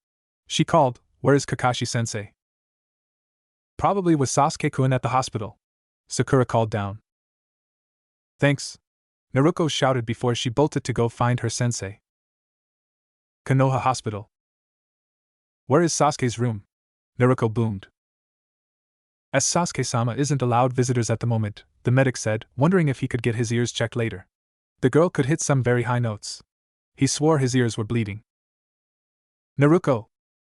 She called, where is Kakashi-sensei? Probably with Sasuke-kun at the hospital. Sakura called down. Thanks. Naruto shouted before she bolted to go find her sensei. Konoha Hospital. Where is Sasuke's room? Naruto boomed. As Sasuke-sama isn't allowed visitors at the moment, the medic said, wondering if he could get his ears checked later. The girl could hit some very high notes. He swore his ears were bleeding. Naruto!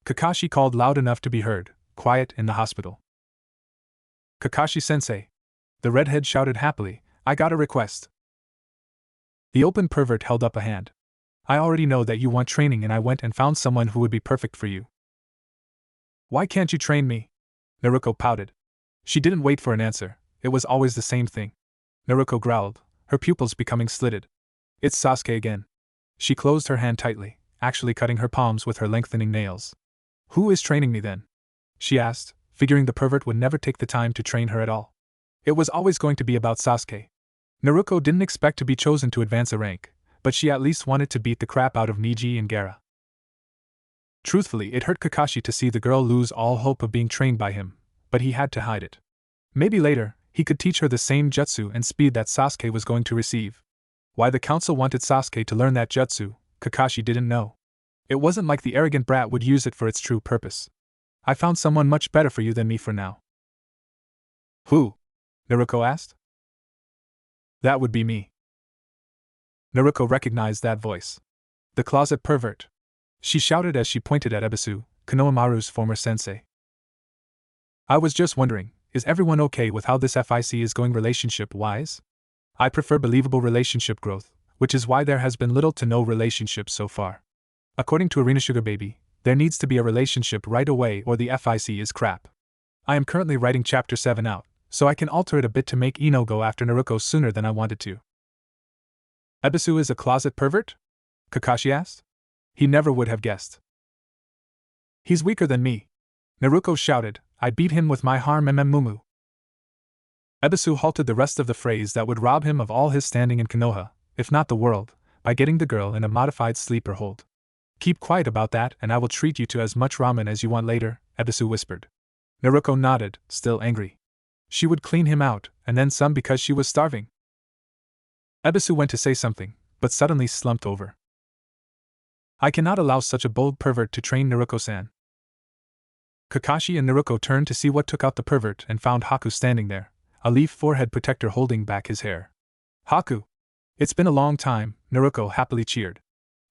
Kakashi called loud enough to be heard, quiet in the hospital. Kakashi-sensei! The redhead shouted happily, I got a request. The open pervert held up a hand. I already know that you want training and I went and found someone who would be perfect for you. Why can't you train me? Naruto pouted. She didn't wait for an answer, it was always the same thing. Naruto growled, her pupils becoming slitted. It's Sasuke again. She closed her hand tightly, actually cutting her palms with her lengthening nails. Who is training me then? She asked, figuring the pervert would never take the time to train her at all. It was always going to be about Sasuke. Naruto didn't expect to be chosen to advance a rank, but she at least wanted to beat the crap out of Niji and Gaara. Truthfully, it hurt Kakashi to see the girl lose all hope of being trained by him, but he had to hide it. Maybe later, he could teach her the same jutsu and speed that Sasuke was going to receive. Why the council wanted Sasuke to learn that jutsu, Kakashi didn't know. It wasn't like the arrogant brat would use it for its true purpose. I found someone much better for you than me for now. Who? Naruto asked. That would be me. Naruto recognized that voice. The closet pervert. She shouted as she pointed at Ebisu, Konohamaru's former sensei. I was just wondering, is everyone okay with how this FIC is going relationship-wise? I prefer believable relationship growth, which is why there has been little to no relationship so far. According to Arena Sugar Baby, there needs to be a relationship right away or the FIC is crap. I am currently writing Chapter 7 out, so I can alter it a bit to make Ino go after Naruto sooner than I wanted to. Ebisu is a closet pervert? Kakashi asked. He never would have guessed. He's weaker than me. Naruto shouted, I beat him with my harm Mumu. Ebisu halted the rest of the phrase that would rob him of all his standing in Konoha, if not the world, by getting the girl in a modified sleeper hold. Keep quiet about that and I will treat you to as much ramen as you want later, Ebisu whispered. Naruto nodded, still angry. She would clean him out, and then some because she was starving. Ebisu went to say something, but suddenly slumped over. I cannot allow such a bold pervert to train Naruto-san. Kakashi and Naruto turned to see what took out the pervert and found Haku standing there, a leaf forehead protector holding back his hair. Haku! It's been a long time, Naruto happily cheered.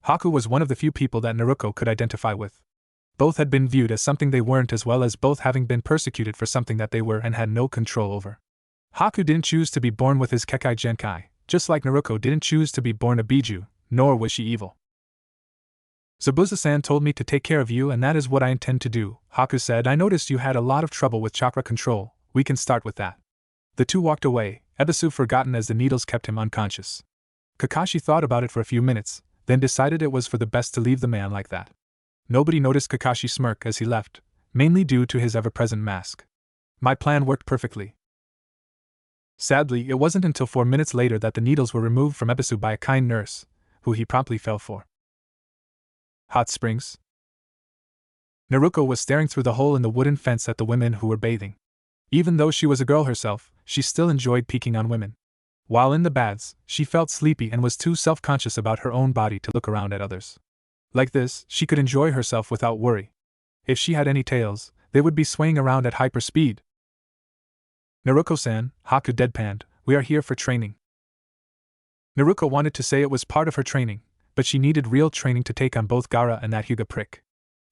Haku was one of the few people that Naruto could identify with. Both had been viewed as something they weren't as well as both having been persecuted for something that they were and had no control over. Haku didn't choose to be born with his Kekai Genkai, just like Naruto didn't choose to be born a Biju, nor was she evil. Zabuza-san told me to take care of you, and that is what I intend to do, Haku said. I noticed you had a lot of trouble with chakra control. We can start with that. The two walked away, Ebisu forgotten as the needles kept him unconscious. Kakashi thought about it for a few minutes, then decided it was for the best to leave the man like that. Nobody noticed Kakashi smirk as he left, mainly due to his ever-present mask. My plan worked perfectly. Sadly, it wasn't until 4 minutes later that the needles were removed from Ebisu by a kind nurse, who he promptly fell for. Hot springs? Naruko was staring through the hole in the wooden fence at the women who were bathing. Even though she was a girl herself, she still enjoyed peeking on women. While in the baths, she felt sleepy and was too self-conscious about her own body to look around at others. Like this, she could enjoy herself without worry. If she had any tails, they would be swaying around at hyper speed. Naruko-san, Haku deadpanned, we are here for training. Naruko wanted to say it was part of her training, but she needed real training to take on both Gaara and that Hyuga prick.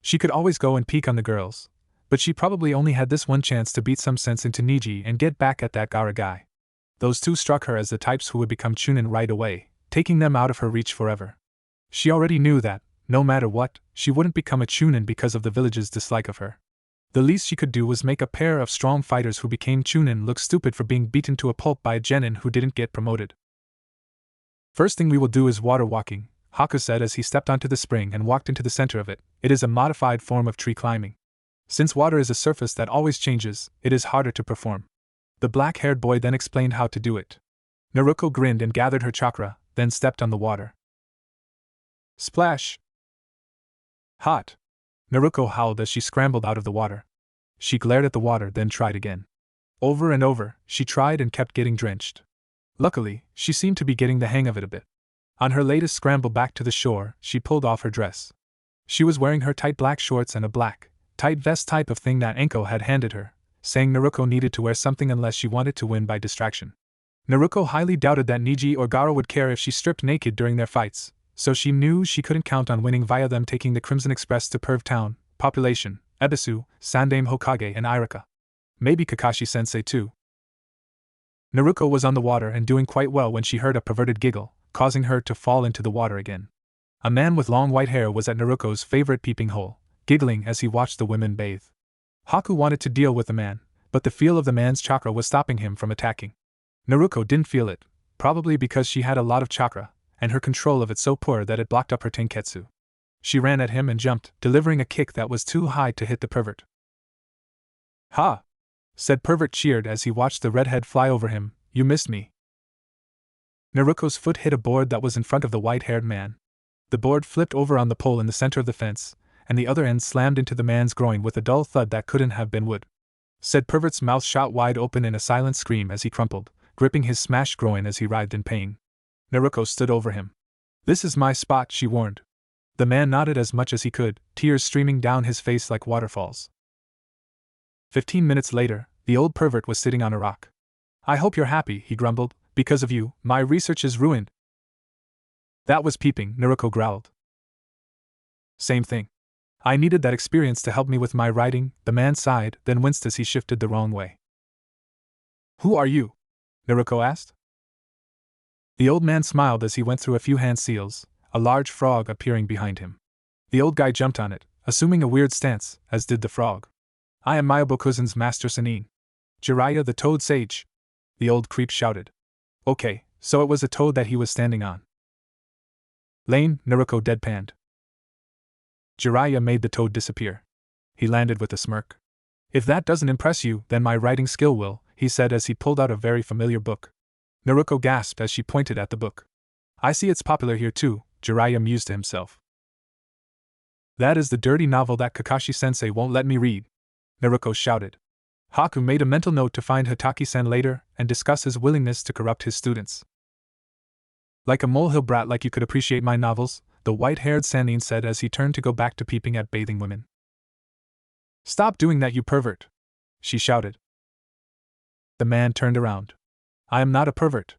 She could always go and peek on the girls, but she probably only had this one chance to beat some sense into Niji and get back at that Gaara guy. Those two struck her as the types who would become Chunin right away, taking them out of her reach forever. She already knew that, no matter what, she wouldn't become a Chunin because of the village's dislike of her. The least she could do was make a pair of strong fighters who became Chunin look stupid for being beaten to a pulp by a genin who didn't get promoted. First thing we will do is water walking, Haku said as he stepped onto the spring and walked into the center of it. It is a modified form of tree climbing. Since water is a surface that always changes, it is harder to perform. The black-haired boy then explained how to do it. Naruko grinned and gathered her chakra, then stepped on the water. Splash! Hot! Naruko howled as she scrambled out of the water. She glared at the water, then tried again. Over and over, she tried and kept getting drenched. Luckily, she seemed to be getting the hang of it a bit. On her latest scramble back to the shore, she pulled off her dress. She was wearing her tight black shorts and a black, tight vest type of thing that Enko had handed her, saying Naruko needed to wear something unless she wanted to win by distraction. Naruko highly doubted that Niji or Gaara would care if she stripped naked during their fights, so she knew she couldn't count on winning via them taking the Crimson Express to Perv Town, population, Ebisu, Sandaime Hokage and Irika. Maybe Kakashi-sensei too. Naruko was on the water and doing quite well when she heard a perverted giggle, causing her to fall into the water again. A man with long white hair was at Naruko's favorite peeping hole, giggling as he watched the women bathe. Haku wanted to deal with the man, but the feel of the man's chakra was stopping him from attacking. Naruko didn't feel it, probably because she had a lot of chakra, and her control of it so poor that it blocked up her tenketsu. She ran at him and jumped, delivering a kick that was too high to hit the pervert. Ha! Said pervert cheered as he watched the redhead fly over him, you missed me. Naruko's foot hit a board that was in front of the white-haired man. The board flipped over on the pole in the center of the fence, and the other end slammed into the man's groin with a dull thud that couldn't have been wood. Said pervert's mouth shot wide open in a silent scream as he crumpled, gripping his smashed groin as he writhed in pain. Naruko stood over him. This is my spot, she warned. The man nodded as much as he could, tears streaming down his face like waterfalls. 15 minutes later, the old pervert was sitting on a rock. I hope you're happy, he grumbled. Because of you, my research is ruined. That was peeping, Naruko growled. Same thing. I needed that experience to help me with my writing, the man sighed, then winced as he shifted the wrong way. Who are you? Naruko asked. The old man smiled as he went through a few hand seals, a large frog appearing behind him. The old guy jumped on it, assuming a weird stance, as did the frog. I am Myobokuzen's master Sannin. Jiraiya the Toad Sage. The old creep shouted. Okay, so it was a toad that he was standing on. Lane, Naruko deadpanned. Jiraiya made the toad disappear. He landed with a smirk. If that doesn't impress you, then my writing skill will, he said as he pulled out a very familiar book. Naruko gasped as she pointed at the book. I see it's popular here too, Jiraiya mused to himself. That is the dirty novel that Kakashi-sensei won't let me read, Naruko shouted. Haku made a mental note to find Hataki-san later and discuss his willingness to corrupt his students. Like a molehill brat like you could appreciate my novels, the white-haired Sannin said as he turned to go back to peeping at bathing women. Stop doing that, you pervert! She shouted. The man turned around. I am not a pervert.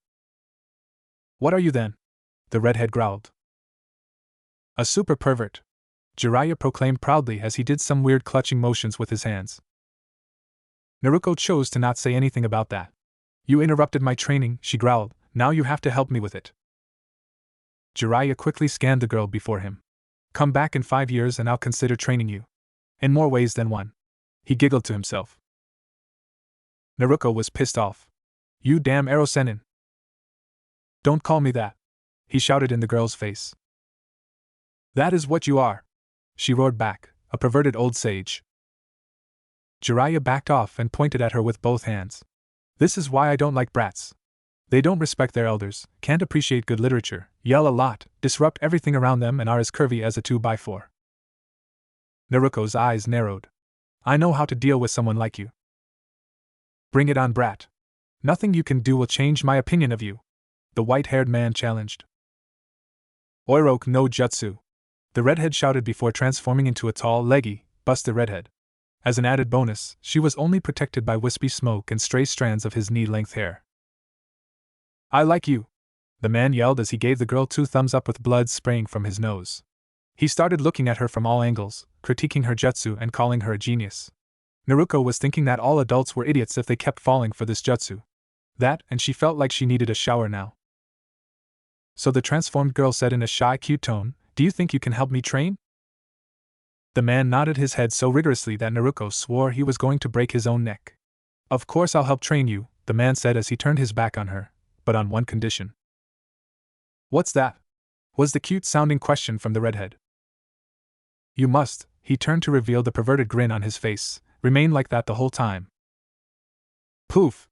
What are you then? The redhead growled. A super pervert, Jiraiya proclaimed proudly as he did some weird clutching motions with his hands. Naruko chose to not say anything about that. You interrupted my training, she growled, now you have to help me with it. Jiraiya quickly scanned the girl before him. Come back in 5 years and I'll consider training you. In more ways than one. He giggled to himself. Naruto was pissed off. You damn Ero Sennin. Don't call me that. He shouted in the girl's face. That is what you are. She roared back, a perverted old sage. Jiraiya backed off and pointed at her with both hands. This is why I don't like brats. They don't respect their elders, can't appreciate good literature, yell a lot, disrupt everything around them, and are as curvy as a 2x4. Naruto's eyes narrowed. I know how to deal with someone like you. Bring it on, brat. Nothing you can do will change my opinion of you, the white-haired man challenged. Oiroke no jutsu. The redhead shouted before transforming into a tall, leggy, busty redhead. As an added bonus, she was only protected by wispy smoke and stray strands of his knee-length hair. I like you, the man yelled as he gave the girl 2 thumbs up with blood spraying from his nose. He started looking at her from all angles, critiquing her jutsu and calling her a genius. Naruto was thinking that all adults were idiots if they kept falling for this jutsu. That, and she felt like she needed a shower now. So the transformed girl said in a shy, cute tone, Do you think you can help me train? The man nodded his head so rigorously that Naruto swore he was going to break his own neck. Of course I'll help train you, the man said as he turned his back on her, but on one condition. What's that? Was the cute-sounding question from the redhead. You must, he turned to reveal the perverted grin on his face, remain like that the whole time. Poof!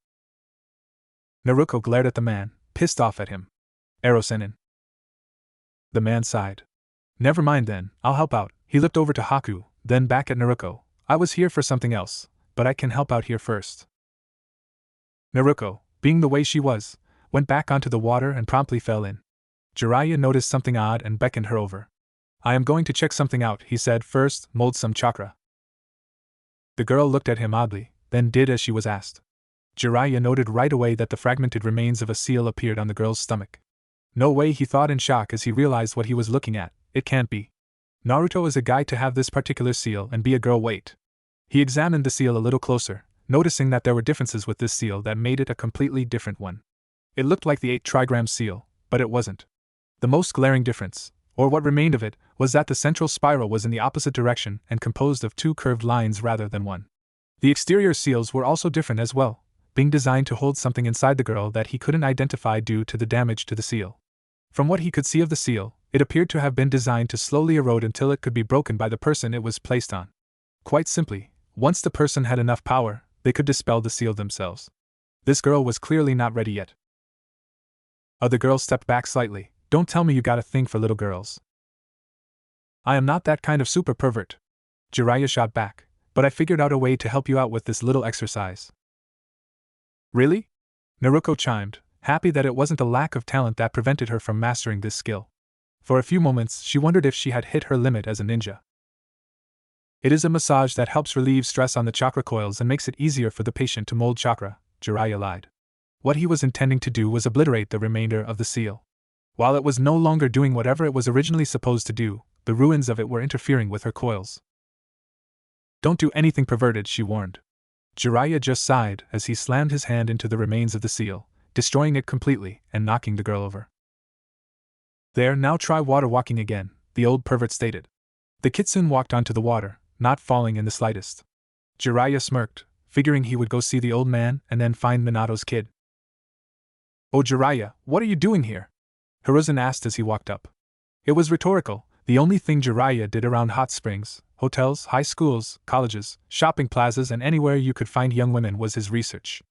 Naruto glared at the man, pissed off at him. Ero Sennin. The man sighed. Never mind then, I'll help out. He looked over to Haku, then back at Naruto. I was here for something else, but I can help out here first. Naruto, being the way she was, went back onto the water and promptly fell in. Jiraiya noticed something odd and beckoned her over. I am going to check something out, he said. First, mold some chakra. The girl looked at him oddly, then did as she was asked. Jiraiya noted right away that the fragmented remains of a seal appeared on the girl's stomach. No way, he thought in shock as he realized what he was looking at. It can't be. Naruto is a guy to have this particular seal and be a girl. Wait. He examined the seal a little closer, noticing that there were differences with this seal that made it a completely different one. It looked like the 8 trigram seal, but it wasn't. The most glaring difference, or what remained of it, was that the central spiral was in the opposite direction and composed of 2 curved lines rather than 1. The exterior seals were also different as well, being designed to hold something inside the girl that he couldn't identify due to the damage to the seal. From what he could see of the seal, it appeared to have been designed to slowly erode until it could be broken by the person it was placed on. Quite simply, once the person had enough power, they could dispel the seal themselves. This girl was clearly not ready yet. Other girls stepped back slightly. Don't tell me you got a thing for little girls. I am not that kind of super pervert. Jiraiya shot back, but I figured out a way to help you out with this little exercise. Really? Naruto chimed, happy that it wasn't a lack of talent that prevented her from mastering this skill. For a few moments she wondered if she had hit her limit as a ninja. It is a massage that helps relieve stress on the chakra coils and makes it easier for the patient to mold chakra, Jiraiya lied. What he was intending to do was obliterate the remainder of the seal. While it was no longer doing whatever it was originally supposed to do, the ruins of it were interfering with her coils. Don't do anything perverted, she warned. Jiraiya just sighed as he slammed his hand into the remains of the seal, destroying it completely and knocking the girl over. There, now try water walking again, the old pervert stated. The kitsune walked onto the water, not falling in the slightest. Jiraiya smirked, figuring he would go see the old man and then find Minato's kid. Oh Jiraiya, what are you doing here? Hiruzen asked as he walked up. It was rhetorical. The only thing Jiraiya did around hot springs, hotels, high schools, colleges, shopping plazas and anywhere you could find young women was his research.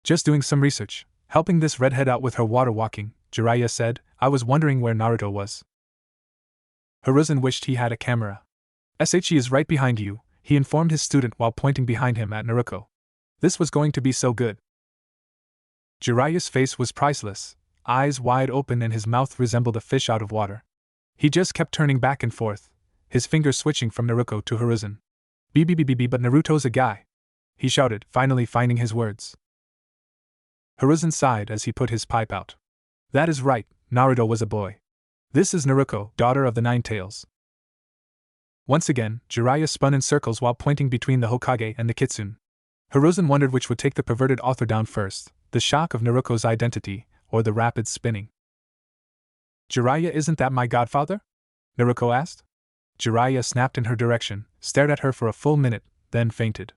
Just doing some research, helping this redhead out with her water walking, Jiraiya said. I was wondering where Naruto was. Hiruzen wished he had a camera. He is right behind you, he informed his student while pointing behind him at Naruto. This was going to be so good. Jiraiya's face was priceless, eyes wide open and his mouth resembled a fish out of water. He just kept turning back and forth, his fingers switching from Naruto to Hiruzen. But Naruto's a guy, he shouted, finally finding his words. Hiruzen sighed as he put his pipe out. That is right, Naruto was a boy. This is Naruto, daughter of the Nine Tails. Once again, Jiraiya spun in circles while pointing between the Hokage and the kitsune. Hiruzen wondered which would take the perverted author down first, the shock of Naruto's identity, or the rapid spinning. Jiraiya, isn't that my godfather? Naruko asked. Jiraiya snapped in her direction, stared at her for a full minute, then fainted.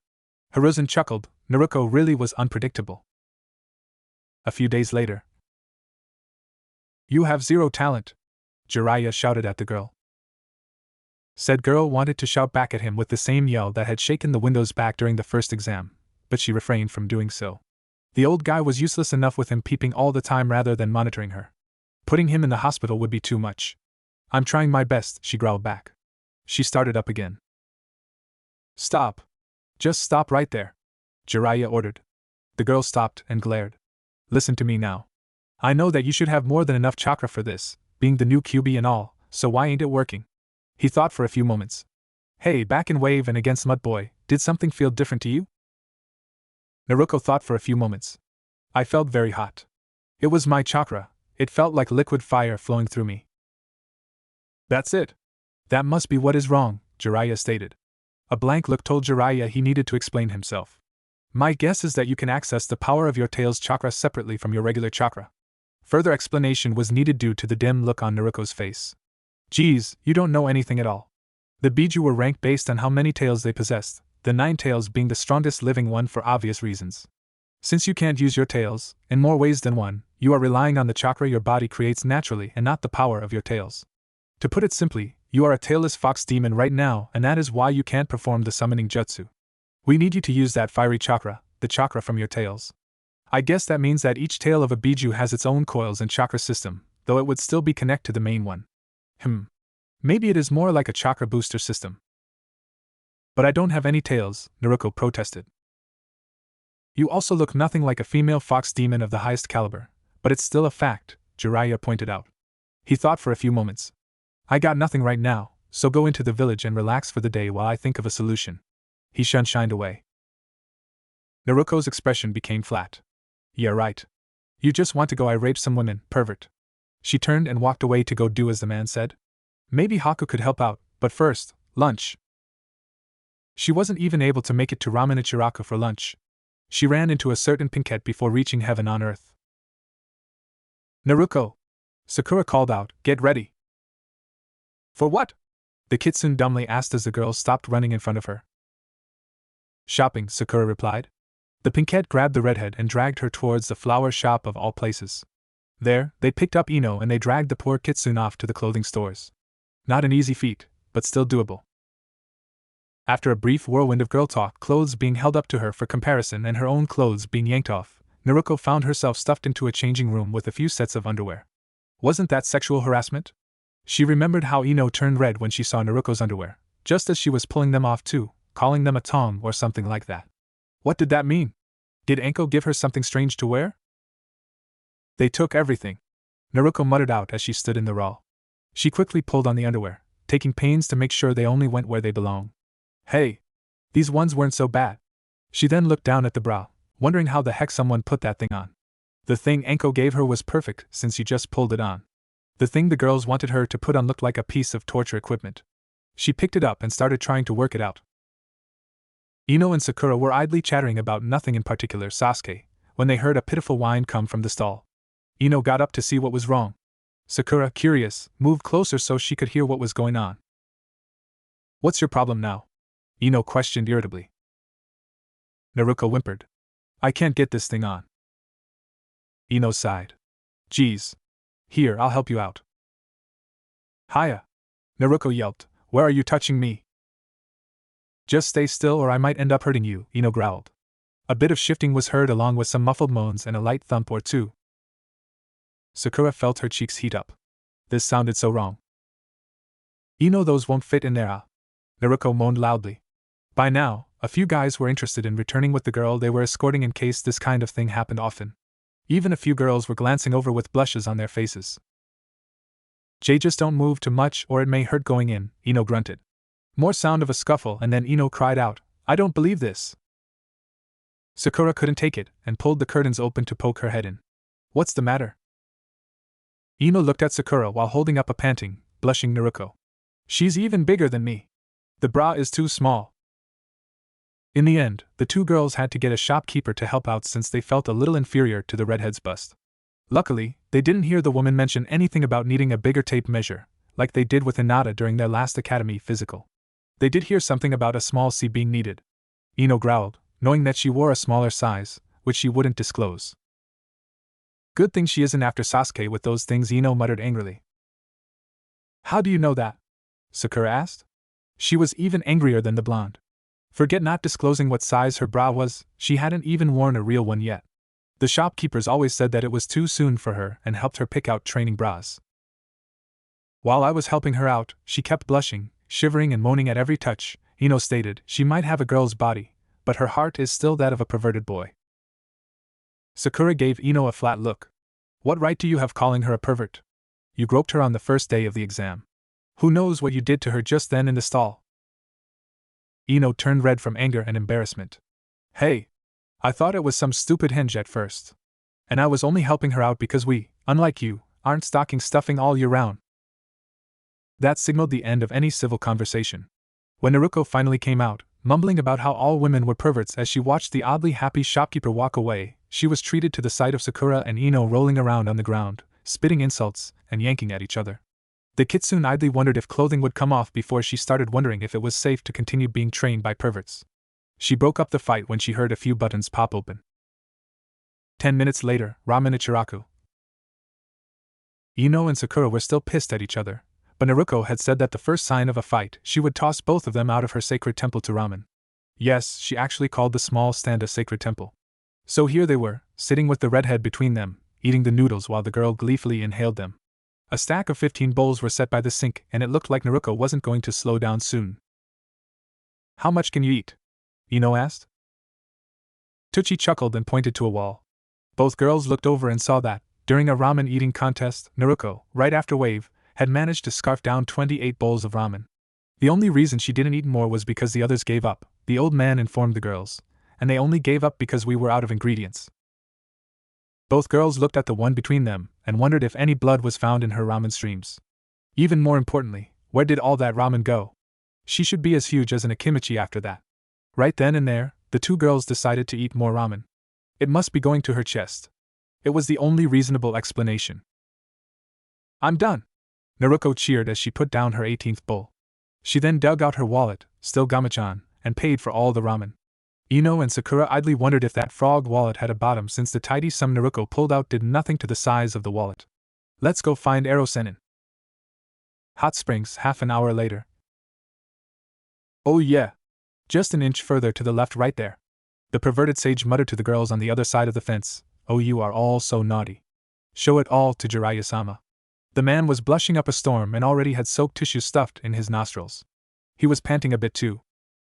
Hiruzen chuckled. Naruko really was unpredictable. A few days later. You have zero talent, Jiraiya shouted at the girl. Said girl wanted to shout back at him with the same yell that had shaken the windows back during the first exam, but she refrained from doing so. The old guy was useless enough with him peeping all the time rather than monitoring her. Putting him in the hospital would be too much. I'm trying my best, she growled back. She started up again. Stop. Just stop right there, Jiraiya ordered. The girl stopped and glared. Listen to me now. I know that you should have more than enough chakra for this, being the new Kyuubi and all, so why ain't it working? He thought for a few moments. Hey, back in Wave and against Mud Boy, did something feel different to you? Naruko thought for a few moments. I felt very hot. It was my chakra, it felt like liquid fire flowing through me. That's it. That must be what is wrong, Jiraiya stated. A blank look told Jiraiya he needed to explain himself. My guess is that you can access the power of your tail's chakra separately from your regular chakra. Further explanation was needed due to the dim look on Naruko's face. Geez, you don't know anything at all. The Biju were ranked based on how many tails they possessed, the 9 tails being the strongest living one for obvious reasons. Since you can't use your tails, in more ways than one, you are relying on the chakra your body creates naturally and not the power of your tails. To put it simply, you are a tailless fox demon right now, and that is why you can't perform the summoning jutsu. We need you to use that fiery chakra, the chakra from your tails. I guess that means that each tail of a Biju has its own coils and chakra system, though it would still be connected to the main one. Maybe it is more like a chakra booster system. But I don't have any tails, Naruko protested. You also look nothing like a female fox demon of the highest caliber, but it's still a fact, Jiraiya pointed out. He thought for a few moments. I got nothing right now, so go into the village and relax for the day while I think of a solution. He shined away. Naruko's expression became flat. Yeah, right. You just want to go rape some women, pervert. She turned and walked away to go do as the man said. Maybe Haku could help out, but first, lunch. She wasn't even able to make it to Ramen Ichiraku for lunch. She ran into a certain pinkette before reaching heaven on earth. Naruko! Sakura called out, get ready. For what? The kitsune dumbly asked as the girl stopped running in front of her. Shopping, Sakura replied. The pinkette grabbed the redhead and dragged her towards the flower shop of all places. There, they picked up Ino and they dragged the poor kitsune off to the clothing stores. Not an easy feat, but still doable. After a brief whirlwind of girl talk, clothes being held up to her for comparison and her own clothes being yanked off, Naruko found herself stuffed into a changing room with a few sets of underwear. Wasn't that sexual harassment? She remembered how Ino turned red when she saw Naruko's underwear, just as she was pulling them off too, calling them a tong or something like that. What did that mean? Did Anko give her something strange to wear? They took everything, Naruko muttered out as she stood in the raw. She quickly pulled on the underwear, taking pains to make sure they only went where they belong. Hey! These ones weren't so bad. She then looked down at the bra, wondering how the heck someone put that thing on. The thing Anko gave her was perfect since she just pulled it on. The thing the girls wanted her to put on looked like a piece of torture equipment. She picked it up and started trying to work it out. Ino and Sakura were idly chattering about nothing in particular, Sasuke, when they heard a pitiful whine come from the stall. Ino got up to see what was wrong. Sakura, curious, moved closer so she could hear what was going on. What's your problem now? Ino questioned irritably. Naruko whimpered. I can't get this thing on. Ino sighed. Geez. Here, I'll help you out. Hiya! Naruko yelped. Where are you touching me? Just stay still or I might end up hurting you, Ino growled. A bit of shifting was heard along with some muffled moans and a light thump or two. Sakura felt her cheeks heat up. This sounded so wrong. Ino, those won't fit in there, Naruko moaned loudly. By now, a few guys were interested in returning with the girl they were escorting in case this kind of thing happened often. Even a few girls were glancing over with blushes on their faces. Jay, just don't move too much or it may hurt going in, Ino grunted. More sound of a scuffle and then Ino cried out, I don't believe this. Sakura couldn't take it and pulled the curtains open to poke her head in. What's the matter? Ino looked at Sakura while holding up a panting, blushing Naruko. She's even bigger than me. The bra is too small. In the end, the two girls had to get a shopkeeper to help out since they felt a little inferior to the redhead's bust. Luckily, they didn't hear the woman mention anything about needing a bigger tape measure, like they did with Hinata during their last academy physical. They did hear something about a small C being needed. Ino growled, knowing that she wore a smaller size, which she wouldn't disclose. Good thing she isn't after Sasuke with those things, Ino muttered angrily. How do you know that? Sakura asked. She was even angrier than the blonde. Forget not disclosing what size her bra was, she hadn't even worn a real one yet. The shopkeepers always said that it was too soon for her and helped her pick out training bras. While I was helping her out, she kept blushing, shivering and moaning at every touch. Ino stated she might have a girl's body, but her heart is still that of a perverted boy. Sakura gave Ino a flat look. What right do you have calling her a pervert? You groped her on the first day of the exam. Who knows what you did to her just then in the stall? Ino turned red from anger and embarrassment. Hey! I thought it was some stupid hinge at first. And I was only helping her out because we, unlike you, aren't stocking stuffing all year round. That signaled the end of any civil conversation. When Naruto finally came out, mumbling about how all women were perverts as she watched the oddly happy shopkeeper walk away, she was treated to the sight of Sakura and Ino rolling around on the ground, spitting insults, and yanking at each other. The kitsune idly wondered if clothing would come off before she started wondering if it was safe to continue being trained by perverts. She broke up the fight when she heard a few buttons pop open. 10 minutes later, Ramen Ichiraku. Ino and Sakura were still pissed at each other, but Naruto had said that the first sign of a fight, she would toss both of them out of her sacred temple to ramen. Yes, she actually called the small stand a sacred temple. So here they were, sitting with the redhead between them, eating the noodles while the girl gleefully inhaled them. A stack of 15 bowls were set by the sink, and it looked like Naruto wasn't going to slow down soon. How much can you eat? Ino asked. Tucci chuckled and pointed to a wall. Both girls looked over and saw that, during a ramen eating contest, Naruto, right after Wave, had managed to scarf down 28 bowls of ramen. The only reason she didn't eat more was because the others gave up, the old man informed the girls, and they only gave up because we were out of ingredients. Both girls looked at the one between them and wondered if any blood was found in her ramen streams. Even more importantly, where did all that ramen go? She should be as huge as an akimichi after that. Right then and there, the two girls decided to eat more ramen. It must be going to her chest. It was the only reasonable explanation. I'm done! Naruto cheered as she put down her 18th bowl. She then dug out her wallet, still Gamachan, and paid for all the ramen. Ino and Sakura idly wondered if that frog wallet had a bottom since the tidy sum Naruto pulled out did nothing to the size of the wallet. Let's go find Erosenin. Hot Springs, half an hour later. Oh yeah. Just an inch further to the left right there. The perverted sage muttered to the girls on the other side of the fence. Oh, you are all so naughty. Show it all to Jiraiya-sama. The man was blushing up a storm and already had soaked tissue stuffed in his nostrils. He was panting a bit too.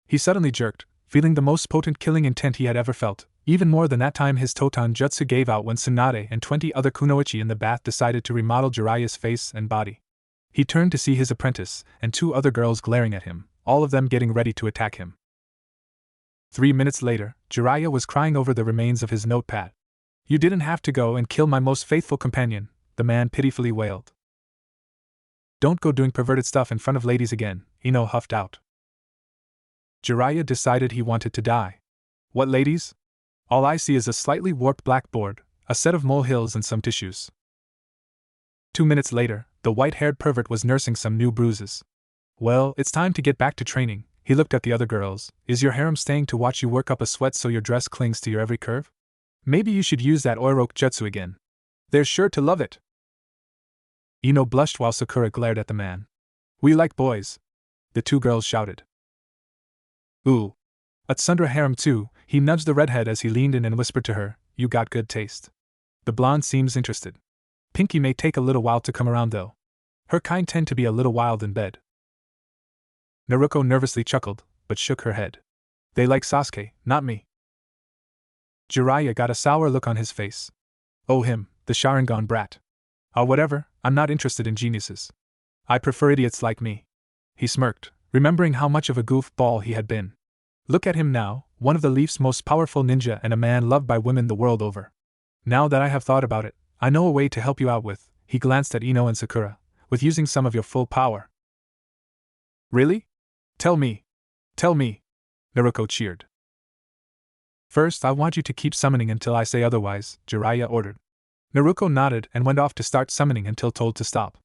He suddenly jerked, feeling the most potent killing intent he had ever felt, even more than that time his Totan Jutsu gave out when Tsunade and 20 other kunoichi in the bath decided to remodel Jiraiya's face and body. He turned to see his apprentice and 2 other girls glaring at him, all of them getting ready to attack him. 3 minutes later, Jiraiya was crying over the remains of his notepad. You didn't have to go and kill my most faithful companion, the man pitifully wailed. Don't go doing perverted stuff in front of ladies again, Ino huffed out. Jiraiya decided he wanted to die. What ladies? All I see is a slightly warped blackboard, a set of molehills and some tissues. 2 minutes later, the white-haired pervert was nursing some new bruises. Well, it's time to get back to training, he looked at the other girls. Is your harem staying to watch you work up a sweat so your dress clings to your every curve? Maybe you should use that Oiroke Jutsu again. They're sure to love it. Ino blushed while Sakura glared at the man. We like boys. The 2 girls shouted. Ooh. A Tsundere harem too, he nudged the redhead as he leaned in and whispered to her, you got good taste. The blonde seems interested. Pinky may take a little while to come around though. Her kind tend to be a little wild in bed. Naruto nervously chuckled, but shook her head. They like Sasuke, not me. Jiraiya got a sour look on his face. Oh him, the Sharingan brat. Whatever, I'm not interested in geniuses. I prefer idiots like me. He smirked, remembering how much of a goofball he had been. Look at him now, one of the Leaf's most powerful ninja and a man loved by women the world over. Now that I have thought about it, I know a way to help you out with, he glanced at Ino and Sakura, with using some of your full power. Really? Tell me. Tell me. Naruto cheered. First, I want you to keep summoning until I say otherwise, Jiraiya ordered. Naruto nodded and went off to start summoning until told to stop.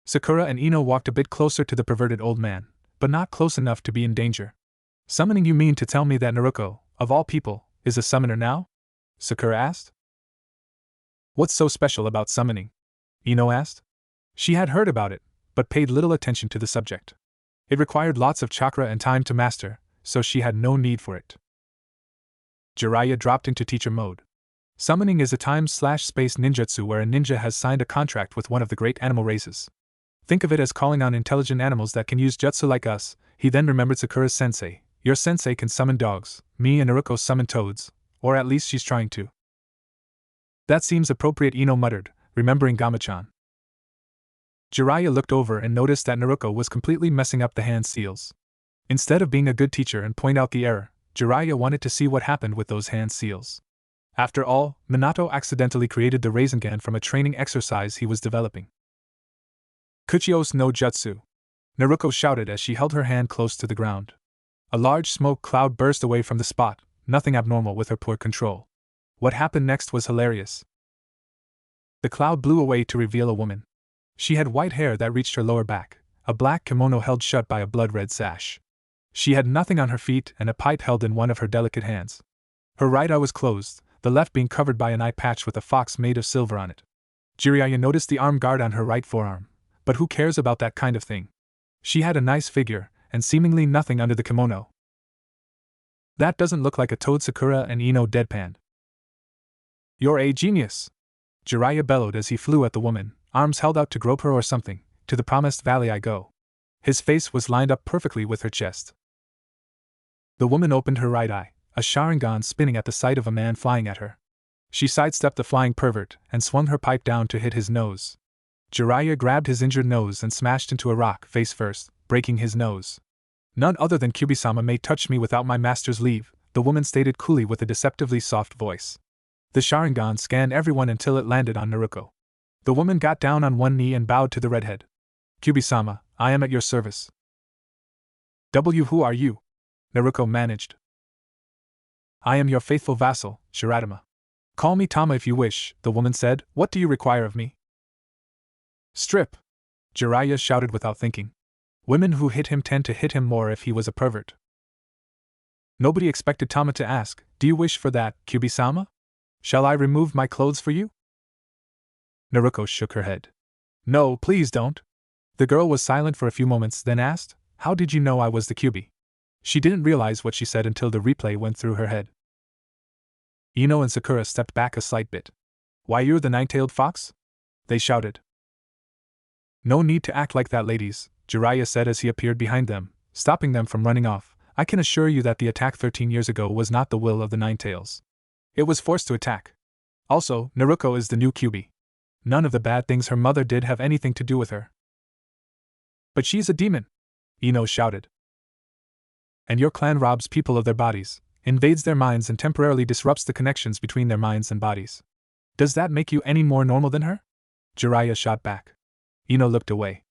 Sakura and Ino walked a bit closer to the perverted old man, but not close enough to be in danger. Summoning? You mean to tell me that Naruto, of all people, is a summoner now? Sakura asked. What's so special about summoning? Ino asked. She had heard about it, but paid little attention to the subject. It required lots of chakra and time to master, so she had no need for it. Jiraiya dropped into teacher mode. Summoning is a time/space ninjutsu where a ninja has signed a contract with one of the great animal races. Think of it as calling on intelligent animals that can use jutsu like us. He then remembered Sakura's sensei. Your sensei can summon dogs, me and Naruto summon toads, or at least she's trying to. That seems appropriate, Ino muttered, remembering Gamachan. Jiraiya looked over and noticed that Naruto was completely messing up the hand seals. Instead of being a good teacher and point out the error, Jiraiya wanted to see what happened with those hand seals. After all, Minato accidentally created the Rasengan from a training exercise he was developing. Kuchios no Jutsu! Naruto shouted as she held her hand close to the ground. A large smoke cloud burst away from the spot, nothing abnormal with her poor control. What happened next was hilarious. The cloud blew away to reveal a woman. She had white hair that reached her lower back, a black kimono held shut by a blood-red sash. She had nothing on her feet and a pipe held in one of her delicate hands. Her right eye was closed, the left being covered by an eye patch with a fox made of silver on it. Jiraiya noticed the arm guard on her right forearm, but who cares about that kind of thing? She had a nice figure, and seemingly nothing under the kimono. That doesn't look like a toad. Sakura and Ino deadpanned. You're a genius! Jiraiya bellowed as he flew at the woman, arms held out to grope her or something. To the promised valley I go. His face was lined up perfectly with her chest. The woman opened her right eye, a Sharingan spinning at the sight of a man flying at her. She sidestepped the flying pervert and swung her pipe down to hit his nose. Jiraiya grabbed his injured nose and smashed into a rock face first, breaking his nose. None other than Kyuubi-sama may touch me without my master's leave, the woman stated coolly with a deceptively soft voice. The Sharingan scanned everyone until it landed on Naruto. The woman got down on one knee and bowed to the redhead. Kyuubi-sama, I am at your service. Who are you? Naruto managed. I am your faithful vassal, Shiratama. Call me Tama if you wish, the woman said. What do you require of me? Strip! Jiraiya shouted without thinking. Women who hit him tend to hit him more if he was a pervert. Nobody expected Tama to ask, do you wish for that, Kyuubi-sama? Shall I remove my clothes for you? Naruto shook her head. No, please don't. The girl was silent for a few moments, then asked, how did you know I was the Kyuubi? She didn't realize what she said until the replay went through her head. Ino and Sakura stepped back a slight bit. Why, you're the nine-tailed fox? They shouted. No need to act like that, ladies, Jiraiya said as he appeared behind them, stopping them from running off. I can assure you that the attack 13 years ago was not the will of the Nine-Tails. It was forced to attack. Also, Naruto is the new Kyuubi. None of the bad things her mother did have anything to do with her. But she's a demon, Ino shouted. And your clan robs people of their bodies, invades their minds and temporarily disrupts the connections between their minds and bodies. Does that make you any more normal than her? Jiraiya shot back. Ino looked away.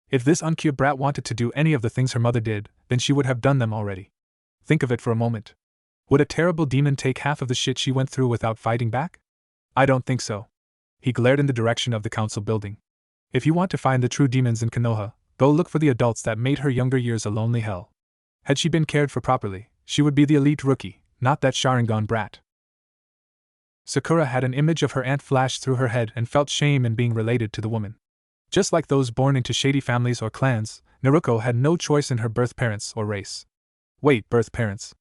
If this uncute brat wanted to do any of the things her mother did, then she would have done them already. Think of it for a moment. Would a terrible demon take half of the shit she went through without fighting back? I don't think so. He glared in the direction of the council building. If you want to find the true demons in Konoha, go look for the adults that made her younger years a lonely hell. Had she been cared for properly, she would be the elite rookie, not that Sharingan brat. Sakura had an image of her aunt flash through her head and felt shame in being related to the woman. Just like those born into shady families or clans, Naruto had no choice in her birth parents or race. Wait, birth parents?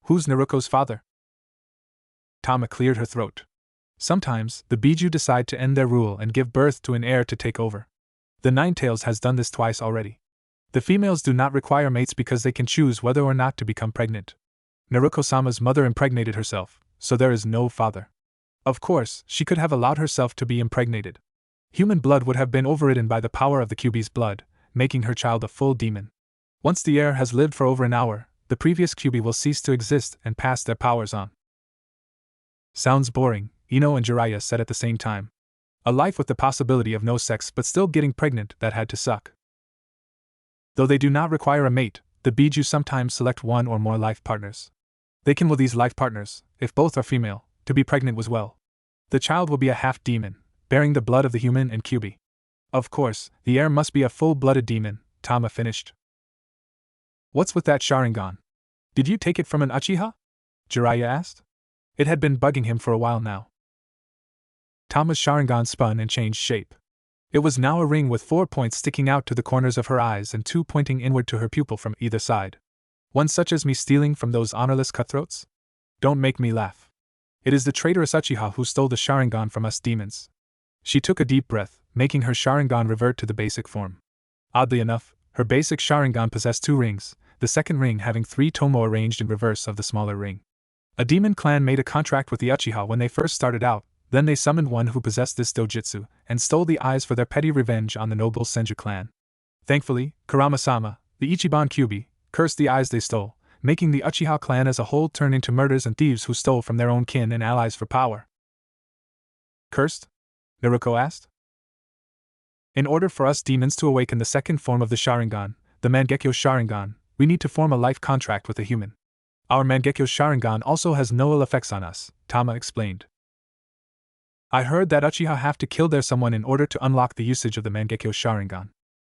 Who's Naruto's father? Tama cleared her throat. Sometimes, the Biju decide to end their rule and give birth to an heir to take over. The Nine-Tails has done this twice already. The females do not require mates because they can choose whether or not to become pregnant. Naruto-sama's mother impregnated herself, so there is no father. Of course, she could have allowed herself to be impregnated. Human blood would have been overridden by the power of the Kyuubi's blood, making her child a full demon. Once the heir has lived for over an hour, the previous Kyuubi will cease to exist and pass their powers on. Sounds boring, Ino and Jiraiya said at the same time. A life with the possibility of no sex but still getting pregnant, that had to suck. Though they do not require a mate, the Biju sometimes select one or more life partners. They can will these life partners, if both are female, to be pregnant as well. The child will be a half-demon, bearing the blood of the human and Kyuubi. Of course, the heir must be a full-blooded demon, Tama finished. What's with that Sharingan? Did you take it from an Uchiha? Jiraiya asked. It had been bugging him for a while now. Tama's Sharingan spun and changed shape. It was now a ring with 4 points sticking out to the corners of her eyes and 2 pointing inward to her pupil from either side. One such as me stealing from those honorless cutthroats? Don't make me laugh. It is the traitorous Uchiha who stole the Sharingan from us demons. She took a deep breath, making her Sharingan revert to the basic form. Oddly enough, her basic Sharingan possessed 2 rings, the second ring having 3 tomo arranged in reverse of the smaller ring. A demon clan made a contract with the Uchiha when they first started out, then they summoned one who possessed this dojutsu, and stole the eyes for their petty revenge on the noble Senju clan. Thankfully, Kurama-sama, the Ichiban Kyuubi, cursed the eyes they stole, making the Uchiha clan as a whole turn into murderers and thieves who stole from their own kin and allies for power. Cursed? Naruto asked. In order for us demons to awaken the second form of the Sharingan, the Mangekyo Sharingan, we need to form a life contract with a human. Our Mangekyo Sharingan also has no ill effects on us, Tama explained. I heard that Uchiha have to kill their someone in order to unlock the usage of the Mangekyo Sharingan.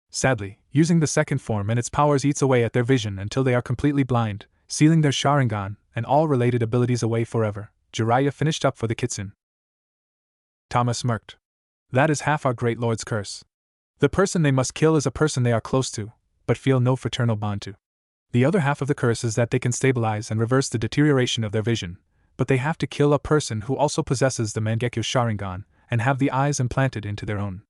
Sadly, using the second form and its powers eats away at their vision until they are completely blind, sealing their Sharingan and all related abilities away forever. Jiraiya finished up for the kitsune. Tama smirked. That is half our great lord's curse. The person they must kill is a person they are close to, but feel no fraternal bond to. The other half of the curse is that they can stabilize and reverse the deterioration of their vision, but they have to kill a person who also possesses the Mangekyo Sharingan and have the eyes implanted into their own.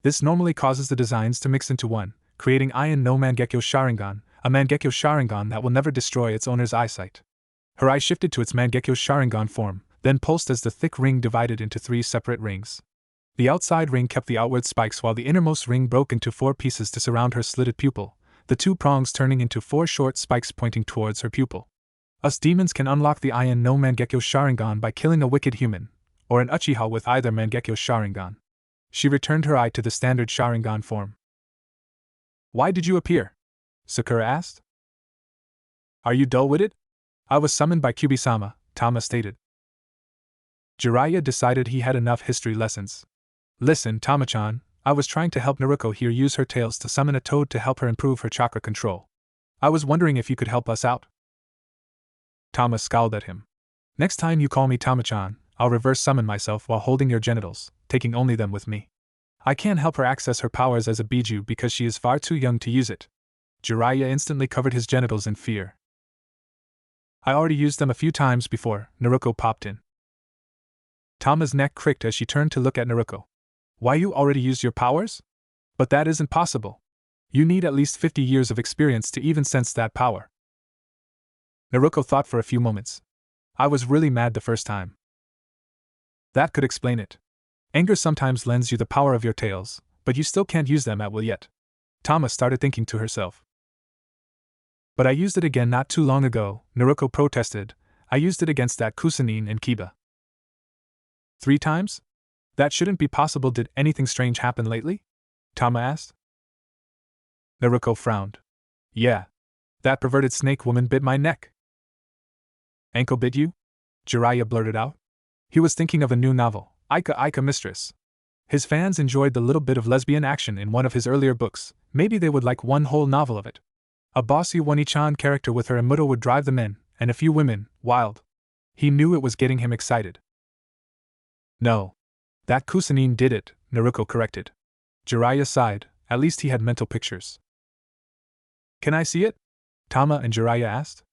This normally causes the designs to mix into one, creating Ion no Mangekyo Sharingan, a Mangekyo Sharingan that will never destroy its owner's eyesight. Her eye shifted to its Mangekyo Sharingan form, then pulsed as the thick ring divided into 3 separate rings. The outside ring kept the outward spikes while the innermost ring broke into 4 pieces to surround her slitted pupil, the 2 prongs turning into 4 short spikes pointing towards her pupil. Us demons can unlock the Ion no Mangekyo Sharingan by killing a wicked human, or an Uchiha with either Mangekyo Sharingan. She returned her eye to the standard Sharingan form. Why did you appear? Sakura asked. Are you dull-witted? I was summoned by Kyuubi-sama, Tama stated. Jiraiya decided he had enough history lessons. Listen, Tama-chan, I was trying to help Naruto here use her tails to summon a toad to help her improve her chakra control. I was wondering if you could help us out. Tama scowled at him. Next time you call me Tama-chan, I'll reverse summon myself while holding your genitals, taking only them with me. I can't help her access her powers as a Biju because she is far too young to use it. Jiraiya instantly covered his genitals in fear. I already used them a few times before, Naruto popped in. Tama's neck cricked as she turned to look at Naruto. Why, you already used your powers? But that isn't possible. You need at least 50 years of experience to even sense that power. Naruto thought for a few moments. I was really mad the first time. That could explain it. Anger sometimes lends you the power of your tails, but you still can't use them at will yet. Tama started thinking to herself. But I used it again not too long ago, Naruto protested. I used it against that Kusanine and Kiba. 3 times? That shouldn't be possible. Did anything strange happen lately? Tama asked. Naruto frowned. Yeah. That perverted snake woman bit my neck. Ankle bit you? Jiraiya blurted out. He was thinking of a new novel, Aika Aika Mistress. His fans enjoyed the little bit of lesbian action in one of his earlier books, maybe they would like one whole novel of it. A bossy Oni-chan character with her Emuto would drive the men, and a few women, wild. He knew it was getting him excited. No. That Kusanine did it, Naruto corrected. Jiraiya sighed, at least he had mental pictures. Can I see it? Tama and Jiraiya asked.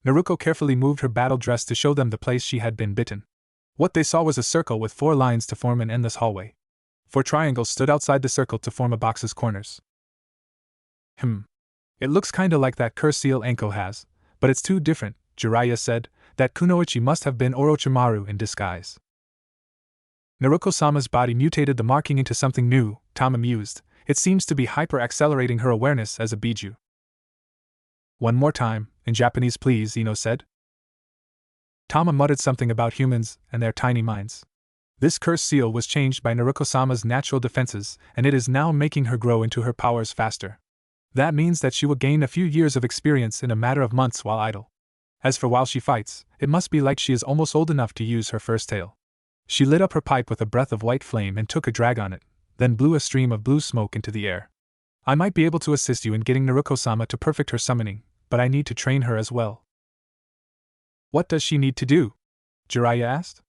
Naruto carefully moved her battle dress to show them the place she had been bitten. What they saw was a circle with 4 lines to form an endless hallway. 4 triangles stood outside the circle to form a box's corners. It looks kinda like that curse seal Anko has, but it's too different, Jiraiya said. That Kunoichi must have been Orochimaru in disguise. Naruto-sama's body mutated the marking into something new, Tama mused. It seems to be hyper-accelerating her awareness as a Biju. One more time, in Japanese please, Ino said. Tama muttered something about humans and their tiny minds. This curse seal was changed by Naruto-sama's natural defenses, and it is now making her grow into her powers faster. That means that she will gain a few years of experience in a matter of months while idle. As for while she fights, it must be like she is almost old enough to use her first tail. She lit up her pipe with a breath of white flame and took a drag on it, then blew a stream of blue smoke into the air. I might be able to assist you in getting Naruko-sama to perfect her summoning, but I need to train her as well. What does she need to do? Jiraiya asked.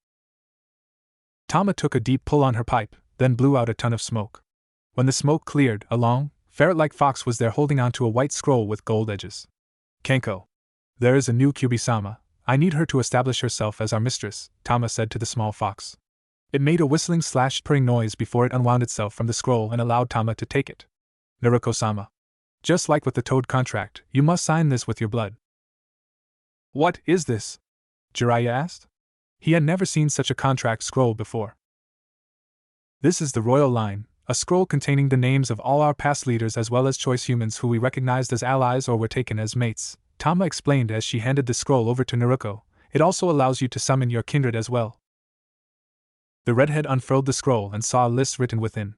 Tama took a deep pull on her pipe, then blew out a ton of smoke. When the smoke cleared, a long, ferret-like fox was there holding onto a white scroll with gold edges. Kenko. There is a new Kyuubi-sama. I need her to establish herself as our mistress, Tama said to the small fox. It made a whistling/purring noise before it unwound itself from the scroll and allowed Tama to take it. Naruko-sama. Just like with the Toad contract, you must sign this with your blood. What is this? Jiraiya asked. He had never seen such a contract scroll before. This is the royal line, a scroll containing the names of all our past leaders as well as choice humans who we recognized as allies or were taken as mates, Tama explained as she handed the scroll over to Naruko. It also allows you to summon your kindred as well. The redhead unfurled the scroll and saw a list written within.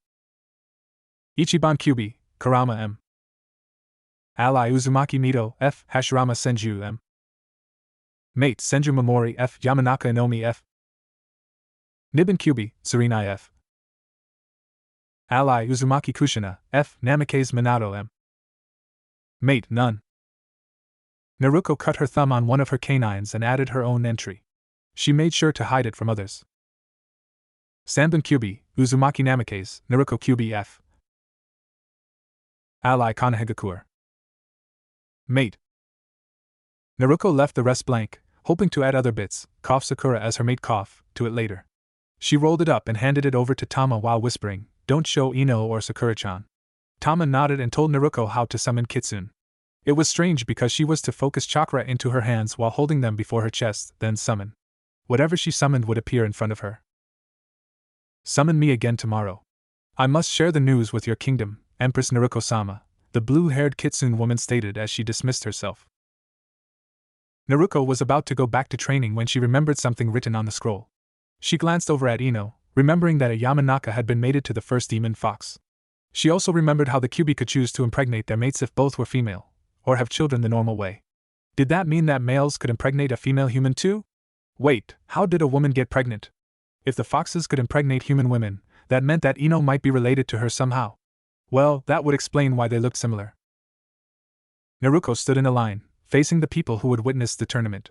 Ichiban Kyuubi, Kurama M. Ally Uzumaki Mito F. Hashirama Senju M. Mate Senju Momori F. Yamanaka Inomi F. Nibbon Kyuubi, Tsurinai F. Ally Uzumaki Kushina F. Namikaze Minato M. Mate none. Naruko cut her thumb on one of her canines and added her own entry. She made sure to hide it from others. Sanbun Kyuubi, Uzumaki Namikaze, Naruko Kyuubi F. Ally Konohagakure. Mate. Naruko left the rest blank, hoping to add other bits, cough Sakura as her mate cough, to it later. She rolled it up and handed it over to Tama while whispering, "Don't show Ino or Sakura-chan." Tama nodded and told Naruko how to summon Kitsune. It was strange because she was to focus chakra into her hands while holding them before her chest, then summon. Whatever she summoned would appear in front of her. Summon me again tomorrow. I must share the news with your kingdom, Empress Naruko-sama, the blue-haired Kitsune woman stated as she dismissed herself. Naruko was about to go back to training when she remembered something written on the scroll. She glanced over at Ino, remembering that a Yamanaka had been mated to the first demon fox. She also remembered how the Kyuubi could choose to impregnate their mates if both were female, or have children the normal way. Did that mean that males could impregnate a female human too? Wait, how did a woman get pregnant? If the foxes could impregnate human women, that meant that Ino might be related to her somehow. Well, that would explain why they looked similar. Naruko stood in a line, facing the people who would witness the tournament.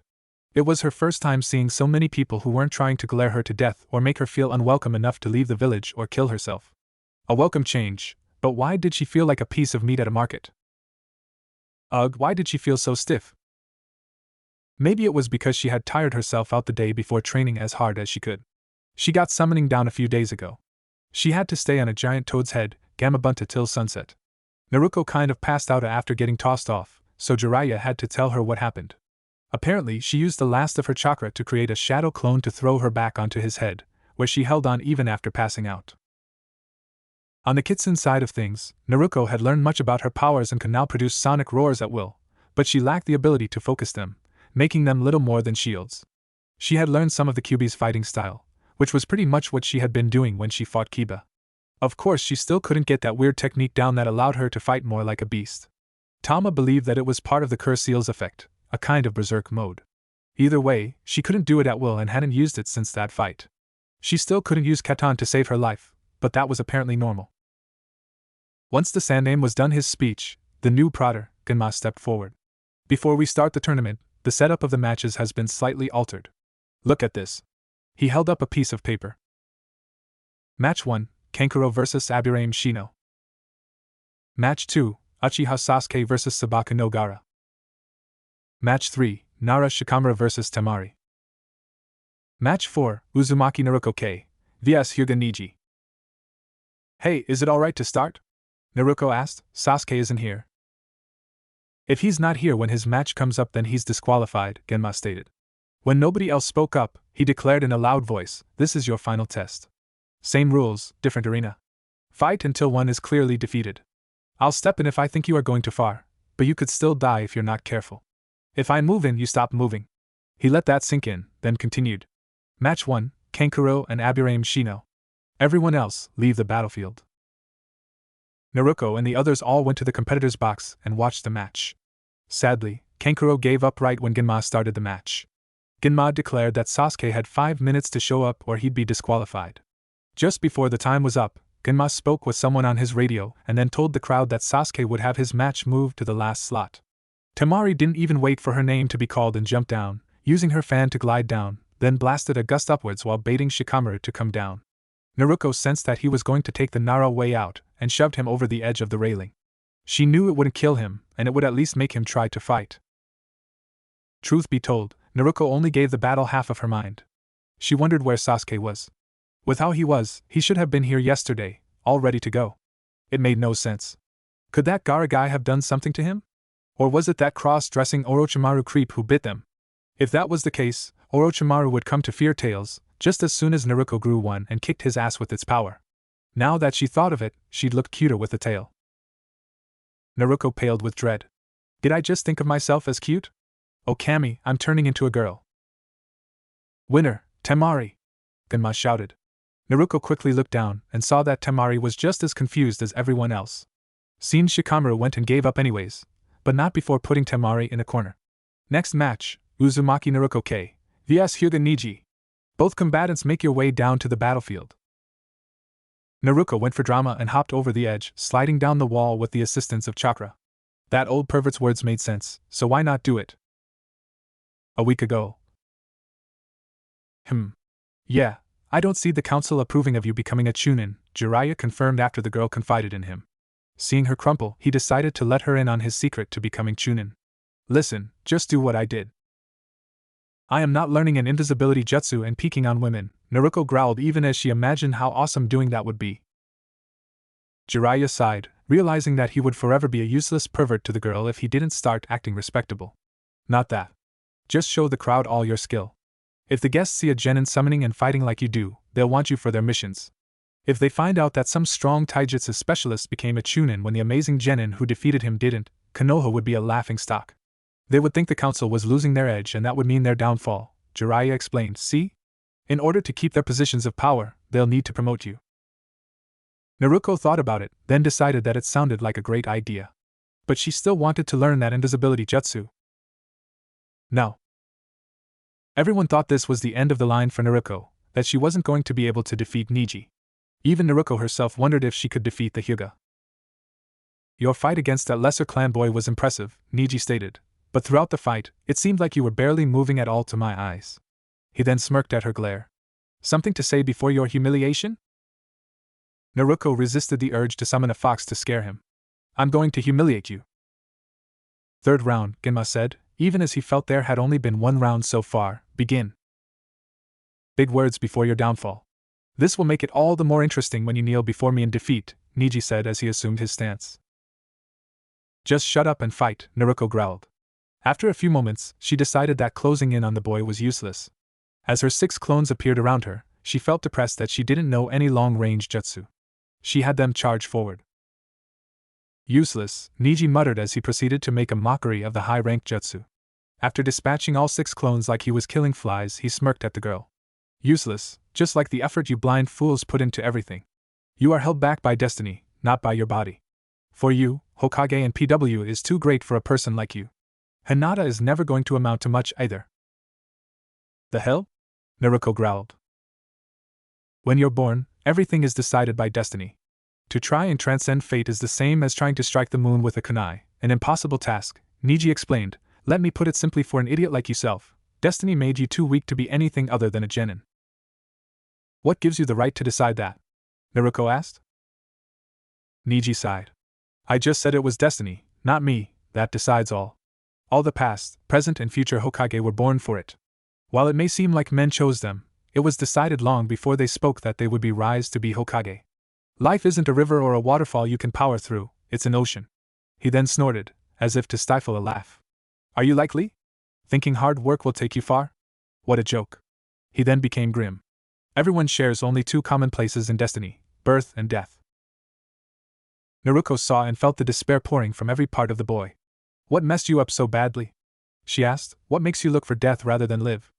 It was her first time seeing so many people who weren't trying to glare her to death or make her feel unwelcome enough to leave the village or kill herself. A welcome change, but why did she feel like a piece of meat at a market? Ugh, why did she feel so stiff? Maybe it was because she had tired herself out the day before training as hard as she could. She got summoning down a few days ago. She had to stay on a giant toad's head, Gamabunta, till sunset. Naruko kind of passed out after getting tossed off, so Jiraiya had to tell her what happened. Apparently, she used the last of her chakra to create a shadow clone to throw her back onto his head, where she held on even after passing out. On the Kitsune side of things, Naruko had learned much about her powers and could now produce sonic roars at will, but she lacked the ability to focus them, making them little more than shields. She had learned some of the Kyuubi's fighting style, which was pretty much what she had been doing when she fought Kiba. Of course, she still couldn't get that weird technique down that allowed her to fight more like a beast. Tama believed that it was part of the Curse Seal's effect, a kind of berserk mode. Either way, she couldn't do it at will and hadn't used it since that fight. She still couldn't use Katan to save her life, but that was apparently normal. Once the Sandaime was done his speech, the new Praetor, Genma, stepped forward. Before we start the tournament, the setup of the matches has been slightly altered. Look at this. He held up a piece of paper. Match 1, Kankuro vs. Aburame Shino. Match 2, Uchiha Sasuke vs. Sabaka no Gaara. Match 3, Nara Shikamura vs. Temari. Match 4, Uzumaki Naruko K vs. Hyuga Niji. Hey, is it alright to start? Naruko asked. Sasuke isn't here. If he's not here when his match comes up, then he's disqualified, Genma stated. When nobody else spoke up, he declared in a loud voice, "This is your final test. Same rules, different arena. Fight until one is clearly defeated. I'll step in if I think you are going too far, but you could still die if you're not careful. If I move in, you stop moving." He let that sink in, then continued. Match 1, Kankuro and Aburame Shino. Everyone else, leave the battlefield. Naruko and the others all went to the competitor's box and watched the match. Sadly, Kankuro gave up right when Genma started the match. Genma declared that Sasuke had 5 minutes to show up or he'd be disqualified. Just before the time was up, Genma spoke with someone on his radio and then told the crowd that Sasuke would have his match moved to the last slot. Temari didn't even wait for her name to be called and jumped down, using her fan to glide down, then blasted a gust upwards while baiting Shikamaru to come down. Naruto sensed that he was going to take the narrow way out and shoved him over the edge of the railing. She knew it wouldn't kill him, and it would at least make him try to fight. Truth be told, Naruto only gave the battle half of her mind. She wondered where Sasuke was. With how he was, he should have been here yesterday, all ready to go. It made no sense. Could that Gaara guy have done something to him? Or was it that cross-dressing Orochimaru creep who bit them? If that was the case, Orochimaru would come to fear Tails, just as soon as Naruto grew one and kicked his ass with its power. Now that she thought of it, she'd look cuter with the tail. Naruto paled with dread. Did I just think of myself as cute? Oh Kami, I'm turning into a girl. Winner, Temari! Genma shouted. Naruto quickly looked down and saw that Temari was just as confused as everyone else. Seeing Shikamaru went and gave up anyways, but not before putting Temari in a corner. Next match, Uzumaki Naruto K vs Hyuga Niji. Both combatants make your way down to the battlefield. Naruto went for drama and hopped over the edge, sliding down the wall with the assistance of chakra. That old pervert's words made sense, so why not do it? A week ago. Yeah, I don't see the council approving of you becoming a Chunin, Jiraiya confirmed after the girl confided in him. Seeing her crumple, he decided to let her in on his secret to becoming Chunin. Listen, just do what I did. I am not learning an invisibility jutsu and peeking on women, Naruto growled even as she imagined how awesome doing that would be. Jiraiya sighed, realizing that he would forever be a useless pervert to the girl if he didn't start acting respectable. Not that. Just show the crowd all your skill. If the guests see a genin summoning and fighting like you do, they'll want you for their missions. If they find out that some strong taijutsu specialist became a Chunin when the amazing genin who defeated him didn't, Konoha would be a laughingstock. They would think the council was losing their edge and that would mean their downfall, Jiraiya explained. See? In order to keep their positions of power, they'll need to promote you. Naruto thought about it, then decided that it sounded like a great idea. But she still wanted to learn that invisibility jutsu. No. Everyone thought this was the end of the line for Naruto, that she wasn't going to be able to defeat Niji. Even Naruto herself wondered if she could defeat the Hyuga. Your fight against that lesser clan boy was impressive, Niji stated, but throughout the fight, it seemed like you were barely moving at all to my eyes. He then smirked at her glare. Something to say before your humiliation? Naruto resisted the urge to summon a fox to scare him. I'm going to humiliate you. Third round, Genma said, even as he felt there had only been one round so far. Begin. Big words before your downfall. This will make it all the more interesting when you kneel before me in defeat, Niji said as he assumed his stance. Just shut up and fight, Naruto growled. After a few moments, she decided that closing in on the boy was useless. As her 6 clones appeared around her, she felt depressed that she didn't know any long-range jutsu. She had them charge forward. Useless, Niji muttered as he proceeded to make a mockery of the high-rank jutsu. After dispatching all 6 clones like he was killing flies, he smirked at the girl. Useless, just like the effort you blind fools put into everything. You are held back by destiny, not by your body. For you, Hokage and PW is too great for a person like you. Hinata is never going to amount to much either. The hell? Naruto growled. When you're born, everything is decided by destiny. To try and transcend fate is the same as trying to strike the moon with a kunai, an impossible task, Niji explained. Let me put it simply for an idiot like yourself, destiny made you too weak to be anything other than a genin. What gives you the right to decide that? Naruto asked. Niji sighed. I just said it was destiny, not me, that decides all. All the past, present and future Hokage were born for it. While it may seem like men chose them, it was decided long before they spoke that they would be rise to be Hokage. Life isn't a river or a waterfall you can power through, it's an ocean. He then snorted, as if to stifle a laugh. Are you likely? Thinking hard work will take you far? What a joke. He then became grim. Everyone shares only 2 commonplaces in destiny, birth and death. Naruto saw and felt the despair pouring from every part of the boy. What messed you up so badly? She asked. What makes you look for death rather than live?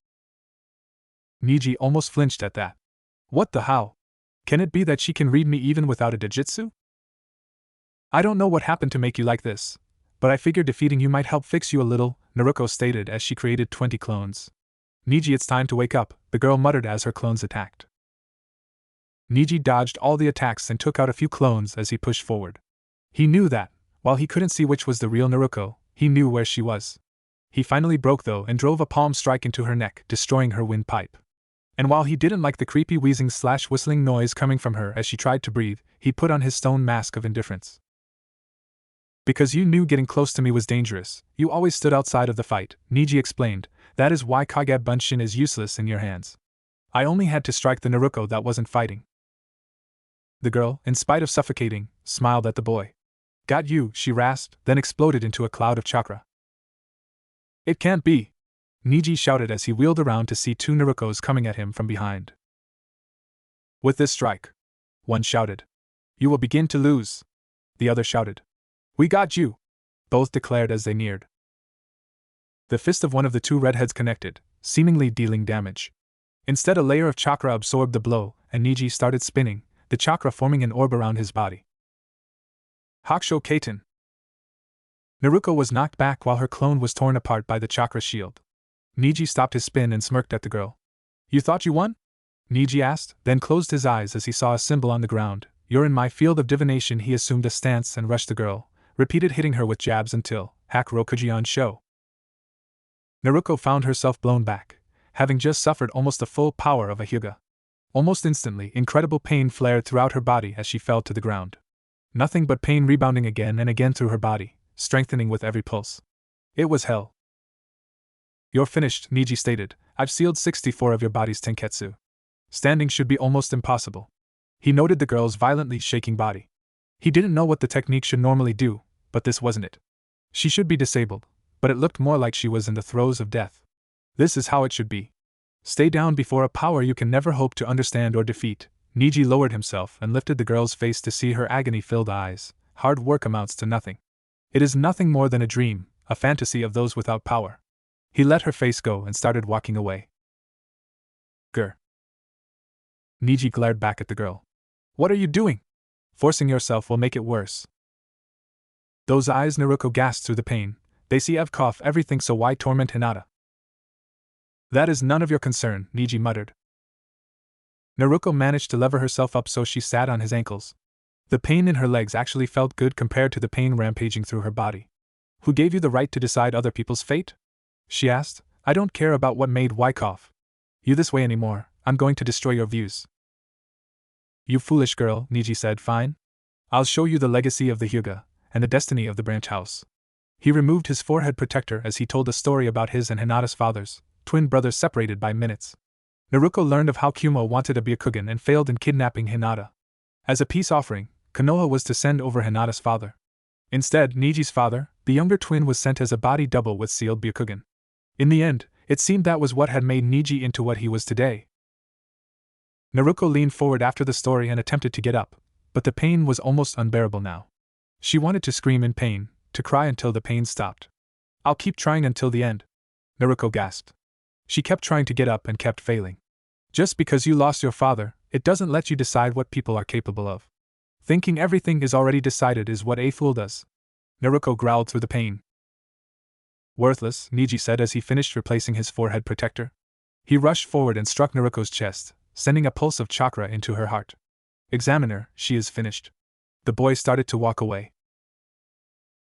Niji almost flinched at that. What the how? Can it be that she can read me even without a dijitsu? I don't know what happened to make you like this, but I figured defeating you might help fix you a little, Naruto stated as she created 20 clones. Niji, it's time to wake up, the girl muttered as her clones attacked. Niji dodged all the attacks and took out a few clones as he pushed forward. He knew that, while he couldn't see which was the real Naruto, he knew where she was. He finally broke though and drove a palm strike into her neck, destroying her windpipe. And while he didn't like the creepy wheezing/whistling noise coming from her as she tried to breathe, he put on his stone mask of indifference. Because you knew getting close to me was dangerous, you always stood outside of the fight, Niji explained. That is why Kage Bunshin is useless in your hands. I only had to strike the Naruto that wasn't fighting. The girl, in spite of suffocating, smiled at the boy. Got you, she rasped, then exploded into a cloud of chakra. It can't be! Niji shouted as he wheeled around to see two Narutos coming at him from behind. With this strike, one shouted. You will begin to lose. The other shouted. We got you! Both declared as they neared. The fist of one of the two redheads connected, seemingly dealing damage. Instead, a layer of chakra absorbed the blow, and Niji started spinning, the chakra forming an orb around his body. Hakusho Kaiten! Naruto was knocked back while her clone was torn apart by the chakra shield. Niji stopped his spin and smirked at the girl. You thought you won? Niji asked, then closed his eyes as he saw a symbol on the ground. You're in my field of divination. He assumed a stance and rushed the girl, repeated hitting her with jabs until Hakurokujion show. Naruto found herself blown back, having just suffered almost the full power of a Hyuga. Almost instantly, incredible pain flared throughout her body as she fell to the ground. Nothing but pain rebounding again and again through her body, strengthening with every pulse. It was hell. You're finished, Niji stated. I've sealed 64 of your body's tenketsu. Standing should be almost impossible. He noted the girl's violently shaking body. He didn't know what the technique should normally do, but this wasn't it. She should be disabled, but it looked more like she was in the throes of death. This is how it should be. Stay down before a power you can never hope to understand or defeat. Niji lowered himself and lifted the girl's face to see her agony-filled eyes. Hard work amounts to nothing. It is nothing more than a dream, a fantasy of those without power. He let her face go and started walking away. Grr. Niji glared back at the girl. What are you doing? Forcing yourself will make it worse. Those eyes, Naruto gasped through the pain. They see I've coughed everything, so why torment Hinata? That is none of your concern, Niji muttered. Naruto managed to lever herself up so she sat on his ankles. The pain in her legs actually felt good compared to the pain rampaging through her body. Who gave you the right to decide other people's fate? She asked. I don't care about what made why cough. You this way anymore, I'm going to destroy your views. You foolish girl, Niji said. Fine. I'll show you the legacy of the Hyuga, and the destiny of the branch house. He removed his forehead protector as he told a story about his and Hinata's fathers, twin brothers separated by minutes. Naruto learned of how Kyuubi wanted a Byakugan and failed in kidnapping Hinata. As a peace offering, Konoha was to send over Hinata's father. Instead, Niji's father, the younger twin, was sent as a body double with sealed Byakugan. In the end, it seemed that was what had made Niji into what he was today. Naruto leaned forward after the story and attempted to get up, but the pain was almost unbearable now. She wanted to scream in pain, to cry until the pain stopped. I'll keep trying until the end, Naruto gasped. She kept trying to get up and kept failing. Just because you lost your father, it doesn't let you decide what people are capable of. Thinking everything is already decided is what a fool does. Naruto growled through the pain. Worthless, Niji said as he finished replacing his forehead protector. He rushed forward and struck Naruto's chest, sending a pulse of chakra into her heart. Examine her, she is finished. The boy started to walk away.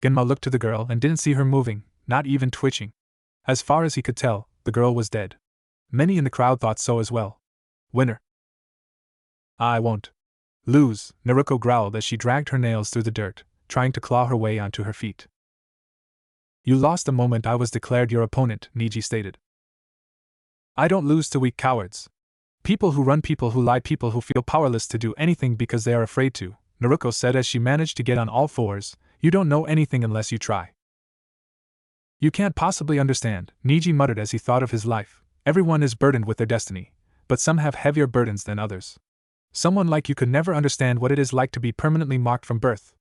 Genma looked to the girl and didn't see her moving, not even twitching. As far as he could tell, the girl was dead. Many in the crowd thought so as well. Winner. I won't lose, Naruto growled as she dragged her nails through the dirt, trying to claw her way onto her feet. You lost the moment I was declared your opponent, Niji stated. I don't lose to weak cowards. People who run, people who lie, people who feel powerless to do anything because they are afraid to, Naruto said as she managed to get on all fours. You don't know anything unless you try. You can't possibly understand, Niji muttered as he thought of his life. Everyone is burdened with their destiny, but some have heavier burdens than others. Someone like you could never understand what it is like to be permanently marked from birth.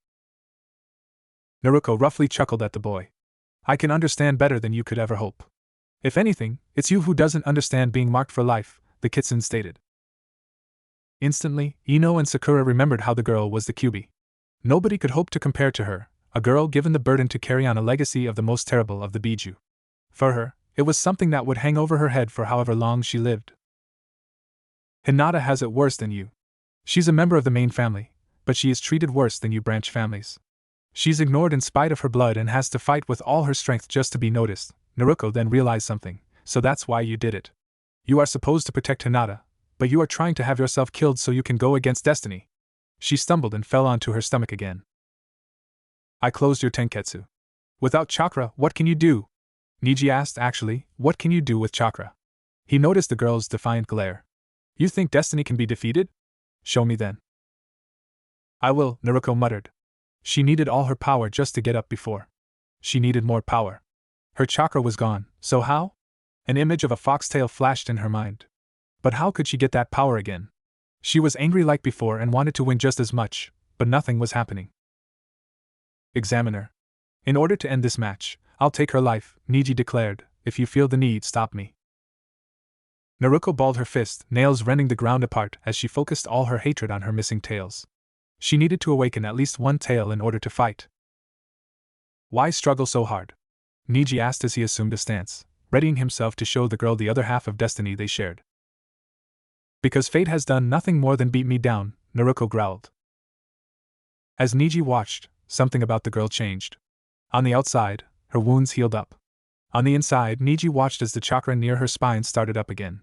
Naruto roughly chuckled at the boy. I can understand better than you could ever hope. If anything, it's you who doesn't understand being marked for life, the Kitsune stated. Instantly, Ino and Sakura remembered how the girl was the Kyuubi. Nobody could hope to compare to her, a girl given the burden to carry on a legacy of the most terrible of the Biju. For her, it was something that would hang over her head for however long she lived. Hinata has it worse than you. She's a member of the main family, but she is treated worse than you branch families. She's ignored in spite of her blood and has to fight with all her strength just to be noticed. Naruto then realized something, so that's why you did it. You are supposed to protect Hinata, but you are trying to have yourself killed so you can go against destiny. She stumbled and fell onto her stomach again. I closed your tenketsu. Without chakra, what can you do? Niji asked. Actually, what can you do with chakra? He noticed the girl's defiant glare. You think destiny can be defeated? Show me then. I will, Naruto muttered. She needed all her power just to get up before. She needed more power. Her chakra was gone, so how? An image of a foxtail flashed in her mind. But how could she get that power again? She was angry like before and wanted to win just as much, but nothing was happening. Examiner. In order to end this match, I'll take her life, Niji declared. If you feel the need, stop me. Naruto balled her fist, nails rending the ground apart as she focused all her hatred on her missing tails. She needed to awaken at least one tail in order to fight. Why struggle so hard? Niji asked as he assumed a stance, readying himself to show the girl the other half of destiny they shared. Because fate has done nothing more than beat me down, Naruto growled. As Niji watched, something about the girl changed. On the outside, her wounds healed up. On the inside, Niji watched as the chakra near her spine started up again.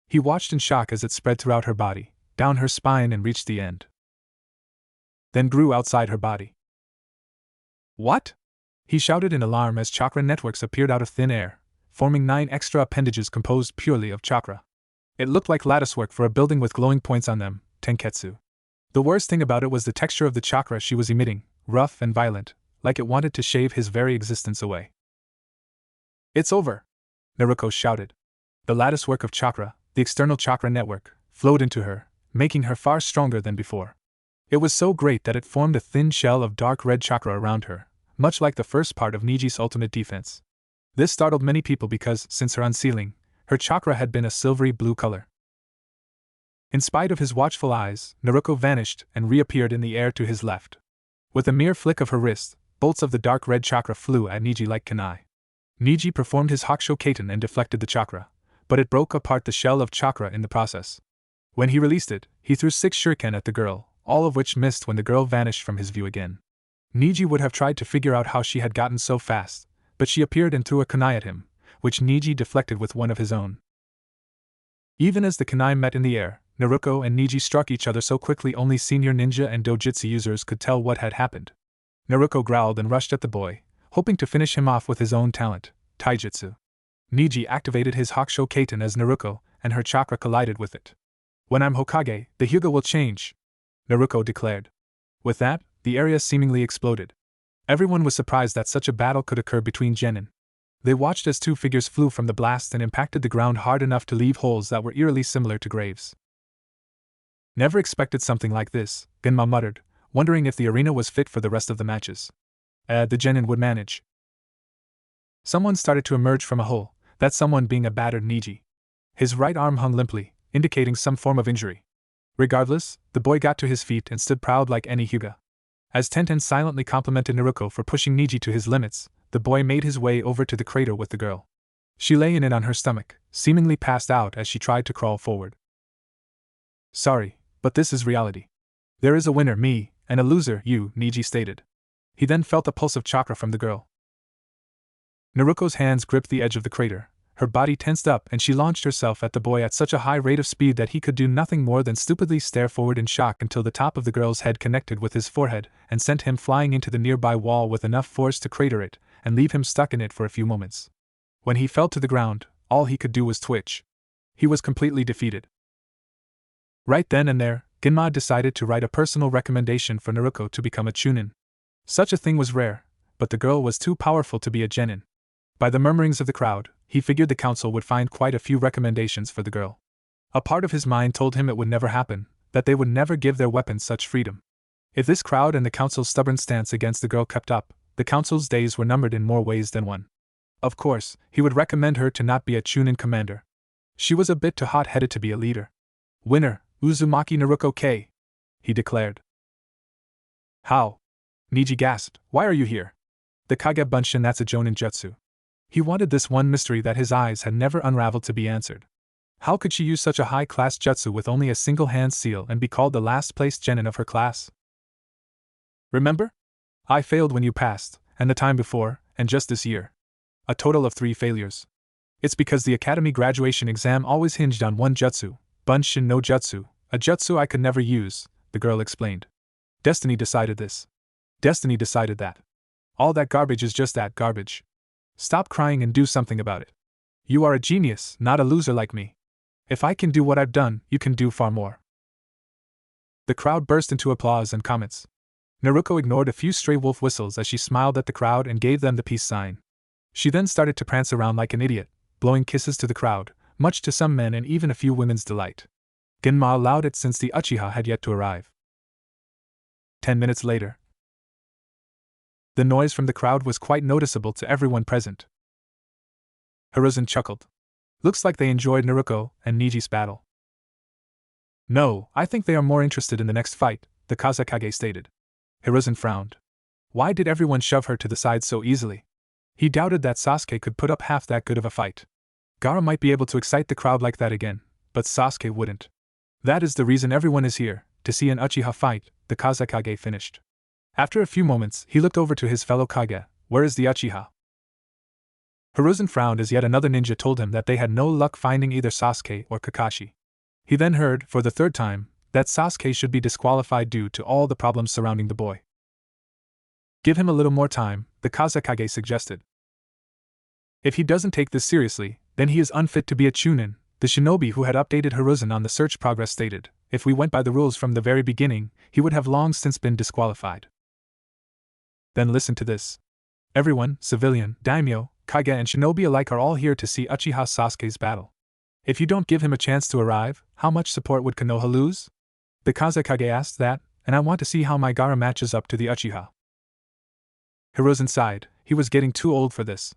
He watched in shock as it spread throughout her body, down her spine and reached the end. Then grew outside her body. What? He shouted in alarm as chakra networks appeared out of thin air, forming 9 extra appendages composed purely of chakra. It looked like latticework for a building with glowing points on them, tenketsu. The worst thing about it was the texture of the chakra she was emitting, rough and violent, like it wanted to shave his very existence away. It's over! Naruto shouted. The latticework of chakra, the external chakra network, flowed into her, making her far stronger than before. It was so great that it formed a thin shell of dark red chakra around her, much like the first part of Niji's ultimate defense. This startled many people because, since her unsealing, her chakra had been a silvery blue color. In spite of his watchful eyes, Naruto vanished and reappeared in the air to his left. With a mere flick of her wrist, bolts of the dark red chakra flew at Niji like kunai. Niji performed his Hakusho Kaiten and deflected the chakra, but it broke apart the shell of chakra in the process. When he released it, he threw 6 shuriken at the girl, all of which missed when the girl vanished from his view again. Niji would have tried to figure out how she had gotten so fast, but she appeared and threw a kunai at him, which Niji deflected with one of his own. Even as the kunai met in the air, Naruto and Niji struck each other so quickly only senior ninja and dojutsu users could tell what had happened. Naruto growled and rushed at the boy, hoping to finish him off with his own talent, taijutsu. Niji activated his Hakusho Kaiten as Naruto, and her chakra collided with it. When I'm Hokage, the Hyuga will change, Naruto declared. With that, the area seemingly exploded. Everyone was surprised that such a battle could occur between genin. They watched as 2 figures flew from the blast and impacted the ground hard enough to leave holes that were eerily similar to graves. Never expected something like this, Genma muttered, wondering if the arena was fit for the rest of the matches. The genin would manage. Someone started to emerge from a hole, that someone being a battered Niji. His right arm hung limply, indicating some form of injury. Regardless, the boy got to his feet and stood proud like any Hyuga. As Tenten silently complimented Naruto for pushing Niji to his limits, the boy made his way over to the crater with the girl. She lay in it on her stomach, seemingly passed out as she tried to crawl forward. Sorry, but this is reality. There is a winner, me, and a loser, you, Niji stated. He then felt a pulse of chakra from the girl. Naruto's hands gripped the edge of the crater. Her body tensed up and she launched herself at the boy at such a high rate of speed that he could do nothing more than stupidly stare forward in shock until the top of the girl's head connected with his forehead and sent him flying into the nearby wall with enough force to crater it and leave him stuck in it for a few moments. When he fell to the ground, all he could do was twitch. He was completely defeated. Right then and there, Genma decided to write a personal recommendation for Naruto to become a chunin. Such a thing was rare, but the girl was too powerful to be a genin. By the murmurings of the crowd, he figured the council would find quite a few recommendations for the girl. A part of his mind told him it would never happen, that they would never give their weapons such freedom. If this crowd and the council's stubborn stance against the girl kept up, the council's days were numbered in more ways than one. Of course, he would recommend her to not be a chunin commander. She was a bit too hot-headed to be a leader. Winner, Uzumaki Naruto K, he declared. How? Niji gasped, why are you here? The Kage Bunshin, that's a jonin jutsu. He wanted this one mystery that his eyes had never unraveled to be answered. How could she use such a high-class jutsu with only a single hand seal and be called the last-placed genin of her class? Remember? I failed when you passed, and the time before, and just this year. A total of 3 failures. It's because the academy graduation exam always hinged on one jutsu, Bunshin no Jutsu, a jutsu I could never use, the girl explained. Destiny decided this. Destiny decided that. All that garbage is just that, garbage. Stop crying and do something about it. You are a genius, not a loser like me. If I can do what I've done, you can do far more. The crowd burst into applause and comments. Naruto ignored a few stray wolf whistles as she smiled at the crowd and gave them the peace sign. She then started to prance around like an idiot, blowing kisses to the crowd, much to some men and even a few women's delight. Genma allowed it since the Uchiha had yet to arrive. 10 minutes later. The noise from the crowd was quite noticeable to everyone present. Hiruzen chuckled. Looks like they enjoyed Naruto and Niji's battle. No, I think they are more interested in the next fight, the Kazekage stated. Hiruzen frowned. Why did everyone shove her to the side so easily? He doubted that Sasuke could put up half that good of a fight. Gaara might be able to excite the crowd like that again, but Sasuke wouldn't. That is the reason everyone is here, to see an Uchiha fight, the Kazekage finished. After a few moments, he looked over to his fellow Kage. Where is the Uchiha? Hiruzen frowned as yet another ninja told him that they had no luck finding either Sasuke or Kakashi. He then heard, for the 3rd time, that Sasuke should be disqualified due to all the problems surrounding the boy. Give him a little more time, the Kazekage suggested. If he doesn't take this seriously, then he is unfit to be a Chunin, the shinobi who had updated Hiruzen on the search progress stated. If we went by the rules from the very beginning, he would have long since been disqualified. Then listen to this. Everyone, civilian, daimyo, kage and shinobi alike are all here to see Uchiha Sasuke's battle. If you don't give him a chance to arrive, how much support would Konoha lose? The Kazekage asked that, and I want to see how my Gaara matches up to the Uchiha. Hiruzen sighed, he was getting too old for this.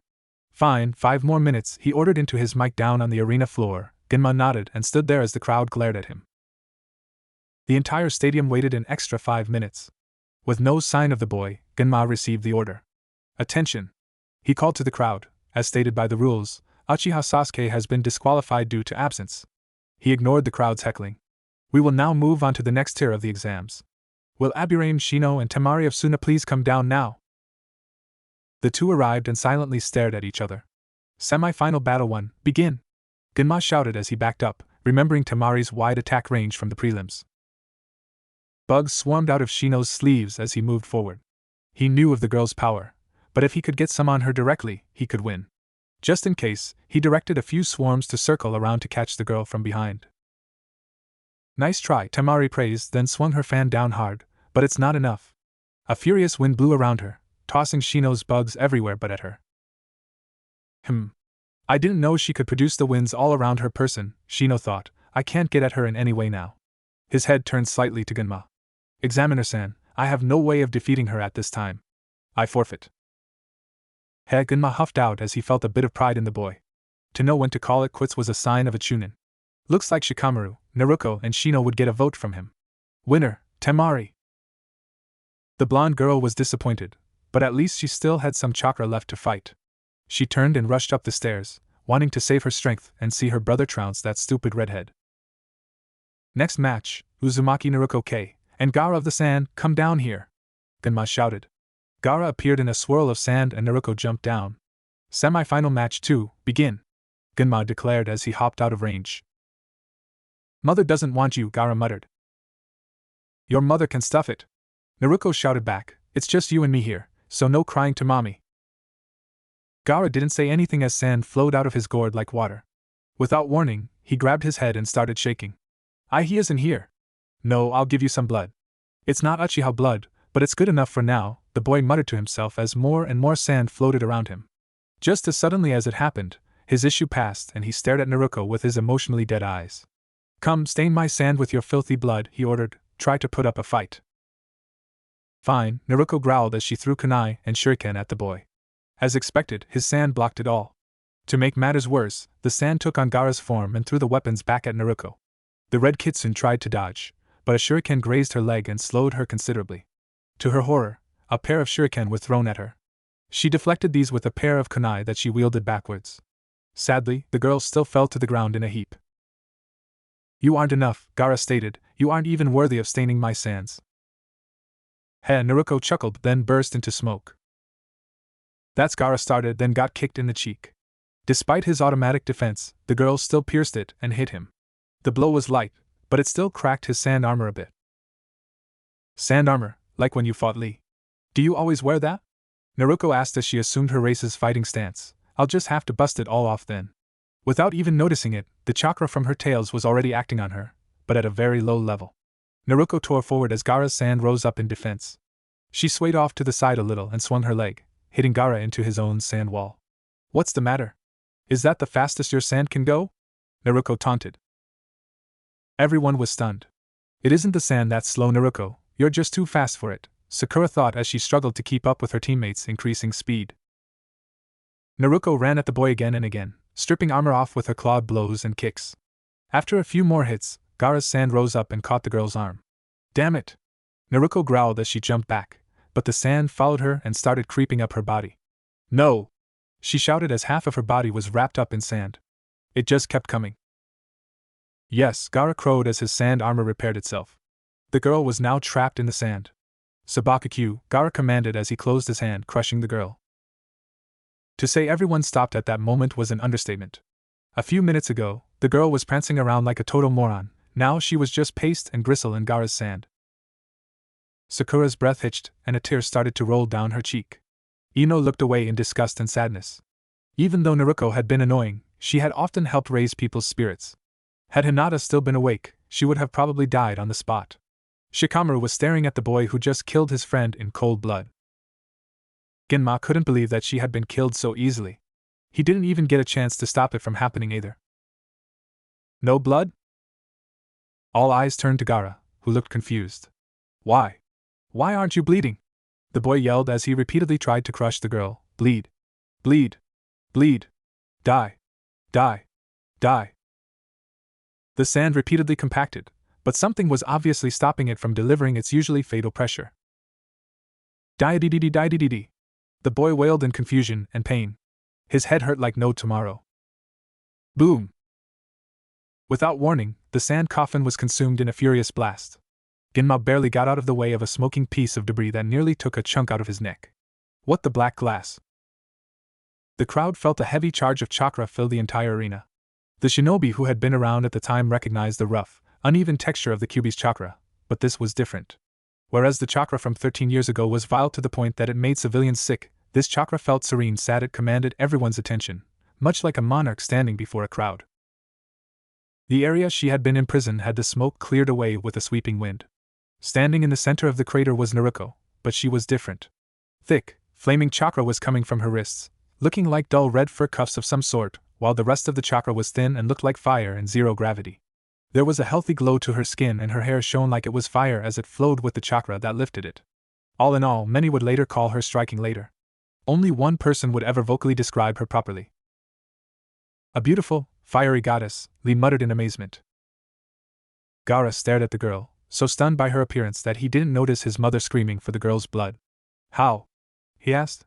Fine, 5 more minutes, he ordered into his mic down on the arena floor. Genma nodded and stood there as the crowd glared at him. The entire stadium waited an extra 5 minutes. With no sign of the boy, Genma received the order. Attention! He called to the crowd. As stated by the rules, Uchiha Sasuke has been disqualified due to absence. He ignored the crowd's heckling. We will now move on to the next tier of the exams. Will Aburame, Shino, and Temari of Suna please come down now? The two arrived and silently stared at each other. Semi-final battle 1, begin! Genma shouted as he backed up, remembering Temari's wide attack range from the prelims. Bugs swarmed out of Shino's sleeves as he moved forward. He knew of the girl's power, but if he could get some on her directly, he could win. Just in case, he directed a few swarms to circle around to catch the girl from behind. Nice try, Temari praised, then swung her fan down hard, but it's not enough. A furious wind blew around her, tossing Shino's bugs everywhere but at her. I didn't know she could produce the winds all around her person, Shino thought. I can't get at her in any way now. His head turned slightly to Genma. Examiner-san, I have no way of defeating her at this time. I forfeit. Genma huffed out as he felt a bit of pride in the boy. To know when to call it quits was a sign of a Chunin. Looks like Shikamaru, Naruto, and Shino would get a vote from him. Winner, Temari! The blonde girl was disappointed, but at least she still had some chakra left to fight. She turned and rushed up the stairs, wanting to save her strength and see her brother trounce that stupid redhead. Next match, Uzumaki Naruto K. and Gaara of the Sand, come down here! Genma shouted. Gaara appeared in a swirl of sand and Naruto jumped down. Semi-final match 2, begin! Genma declared as he hopped out of range. Mother doesn't want you, Gaara muttered. Your mother can stuff it! Naruto shouted back, it's just you and me here, so no crying to mommy. Gaara didn't say anything as sand flowed out of his gourd like water. Without warning, he grabbed his head and started shaking. He isn't here. No, I'll give you some blood. It's not Uchiha blood, but it's good enough for now, the boy muttered to himself as more and more sand floated around him. Just as suddenly as it happened, his issue passed and he stared at Naruto with his emotionally dead eyes. Come, stain my sand with your filthy blood, he ordered, try to put up a fight. Fine, Naruto growled as she threw kunai and shuriken at the boy. As expected, his sand blocked it all. To make matters worse, the sand took on Gaara's form and threw the weapons back at Naruto. The red kitsune tried to dodge, but a shuriken grazed her leg and slowed her considerably. To her horror, a pair of shuriken were thrown at her. She deflected these with a pair of kunai that she wielded backwards. Sadly, the girl still fell to the ground in a heap. You aren't enough, Gaara stated. You aren't even worthy of staining my sands. Heh, Naruto chuckled, then burst into smoke. That's Gaara started, then got kicked in the cheek. Despite his automatic defense, the girl still pierced it and hit him. The blow was light, but it still cracked his sand armor a bit. Sand armor, like when you fought Lee. Do you always wear that? Naruto asked as she assumed her race's fighting stance. I'll just have to bust it all off then. Without even noticing it, the chakra from her tails was already acting on her, but at a very low level. Naruto tore forward as Gaara's sand rose up in defense. She swayed off to the side a little and swung her leg, hitting Gaara into his own sand wall. What's the matter? Is that the fastest your sand can go? Naruto taunted. Everyone was stunned. It isn't the sand that's slow, Naruto, you're just too fast for it, Sakura thought as she struggled to keep up with her teammates' increasing speed. Naruto ran at the boy again and again, stripping armor off with her clawed blows and kicks. After a few more hits, Gaara's sand rose up and caught the girl's arm. Damn it! Naruto growled as she jumped back, but the sand followed her and started creeping up her body. No! She shouted as half of her body was wrapped up in sand. It just kept coming. Yes, Gaara crowed as his sand armor repaired itself. The girl was now trapped in the sand. Sabakaku, Gaara commanded as he closed his hand, crushing the girl. To say everyone stopped at that moment was an understatement. A few minutes ago, the girl was prancing around like a total moron. Now she was just paste and gristle in Gaara's sand. Sakura's breath hitched, and a tear started to roll down her cheek. Ino looked away in disgust and sadness. Even though Naruto had been annoying, she had often helped raise people's spirits. Had Hinata still been awake, she would have probably died on the spot. Shikamaru was staring at the boy who just killed his friend in cold blood. Genma couldn't believe that she had been killed so easily. He didn't even get a chance to stop it from happening either. No blood? All eyes turned to Gaara, who looked confused. Why? Why aren't you bleeding? The boy yelled as he repeatedly tried to crush the girl. Bleed. Bleed. Bleed. Die. Die. Die. The sand repeatedly compacted, but something was obviously stopping it from delivering its usually fatal pressure. Die-dee-dee-dee-die-dee-dee-dee. The boy wailed in confusion and pain. His head hurt like no tomorrow. Boom! Without warning, the sand coffin was consumed in a furious blast. Genma barely got out of the way of a smoking piece of debris that nearly took a chunk out of his neck. What the black glass? The crowd felt a heavy charge of chakra fill the entire arena. The shinobi who had been around at the time recognized the rough, uneven texture of the Kyuubi's chakra, but this was different. Whereas the chakra from 13 years ago was vile to the point that it made civilians sick, this chakra felt serene, sad. It commanded everyone's attention, much like a monarch standing before a crowd. The area she had been imprisoned had the smoke cleared away with a sweeping wind. Standing in the center of the crater was Naruto, but she was different. Thick, flaming chakra was coming from her wrists, looking like dull red fur cuffs of some sort, while the rest of the chakra was thin and looked like fire and zero gravity. There was a healthy glow to her skin and her hair shone like it was fire as it flowed with the chakra that lifted it. All in all, many would later call her striking later. Only one person would ever vocally describe her properly. A beautiful, fiery goddess, Lee muttered in amazement. Gaara stared at the girl, so stunned by her appearance that he didn't notice his mother screaming for the girl's blood. How? He asked.